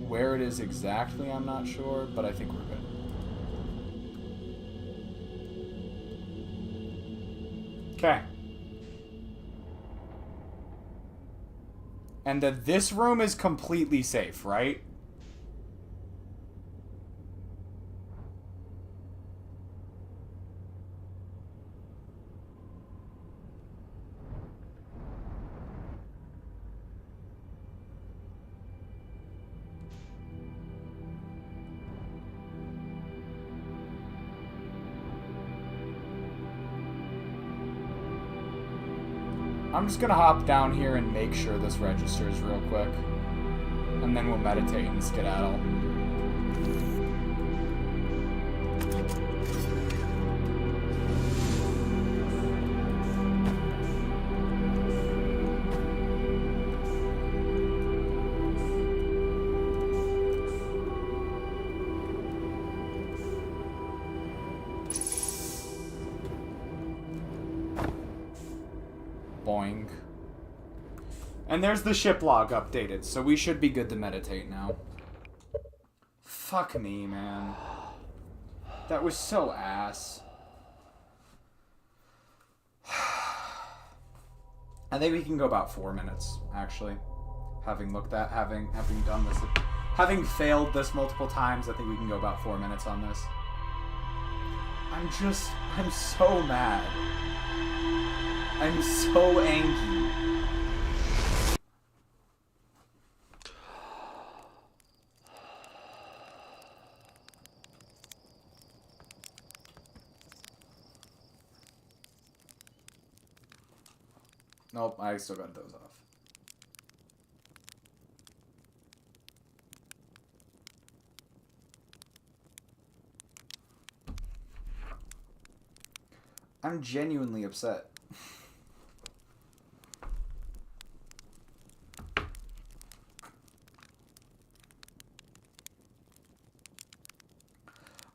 Speaker 1: Where it is exactly, I'm not sure, but I think we're good. Okay. And that this room is completely safe, right? I'm just gonna hop down here and make sure this registers real quick. And then we'll meditate and skedaddle. Boing. And there's the ship log updated, so we should be good to meditate now. Fuck me, man. That was so ass. I think we can go about 4 minutes, actually. Having done this, having failed this multiple times, I think we can go about 4 minutes on this. I'm so mad. I'm so angry. Nope, I still got those off. I'm genuinely upset.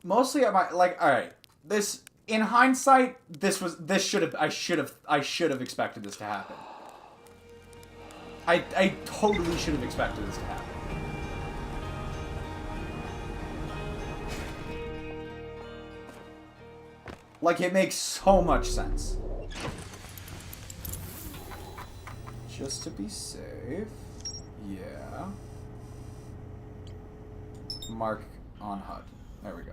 Speaker 1: Mostly at my, like, alright, this, in hindsight, I should have expected this to happen. I totally should have expected this to happen. Like, it makes so much sense. Just to be safe. Yeah. Mark on HUD. There we go.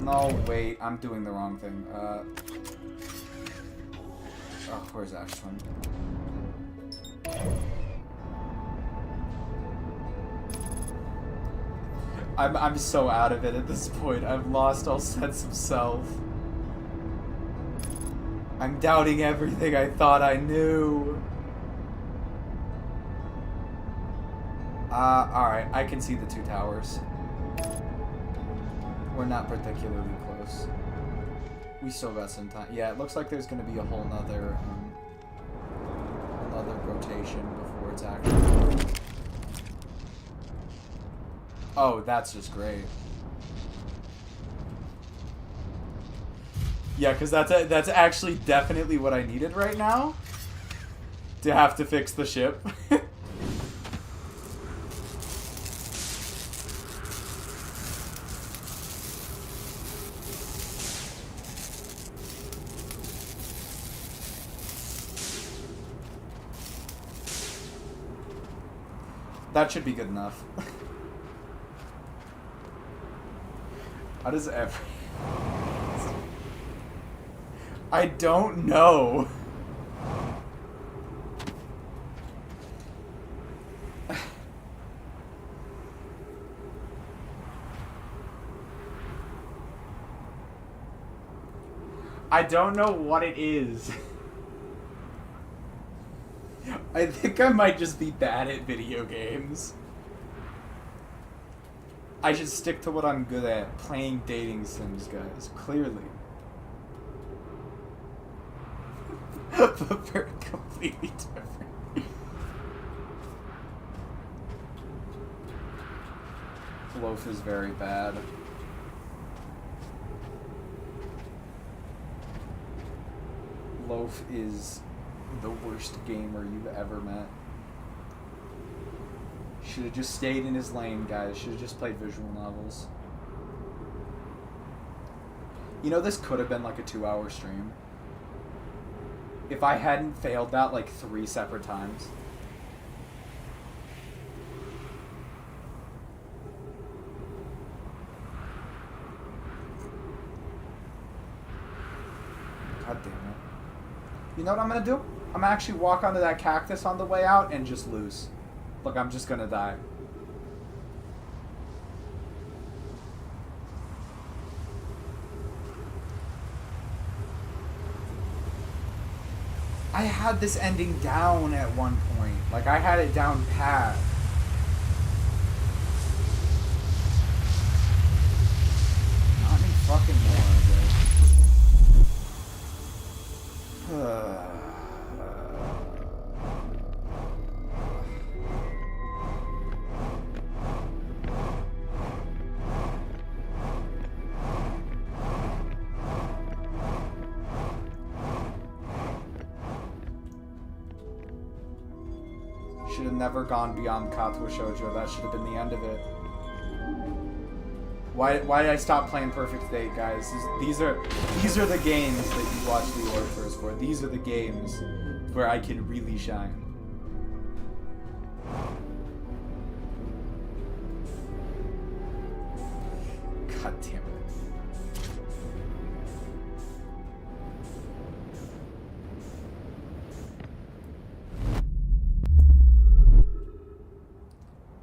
Speaker 1: No, wait, I'm doing the wrong thing. Oh, where's Ashton? I'm so out of it at this point. I've lost all sense of self. I'm doubting everything I thought I knew. Alright, I can see the two towers. We're not particularly close. We still got some time. Yeah, it looks like there's gonna be a whole nother rotation before it's actually... Oh, that's just great. Yeah, because that's actually definitely what I needed right now. To have to fix the ship. That should be good enough. How does every... I don't know. I don't know what it is. I think I might just be bad at video games. I should stick to what I'm good at, playing dating sims, guys. Clearly. But very completely different. Loaf is very bad. Loaf is the worst gamer you've ever met. Should have just stayed in his lane, guys. Should have just played visual novels. You know, this could have been like a 2-hour stream. If I hadn't failed that like 3 separate times. God damn it. You know what I'm gonna do? I'm gonna actually walk onto that cactus on the way out and just lose. Look, I'm just gonna die. I had this ending down at one point. Like, I had it down pat. Not any fucking more of it. Should have never gone beyond Katwa Shoujo. That should have been the end of it. Why did I stop playing Perfect Date, guys? These are the games that you watch the Orphers for. These are the games where I can really shine. God damn it.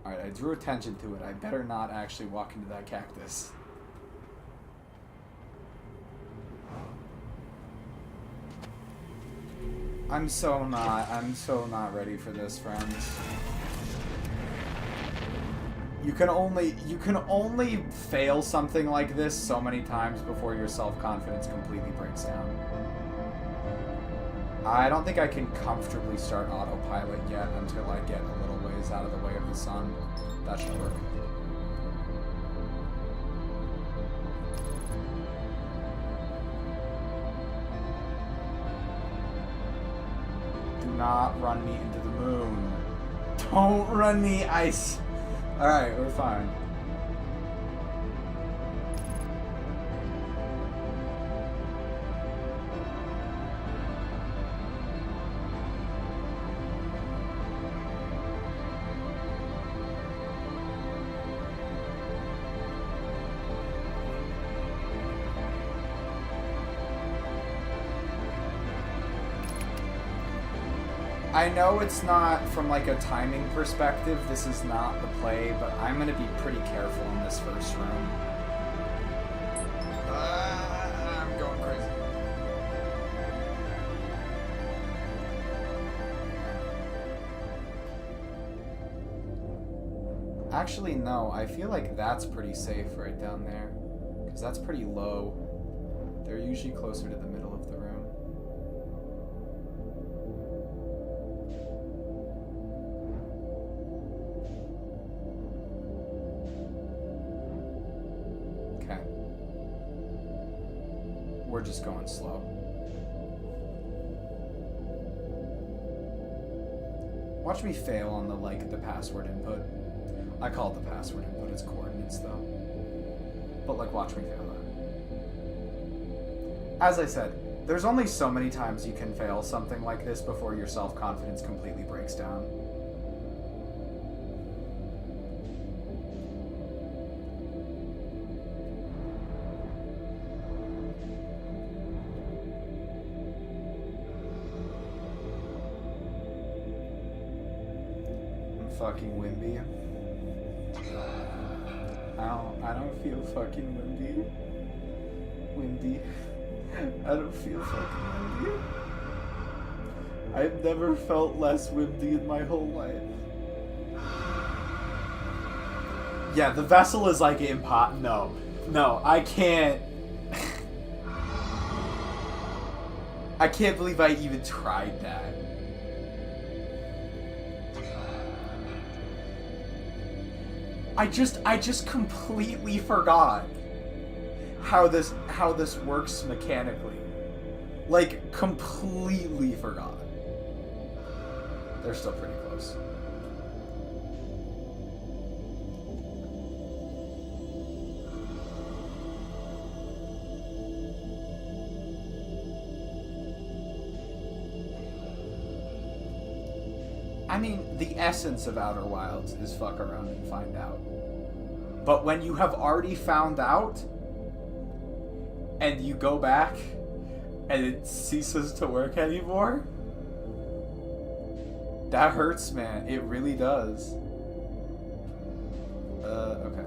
Speaker 1: Alright, I drew attention to it. I better not actually walk into that cactus. I'm so not ready for this, friends. You can only fail something like this so many times before your self-confidence completely breaks down. I don't think I can comfortably start autopilot yet until I get a little ways out of the way of the sun. That should work. Do not run me into the moon. Don't run me, ice. Alright, we're fine. I know it's not from like a timing perspective, this is not the play, but I'm gonna be pretty careful in this first room. I'm going crazy. Actually, no, I feel like that's pretty safe right down there, because that's pretty low. They're usually closer to the middle of the room. We're just going slow. Watch me fail on the password input. I call it the password input, it's coordinates though. But watch me fail that. As I said, there's only so many times you can fail something like this before your self-confidence completely breaks down. Fucking windy. I don't feel fucking windy. I don't feel fucking windy. I've never felt less windy in my whole life. Yeah, the vessel is like no, I can't. I can't believe I even tried that. I just completely forgot how this works mechanically. Completely forgot. They're still pretty close. I mean, the essence of Outer Wilds is fuck around and find out. But when you have already found out, and you go back, and it ceases to work anymore, that hurts, man. It really does. Okay.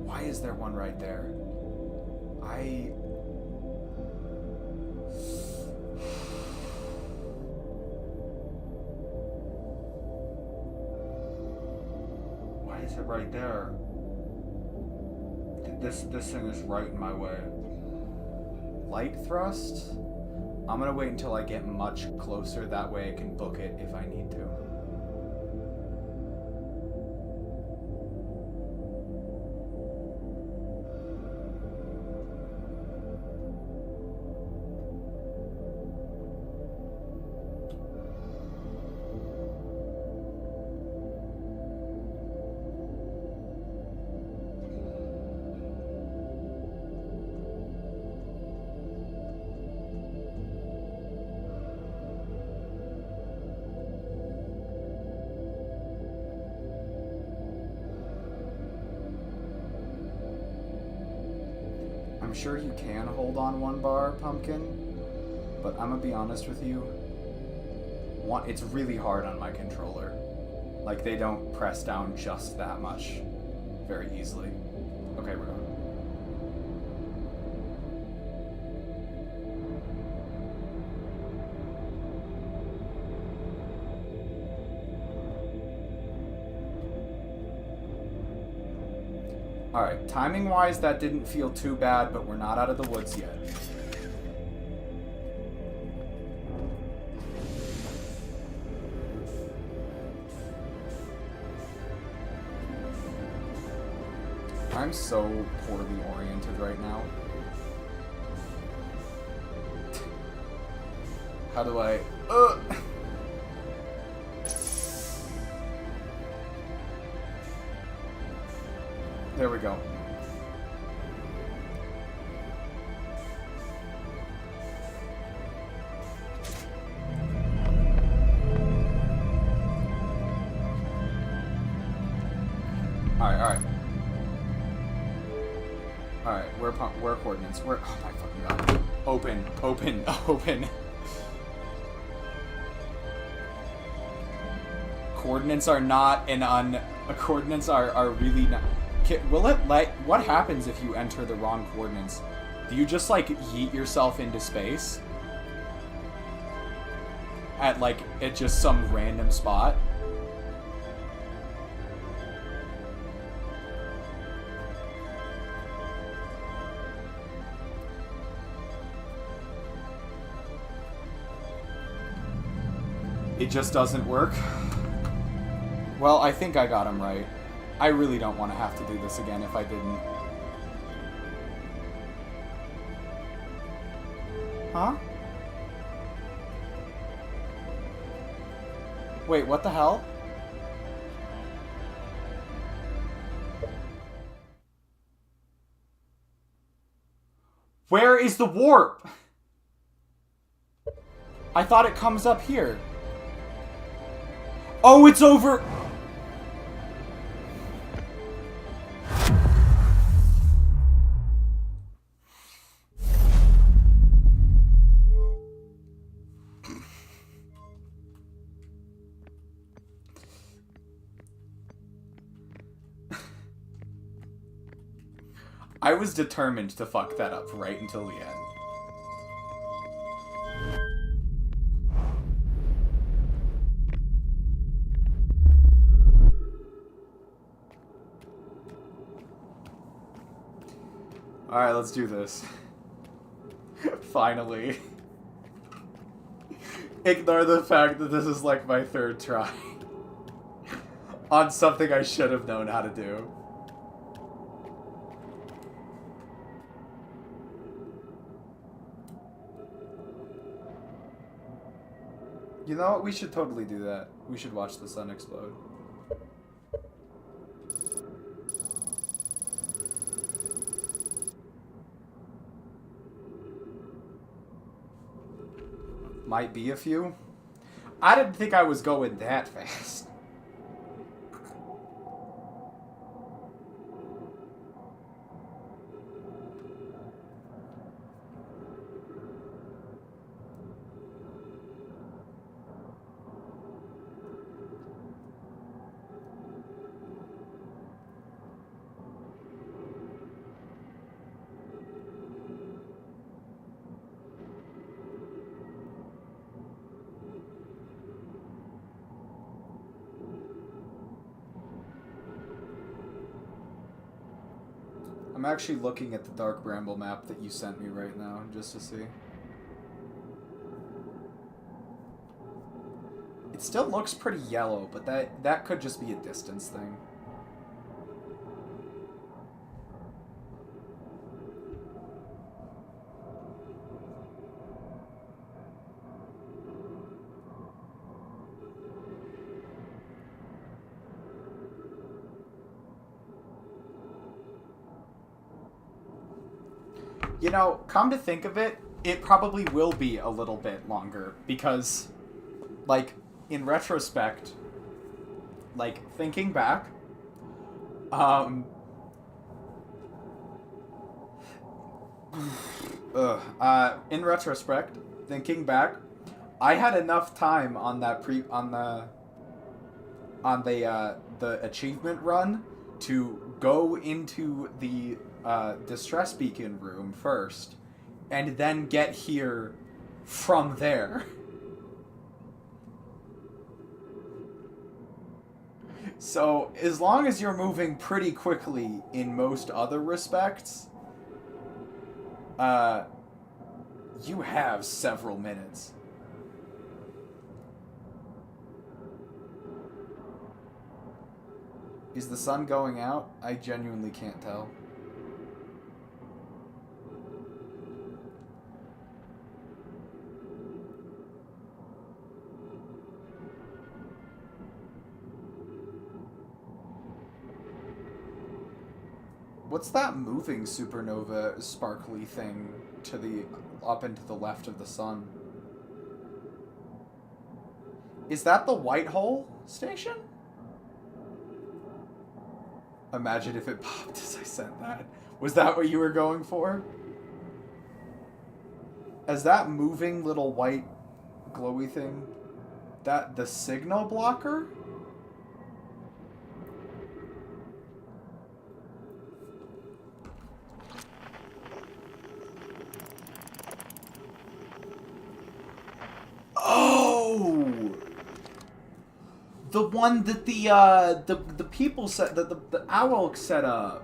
Speaker 1: Why is there one right there? Why is it right there? This thing is right in my way. Light thrust? I'm gonna wait until I get much closer, that way I can book it if I need to. I'm sure you can hold on one bar, Pumpkin, but I'm gonna be honest with you. It's really hard on my controller. They don't press down just that much very easily. Okay, we're going. Alright, timing-wise, that didn't feel too bad, but we're not out of the woods yet. I'm so poorly oriented right now. How do I... There we go. coordinates. Where? Oh my fucking god. Open, open, open. Coordinates are not coordinates are really not. Will it let? What happens if you enter the wrong coordinates? Do you just like yeet yourself into space? At like at just some random spot? It just doesn't work? Well, I think I got him right. I really don't want to have to do this again if I didn't. Huh? Wait, what the hell? Where is the warp? I thought it comes up here. Oh, it's over... I was determined to fuck that up right until the end. Alright, let's do this. Finally. Ignore the fact that this is like my third try. On something I should have known how to do. You know what? We should totally do that. We should watch the sun explode. Might be a few. I didn't think I was going that fast. I'm actually looking at the Dark Bramble map that you sent me right now, just to see. It still looks pretty yellow, but that could just be a distance thing. You know, come to think of it, it probably will be a little bit longer, because, like, in retrospect, like, thinking back, in retrospect, thinking back, I had enough time on that the achievement run to go into the distress beacon room first, and then get here from there. So, as long as you're moving pretty quickly in most other respects, you have several minutes. Is the sun going out? I genuinely can't tell. What's that moving supernova sparkly thing to the up and to the left of the sun? Is that the Whitehole station? Imagine if it popped as I said that. Was that what you were going for? Is that moving little white glowy thing? That the signal blocker? Oh! The one that the people set, that the Owelk set up.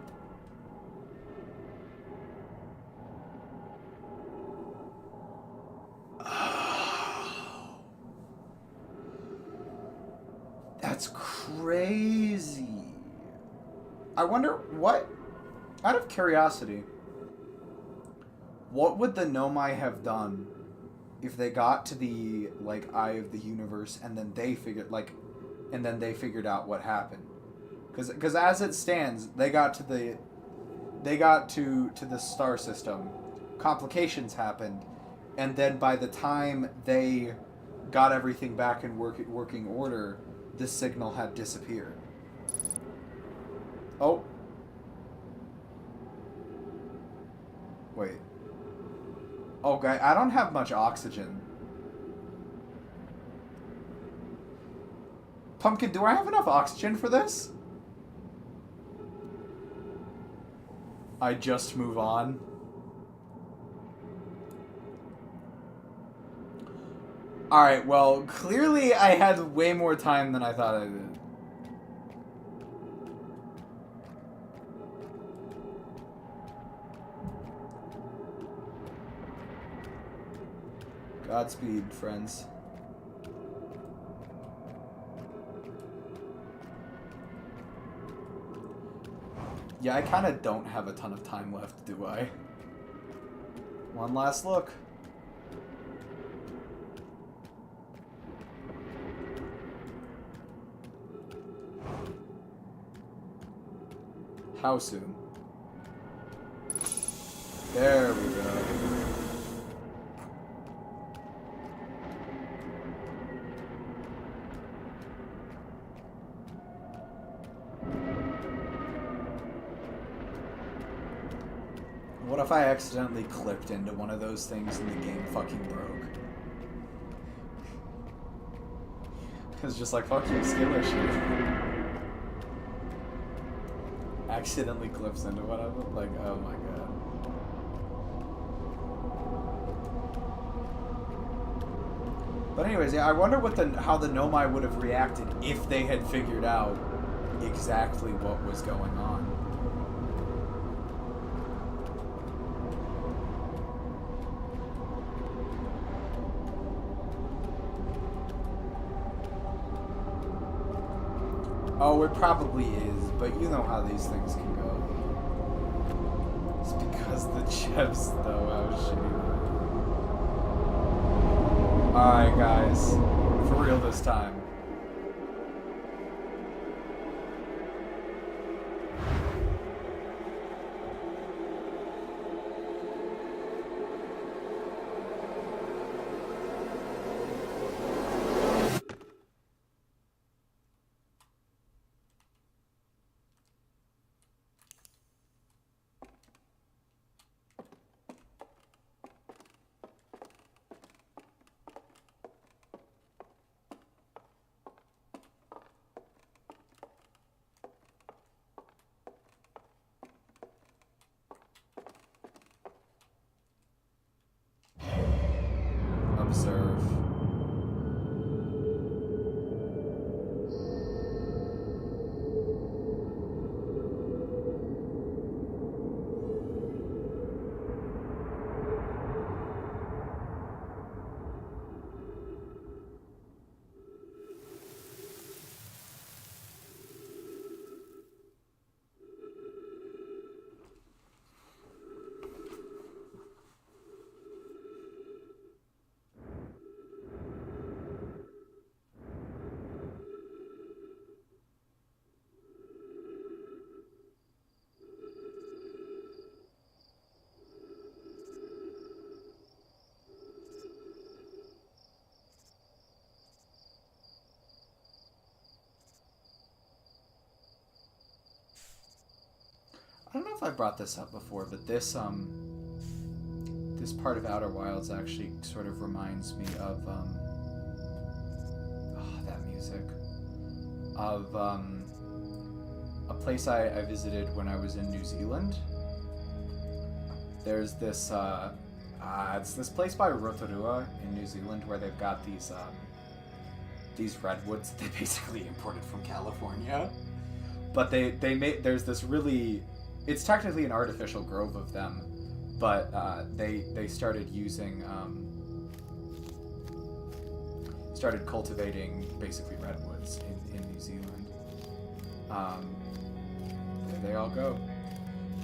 Speaker 1: Oh. That's crazy. I wonder what, out of curiosity, what would the Nomai have done if they got to the, like, eye of the universe and then they figured, like, and then they figured out what happened? Because as it stands, they got to the star system, complications happened, and then by the time they got everything back in working order, the signal had disappeared. Oh. Wait. Oh, guy, I don't have much oxygen. Pumpkin, do I have enough oxygen for this? I just move on. Alright, well, clearly I had way more time than I thought I did. Godspeed, friends. Yeah, I kind of don't have a ton of time left, do I? One last look. How soon? There we go. What if I accidentally clipped into one of those things and the game fucking broke? It's just like, fuck you, skill issue. Accidentally clips into one of them? Like, oh my god. But anyways, yeah, I wonder what how the Nomai would have reacted if they had figured out exactly what was going on. Oh, it probably is, but you know how these things can go. It's because the chips, though, how shitty. Alright, guys. For real this time. Observe. I don't know if I brought this up before, but this this part of Outer Wilds actually sort of reminds me of that music of a place I visited when I was in New Zealand. There's this it's this place by Rotorua in New Zealand where they've got these redwoods that they basically imported from California. But they made, there's this really, it's technically an artificial grove of them, but they started using, started cultivating basically redwoods in New Zealand. There they all go.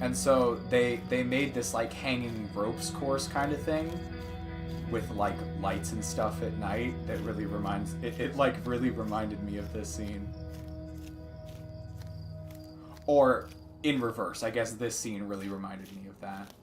Speaker 1: And so they made this like hanging ropes course kind of thing with like lights and stuff at night that really reminds, it like really reminded me of this scene. Or in reverse, I guess this scene really reminded me of that.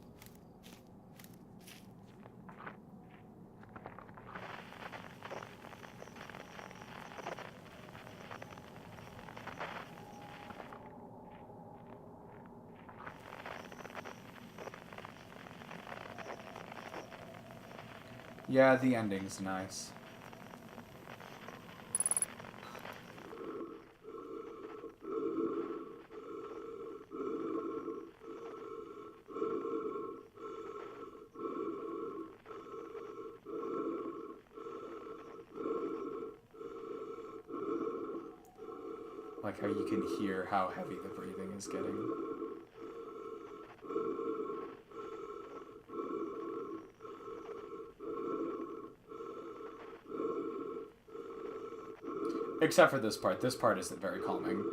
Speaker 1: Yeah, the ending's nice. Like how you can hear how heavy the breathing is getting. Except for this part. This part isn't very calming.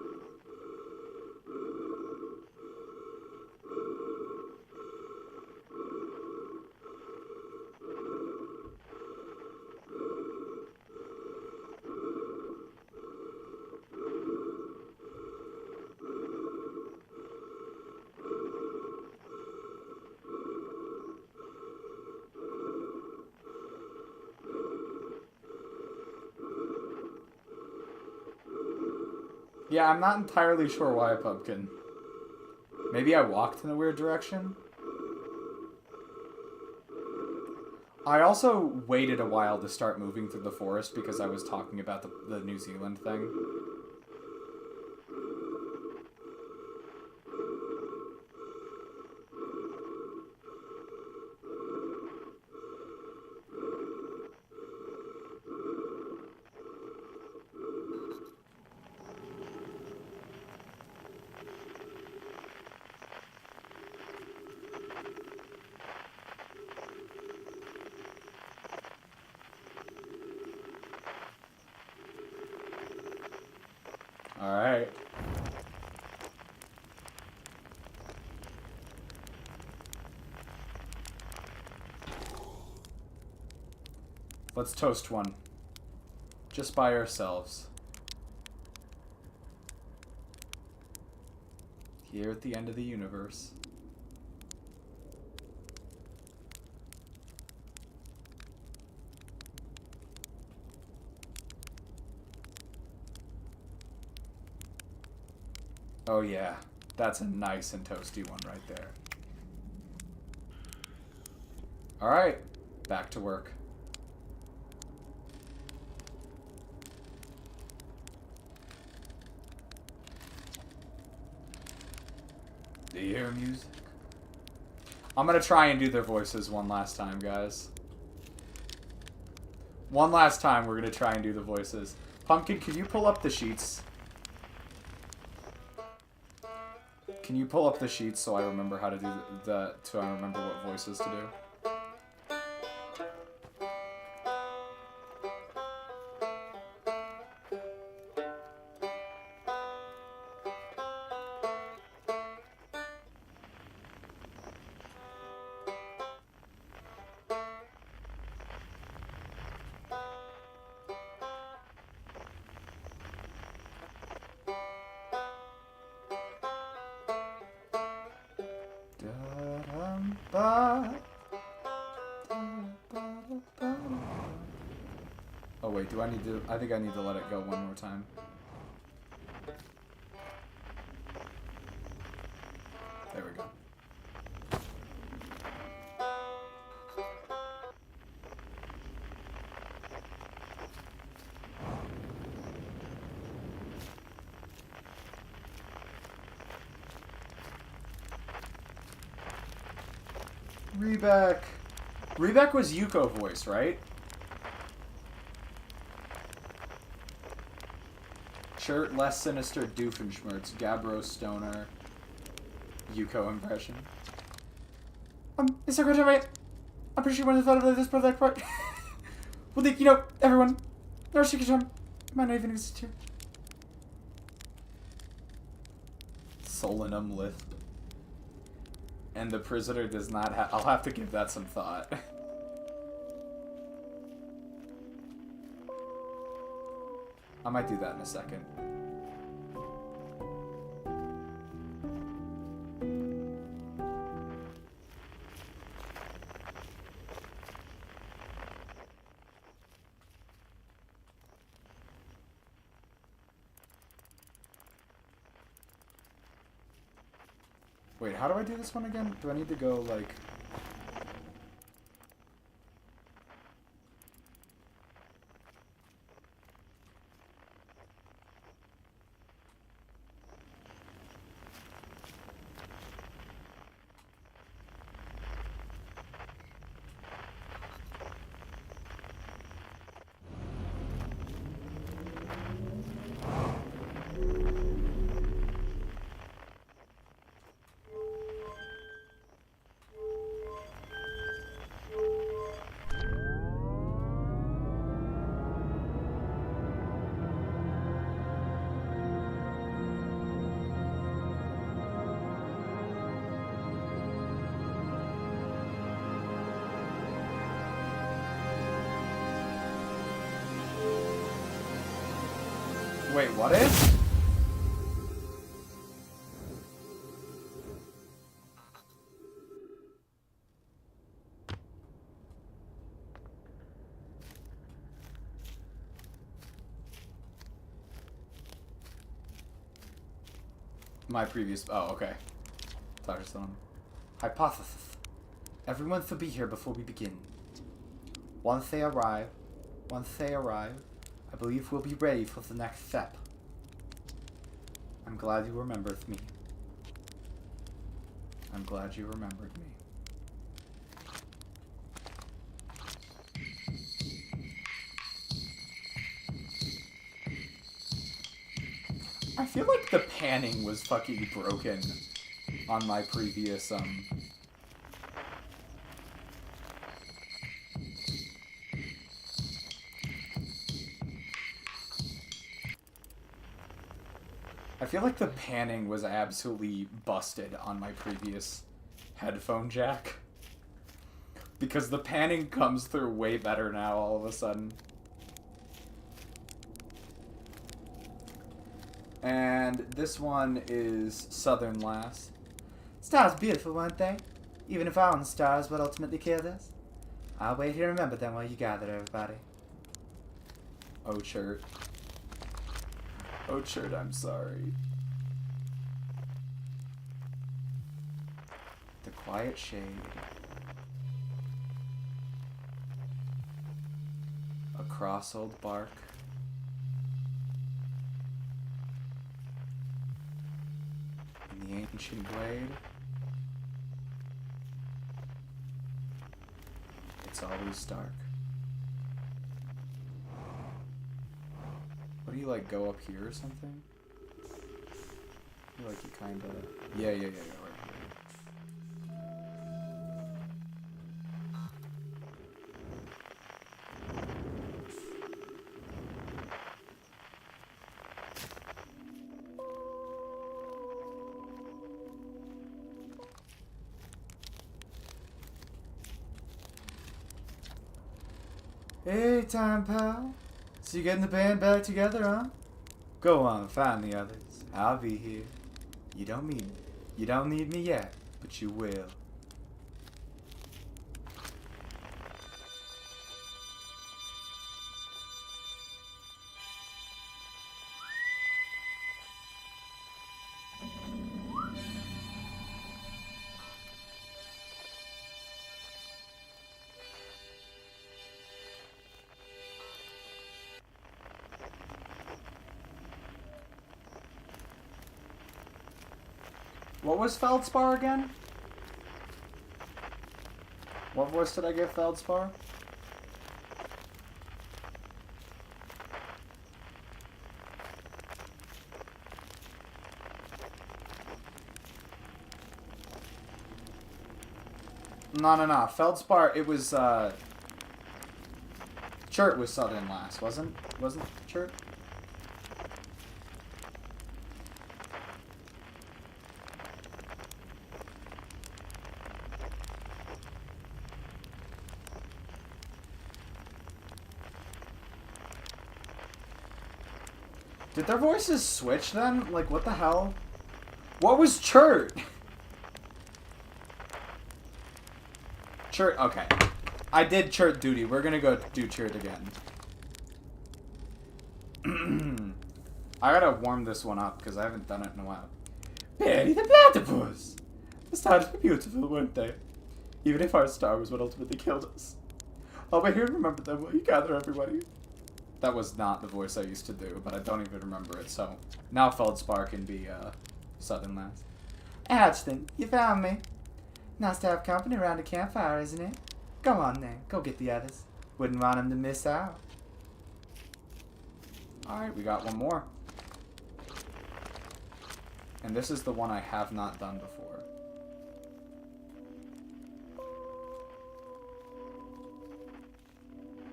Speaker 1: Yeah, I'm not entirely sure why a pumpkin. Maybe I walked in a weird direction? I also waited a while to start moving through the forest because I was talking about the New Zealand thing. Alright. Let's toast one. Just by ourselves. Here at the end of the universe. Oh yeah, that's a nice and toasty one right there. Alright, back to work. Do you hear music? I'm gonna try and do their voices one last time, guys. One last time, we're gonna try and do the voices. Pumpkin, can you pull up the sheets? Can you pull up the sheets so I remember how to do so I remember what voices to do? Oh wait, do I need to... I think I need to let it go one more time. There we go. Rebeck. Rebeck was Yuko voice, right? Shirt, less sinister, Doofenshmirtz, Gabbro Stoner, Yuko impression. Mr. Crutch, right? I'm pretty sure when I thought of this project part. Well, you know, everyone, Nurse Shikisham might not even exist here. Solinum lisp. And the prisoner does not have. I'll have to give that some thought. I might do that in a second. Wait, how do I do this one again? Do I need to go, like... Wait, what is? My previous... Oh, okay. Firestone. Hypothesis. Everyone should be here before we begin. Once they arrive, I believe we'll be ready for the next step. I'm glad you remembered me. I'm glad you remembered me. I feel like the panning was fucking broken on my previous, I feel like the panning was absolutely busted on my previous headphone jack. Because the panning comes through way better now all of a sudden. And this one is Southern Lass. Stars beautiful, weren't they? Even if our own stars would ultimately kill us. I'll wait here and remember them while you gather, everybody. Oh, Chert. Oh, Chert, I'm sorry. The Quiet Shade. Across Old Bark. In the Ancient Glade. It's always dark. What do you, like, go up here or something? I feel like you kinda... Yeah, right here. Hey, time pal. So you getting the band back together, huh? Go on, find the others. I'll be here. You don't need me yet, but you will. What was Feldspar again? What voice did I give Feldspar? No. Feldspar, it was, Chert was subbed in last, wasn't Chert? Did their voices switch then? Like, what the hell? What was Chert? Chert, okay. I did Chert duty. We're gonna go do Chert again. I gotta warm this one up, because I haven't done it in a while. Perry the platypus! The stars were beautiful, weren't they? Even if our star was what ultimately killed us. I'll be here to remember them while you gather everybody. That was not the voice I used to do, but I don't even remember it, so... Now Feldspar can be, sudden last. Ashton, you found me. Nice to have company around a campfire, isn't it? Go on then, go get the others. Wouldn't want them to miss out. Alright, we got one more. And this is the one I have not done before.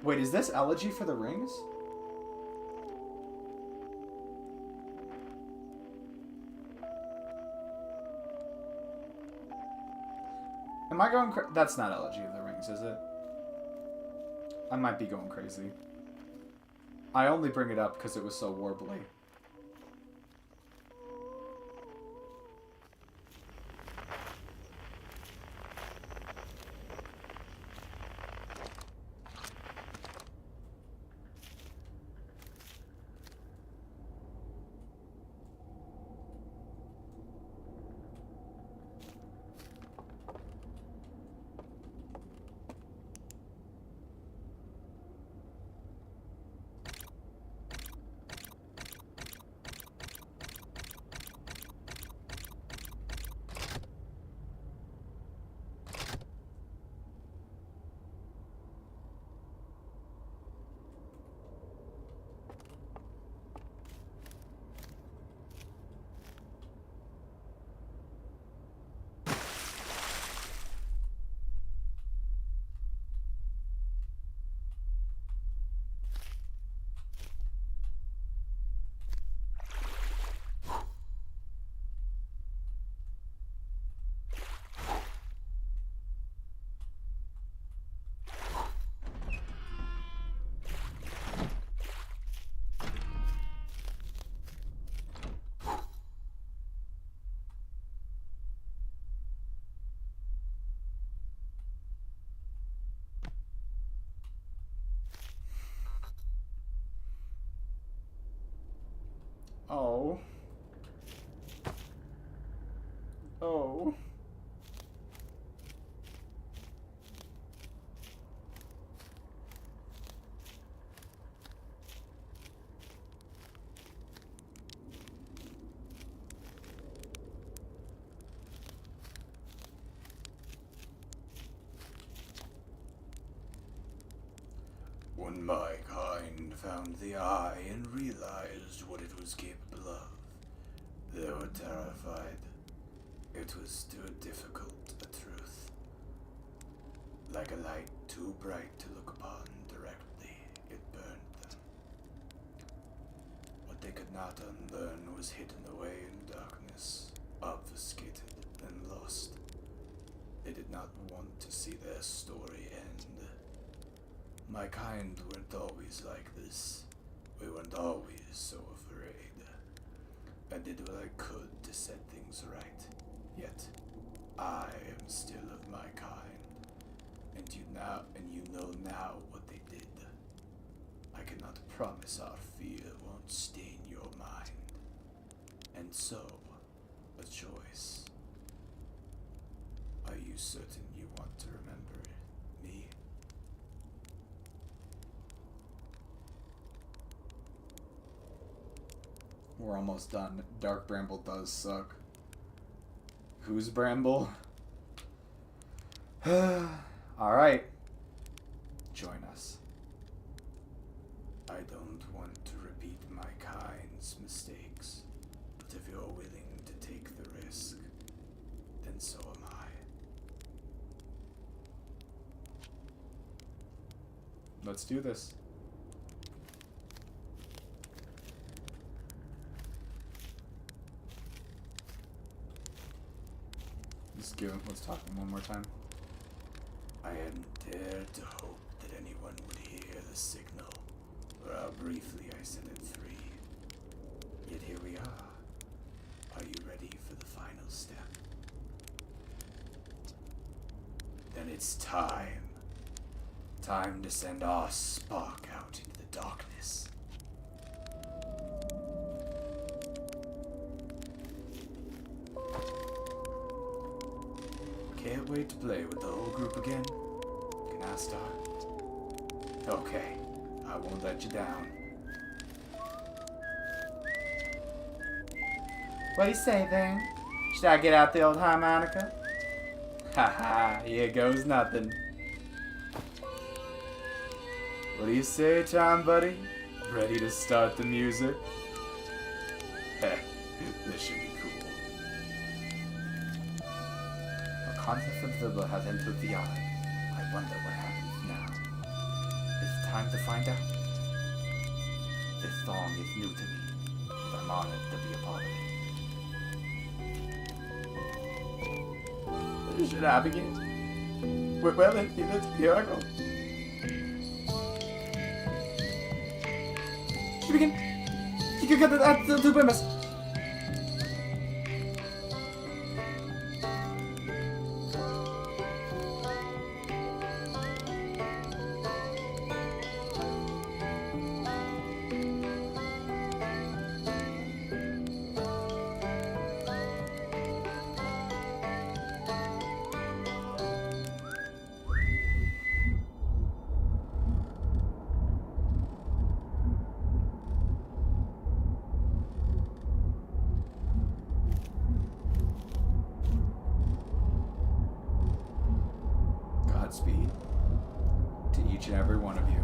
Speaker 1: Wait, is this Elegy for the Rings? Am I going that's not Elegy of the Rings, is it? I might be going crazy. I only bring it up because it was so warbly. Oh. Oh.
Speaker 2: When my kind found the eye and realized what it was capable of, they were terrified. It was too difficult a truth. Like a light too bright to look upon directly, it burned them. What they could not unlearn was hidden away in darkness, obfuscated and lost. They did not want to see their story end. My kind weren't always like this. We weren't always so afraid. I did what I could to set things right. Yet, I am still of my kind. And you know now what they did. I cannot promise our fear won't stain your mind. And so, a choice. Are you certain you want to remember me?
Speaker 1: We're almost done. Dark Bramble does suck. Who's Bramble? Alright. Join us.
Speaker 2: I don't want to repeat my kind's mistakes, but if you're willing to take the risk, then so am I.
Speaker 1: Let's do this. Let's talk one more time.
Speaker 2: I hadn't dared to hope that anyone would hear the signal, or how briefly I set it free. Yet here we are. Are you ready for the final step? Then it's time. Time to send our spark out into the darkness. Can't wait to play with the whole group again. Can I start? Okay, I won't let you down.
Speaker 1: What do you say then? Should I get out the old harmonica? Haha, here goes nothing. What do you say, Tom, buddy? Ready to start the music?
Speaker 2: Heh, this should be cool.
Speaker 1: A concept of the has entered the eye. I wonder what happens now. It's time to find out. This song is new to me, and I'm honored to be a part of it.
Speaker 2: Should I begin? Well, here I go.
Speaker 1: Should we begin? You can get the premise. Godspeed to each and every one of you.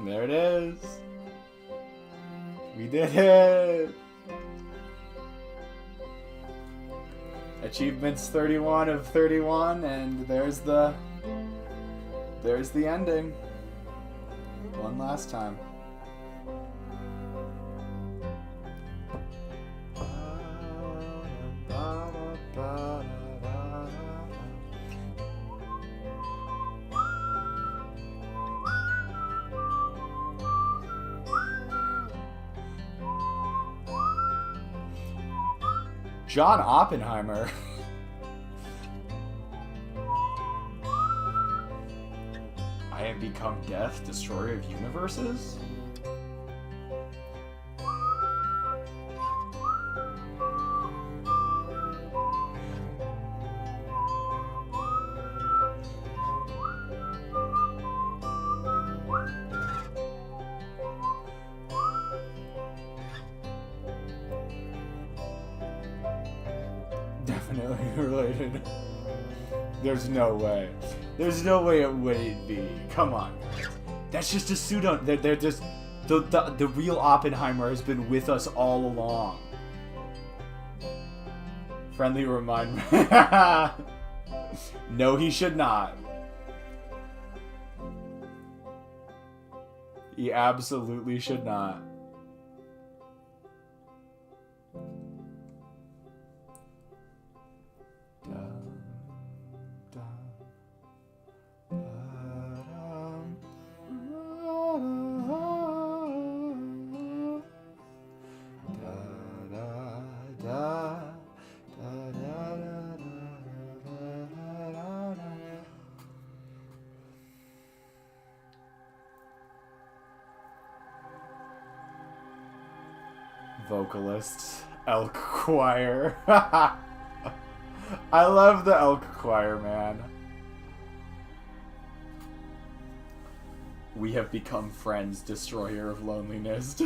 Speaker 1: There it is. We did it. Achievements 31 of 31, and there's the ending. One last time. John Oppenheimer. I have become death, destroyer of universes? Definitely related. There's no way. There's no way it wouldn't be. Come on. That's just a pseudo. They're just the real Oppenheimer has been with us all along. Friendly reminder. No, he should not. He absolutely should not. Vocalists, Elk Choir. I love the Elk Choir, man. We have become friends, destroyer of loneliness.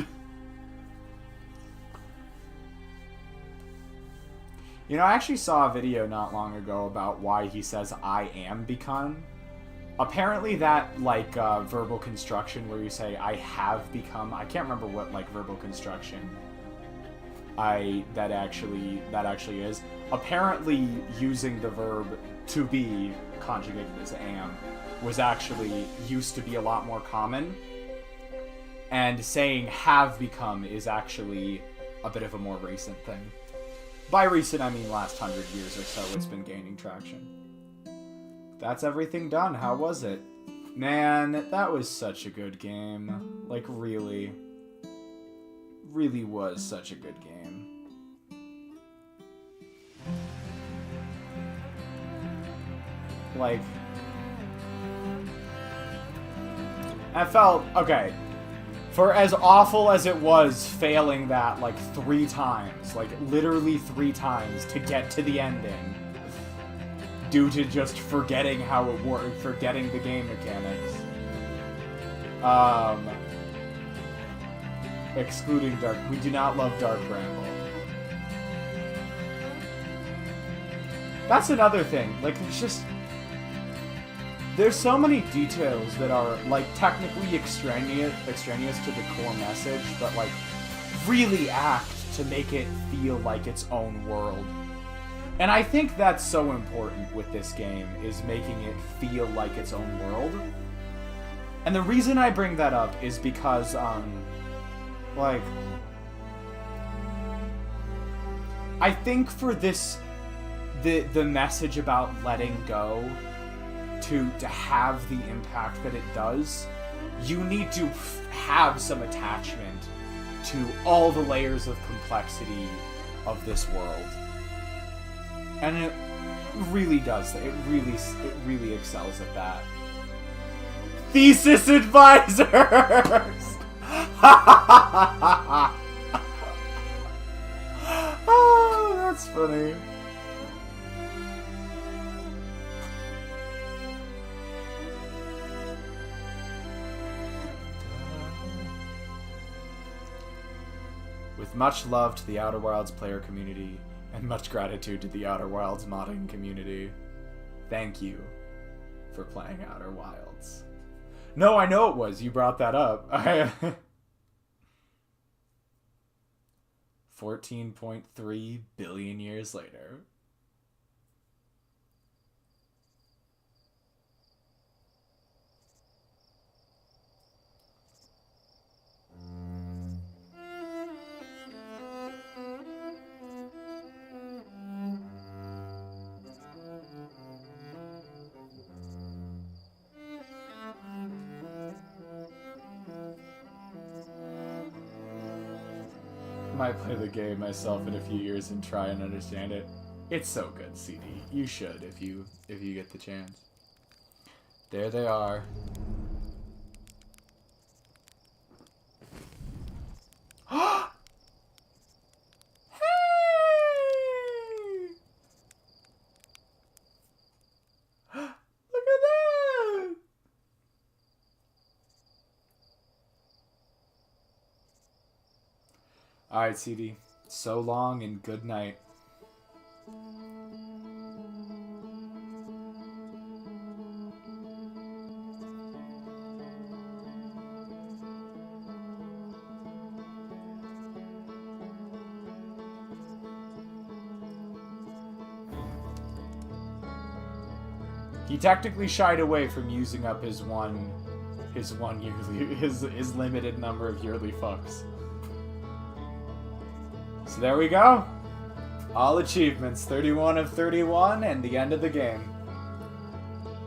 Speaker 1: You know, I actually saw a video not long ago about why he says I am become. Apparently that, like, verbal construction where you say I have become, I can't remember what, like, verbal construction that actually is. Apparently using the verb to be conjugated as am was actually used to be a lot more common. And saying have become is actually a bit of a more recent thing. By recent, I mean last 100 years or so, it's been gaining traction. That's everything done. How was it? Man, that was such a good game. Like, really was such a good game. Like, I felt, okay, for as awful as it was failing that, like, 3 times, like, literally 3 times to get to the ending, due to just forgetting how it worked, forgetting the game mechanics. Excluding Dark, we do not love Dark Bramble. That's another thing, like, there's so many details that are, like, technically extraneous to the core message, but, like, really act to make it feel like its own world. And I think that's so important with this game, is making it feel like its own world. And the reason I bring that up is because, like, I think for this, the message about letting go, to have the impact that it does, you need to have some attachment to all the layers of complexity of this world. And it really does that. It really excels at that. Thesis advisors! Oh, that's funny. With much love to the Outer Wilds player community, and much gratitude to the Outer Wilds modding community, thank you for playing Outer Wilds. No, I know it was. You brought that up. 14.3 billion years later. Might play the game myself in a few years and try and understand it. It's so good, CD. You should if you get the chance. There they are. Hey! Look at that! Alright, CD. So long and good night. He technically shied away from using up his limited number of yearly fucks. So there we go. All achievements, 31 of 31, and the end of the game.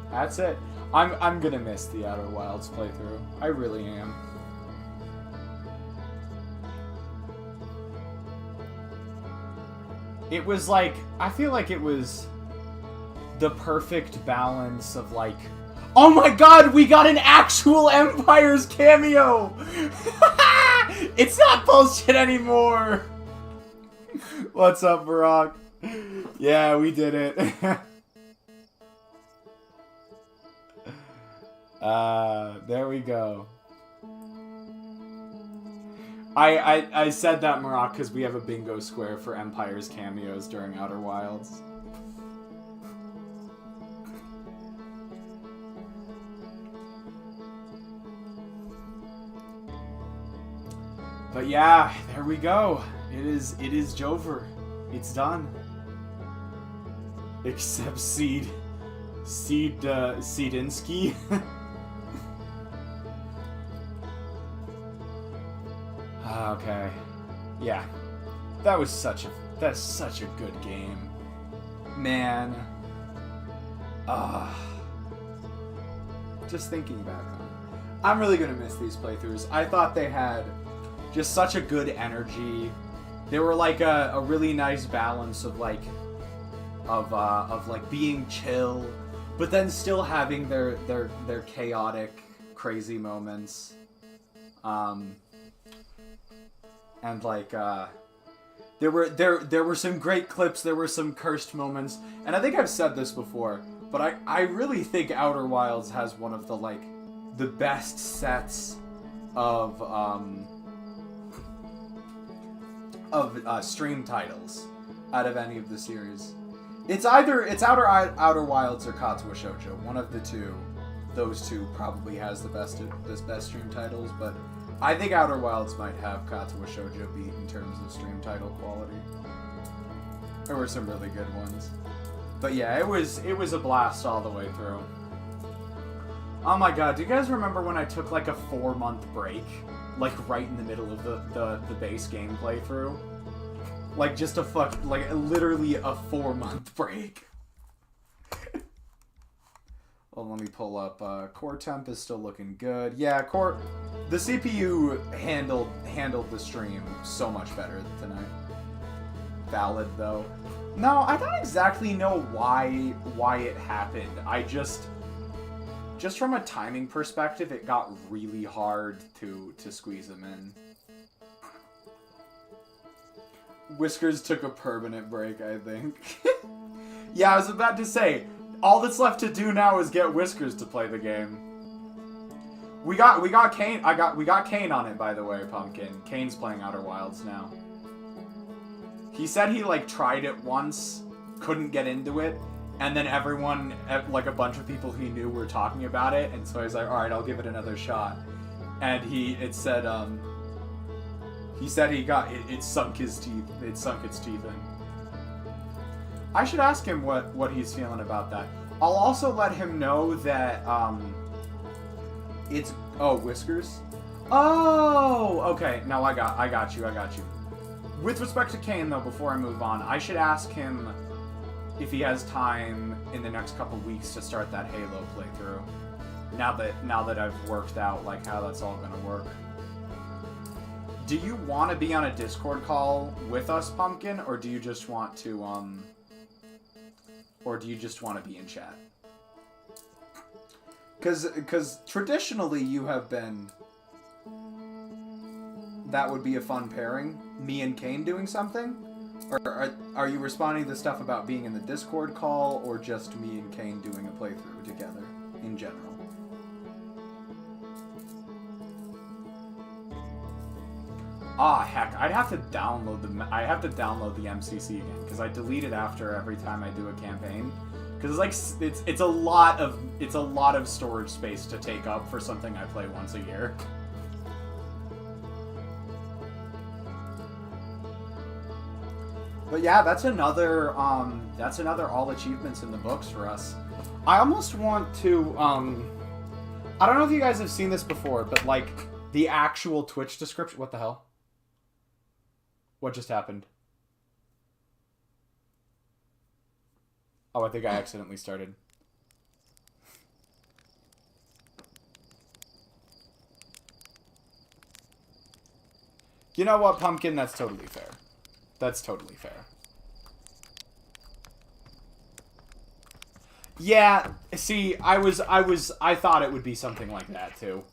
Speaker 1: That's it. I'm gonna miss the Outer Wilds playthrough. I really am. It was like, I feel like it was the perfect balance of like, oh my god, we got an actual Empires cameo! It's not bullshit anymore! What's up, Barack? Yeah, we did it. There we go. I said that, Maroc, because we have a bingo square for Empire's cameos during Outer Wilds. But yeah, there we go. It is Jover. It's done. Except Seedinsky. Okay. Yeah. That's such a good game. Man. Just thinking back on it. I'm really gonna miss these playthroughs. I thought they had just such a good energy. They were like a really nice balance of like being chill, but then still having their chaotic, crazy moments. And like there were some great clips, there were some cursed moments, and I think I've said this before, but I really think Outer Wilds has one of the best sets of stream titles out of any of the series. It's either Outer Wilds or Katsuo Shoujo. One of the two. Those two probably has the best stream titles, but I think Outer Wilds might have Katsuo Shoujo beat in terms of stream title quality. There were some really good ones. But yeah, it was a blast all the way through. Oh my god, do you guys remember when I took like a 4-month break? Like right in the middle of the base game playthrough? Like just literally a 4-month break. Well, let me pull up, core temp is still looking good. Yeah, the CPU handled the stream so much better tonight. Valid though. No, I don't exactly know why it happened. I just from a timing perspective, it got really hard to squeeze them in. Whiskers took a permanent break, I think. Yeah, I was about to say, all that's left to do now is get Whiskers to play the game. We got Kane. We got Kane on it, by the way, Pumpkin. Kane's playing Outer Wilds now. He said he like tried it once, couldn't get into it, and then everyone, like a bunch of people he knew were talking about it, and so he's like, all right, I'll give it another shot. And he said he got it sunk his teeth. It sunk its teeth in. I should ask him what he's feeling about that. I'll also let him know that it's Whiskers. Oh, okay. No, I got you. With respect to Kane though, before I move on, I should ask him if he has time in the next couple weeks to start that Halo playthrough. Now that I've worked out like how that's all gonna work. Do you want to be on a Discord call with us, Pumpkin, or do you just want to be in chat? Because traditionally you have been... That would be a fun pairing. Me and Kane doing something? Or are you responding to stuff about being in the Discord call, or just me and Kane doing a playthrough together, in general? Ah, heck, I'd have to download the MCC again, because I delete it after every time I do a campaign. Because it's a lot of storage space to take up for something I play once a year. But yeah, that's another all achievements in the books for us. I almost want to I don't know if you guys have seen this before, but like the actual Twitch description. What the hell? What just happened? Oh, I think I accidentally started. You know what, Pumpkin? That's totally fair. That's totally fair. Yeah, see, I thought it would be something like that, too.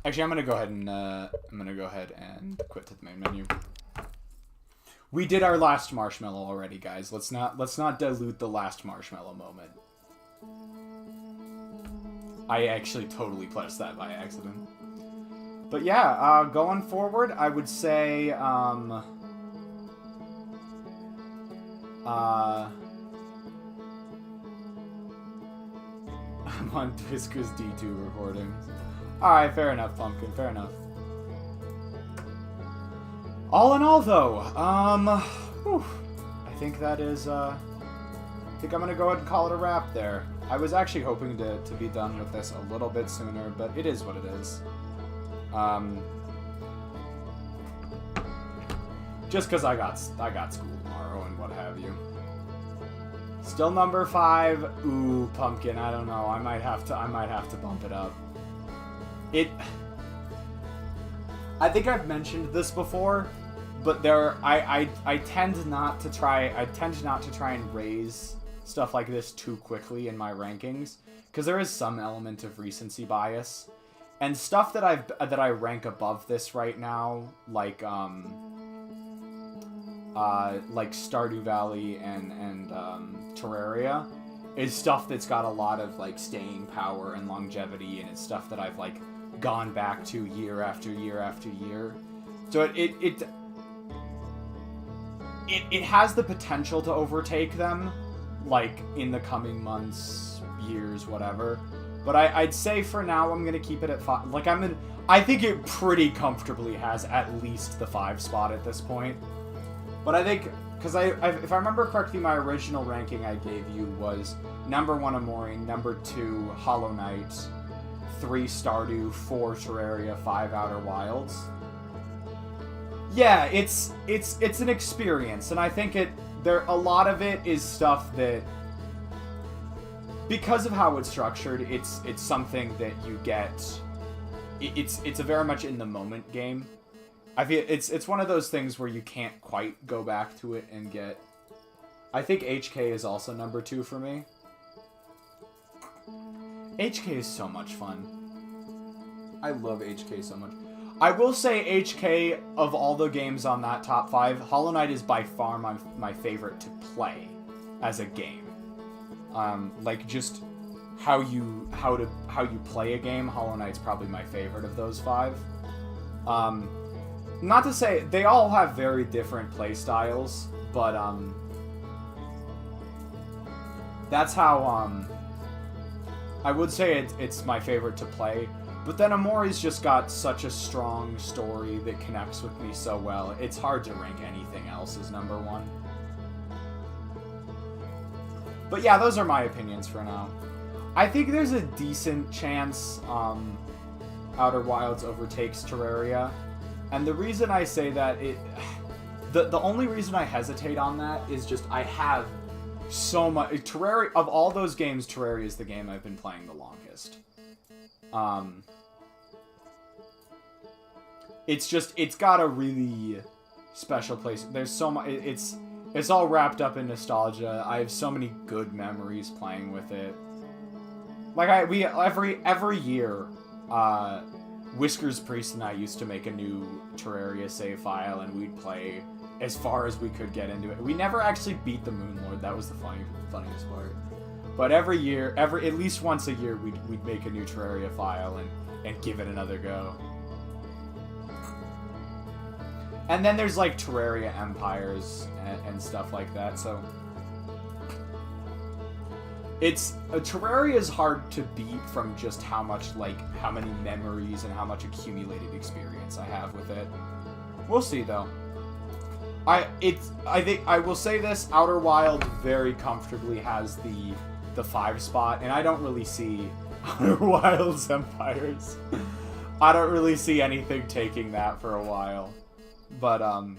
Speaker 1: Actually, I'm gonna go ahead and quit to the main menu. We did our last marshmallow already, guys. Let's not dilute the last marshmallow moment. I actually totally pressed that by accident. But yeah, going forward, I would say, I'm on Discus D2 recording. Alright, fair enough, Pumpkin, fair enough. All in all, though, I think that is, I think I'm gonna go ahead and call it a wrap there. I was actually hoping to be done with this a little bit sooner, but it is what it is. Just because I got school tomorrow and what have you. Still number 5. Ooh, Pumpkin. I don't know. I might have to bump it up. I think I've mentioned this before, but I tend not to try and raise stuff like this too quickly in my rankings, because there is some element of recency bias. And stuff that I rank above this right now, like Stardew Valley and Terraria, is stuff that's got a lot of like staying power and longevity, and it's stuff that I've like gone back to year after year after year. So it has the potential to overtake them, like in the coming months, years, whatever. But I'd say for now I'm gonna keep it at 5. Like I think it pretty comfortably has at least the 5 spot at this point. But I think, because if I remember correctly, my original ranking I gave you was number 1 Amori, number 2 Hollow Knight, 3 Stardew, 4 Terraria, 5 Outer Wilds. Yeah, it's an experience, and I think a lot of it is stuff that, because of how it's structured, it's something that you get. It's a very much in the moment game. I feel it's one of those things where you can't quite go back to it and get. I think HK is also number 2 for me. HK is so much fun. I love HK so much. I will say HK, of all the games on that top 5, Hollow Knight is by far my favorite to play as a game. Like just how you play a game, Hollow Knight's probably my favorite of those 5. Not to say they all have very different play styles, but that's how I would say it's my favorite to play. But then Amori's just got such a strong story that connects with me so well. It's hard to rank anything else as number 1. But yeah, those are my opinions for now. I think there's a decent chance Outer Wilds overtakes Terraria. And the reason I say that, the only reason I hesitate on that is just I have so much... Terraria, of all those games, Terraria is the game I've been playing the longest. It's got a really special place. There's so much... It's all wrapped up in nostalgia. I have so many good memories playing with it. Like every year, Whiskers Priest and I used to make a new Terraria save file, and we'd play as far as we could get into it. We never actually beat the Moon Lord. That was the funniest part. But every year, at least once a year, we'd make a new Terraria file and give it another go. And then there's like Terraria Empires and stuff like that. So Terraria is hard to beat from just how many memories and how much accumulated experience I have with it. We'll see though. I think I will say this: Outer Wild very comfortably has the 5 spot, and I don't really see Outer Wilds Empires. I don't really see anything taking that for a while, but all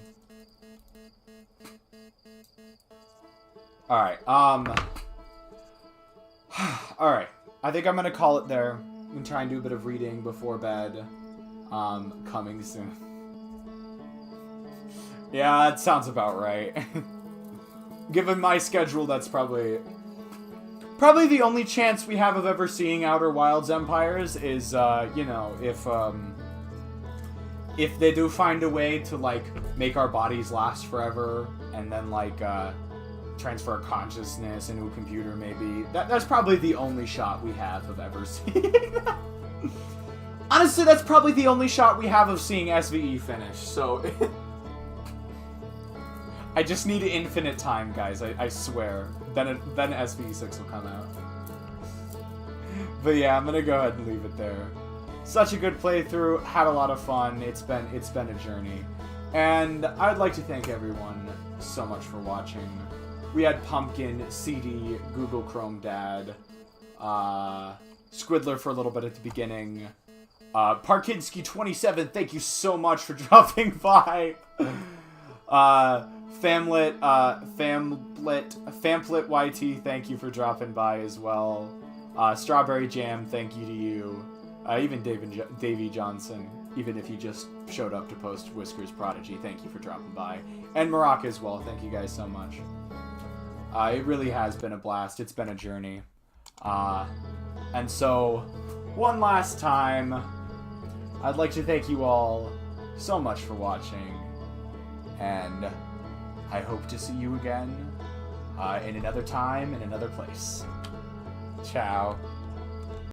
Speaker 1: right, all right. I think I'm gonna call it there and try and do a bit of reading before bed. Coming soon. Yeah, that sounds about right. Given my schedule, that's probably the only chance we have of ever seeing Outer Wilds Empires is, you know, if they do find a way to, like, make our bodies last forever, and then, like, transfer our consciousness into a computer, maybe. That's probably the only shot we have of ever seeing that. Honestly, that's probably the only shot we have of seeing SVE finish, so... I just need infinite time, guys, I swear. Then SVE6 will come out. But yeah, I'm gonna go ahead and leave it there. Such a good playthrough, had a lot of fun, it's been a journey. And I'd like to thank everyone so much for watching. We had Pumpkin, CD, Google Chrome Dad, Squidler for a little bit at the beginning, Parkinski27, thank you so much for dropping by. Famlet YT, thank you for dropping by as well. Strawberry Jam, thank you to you. Even Davey Johnson, even if you just showed up to post Whiskers Prodigy, thank you for dropping by. And Marak as well, thank you guys so much. It really has been a blast, it's been a journey. And so, one last time, I'd like to thank you all so much for watching. And I hope to see you again in another time, in another place. Ciao.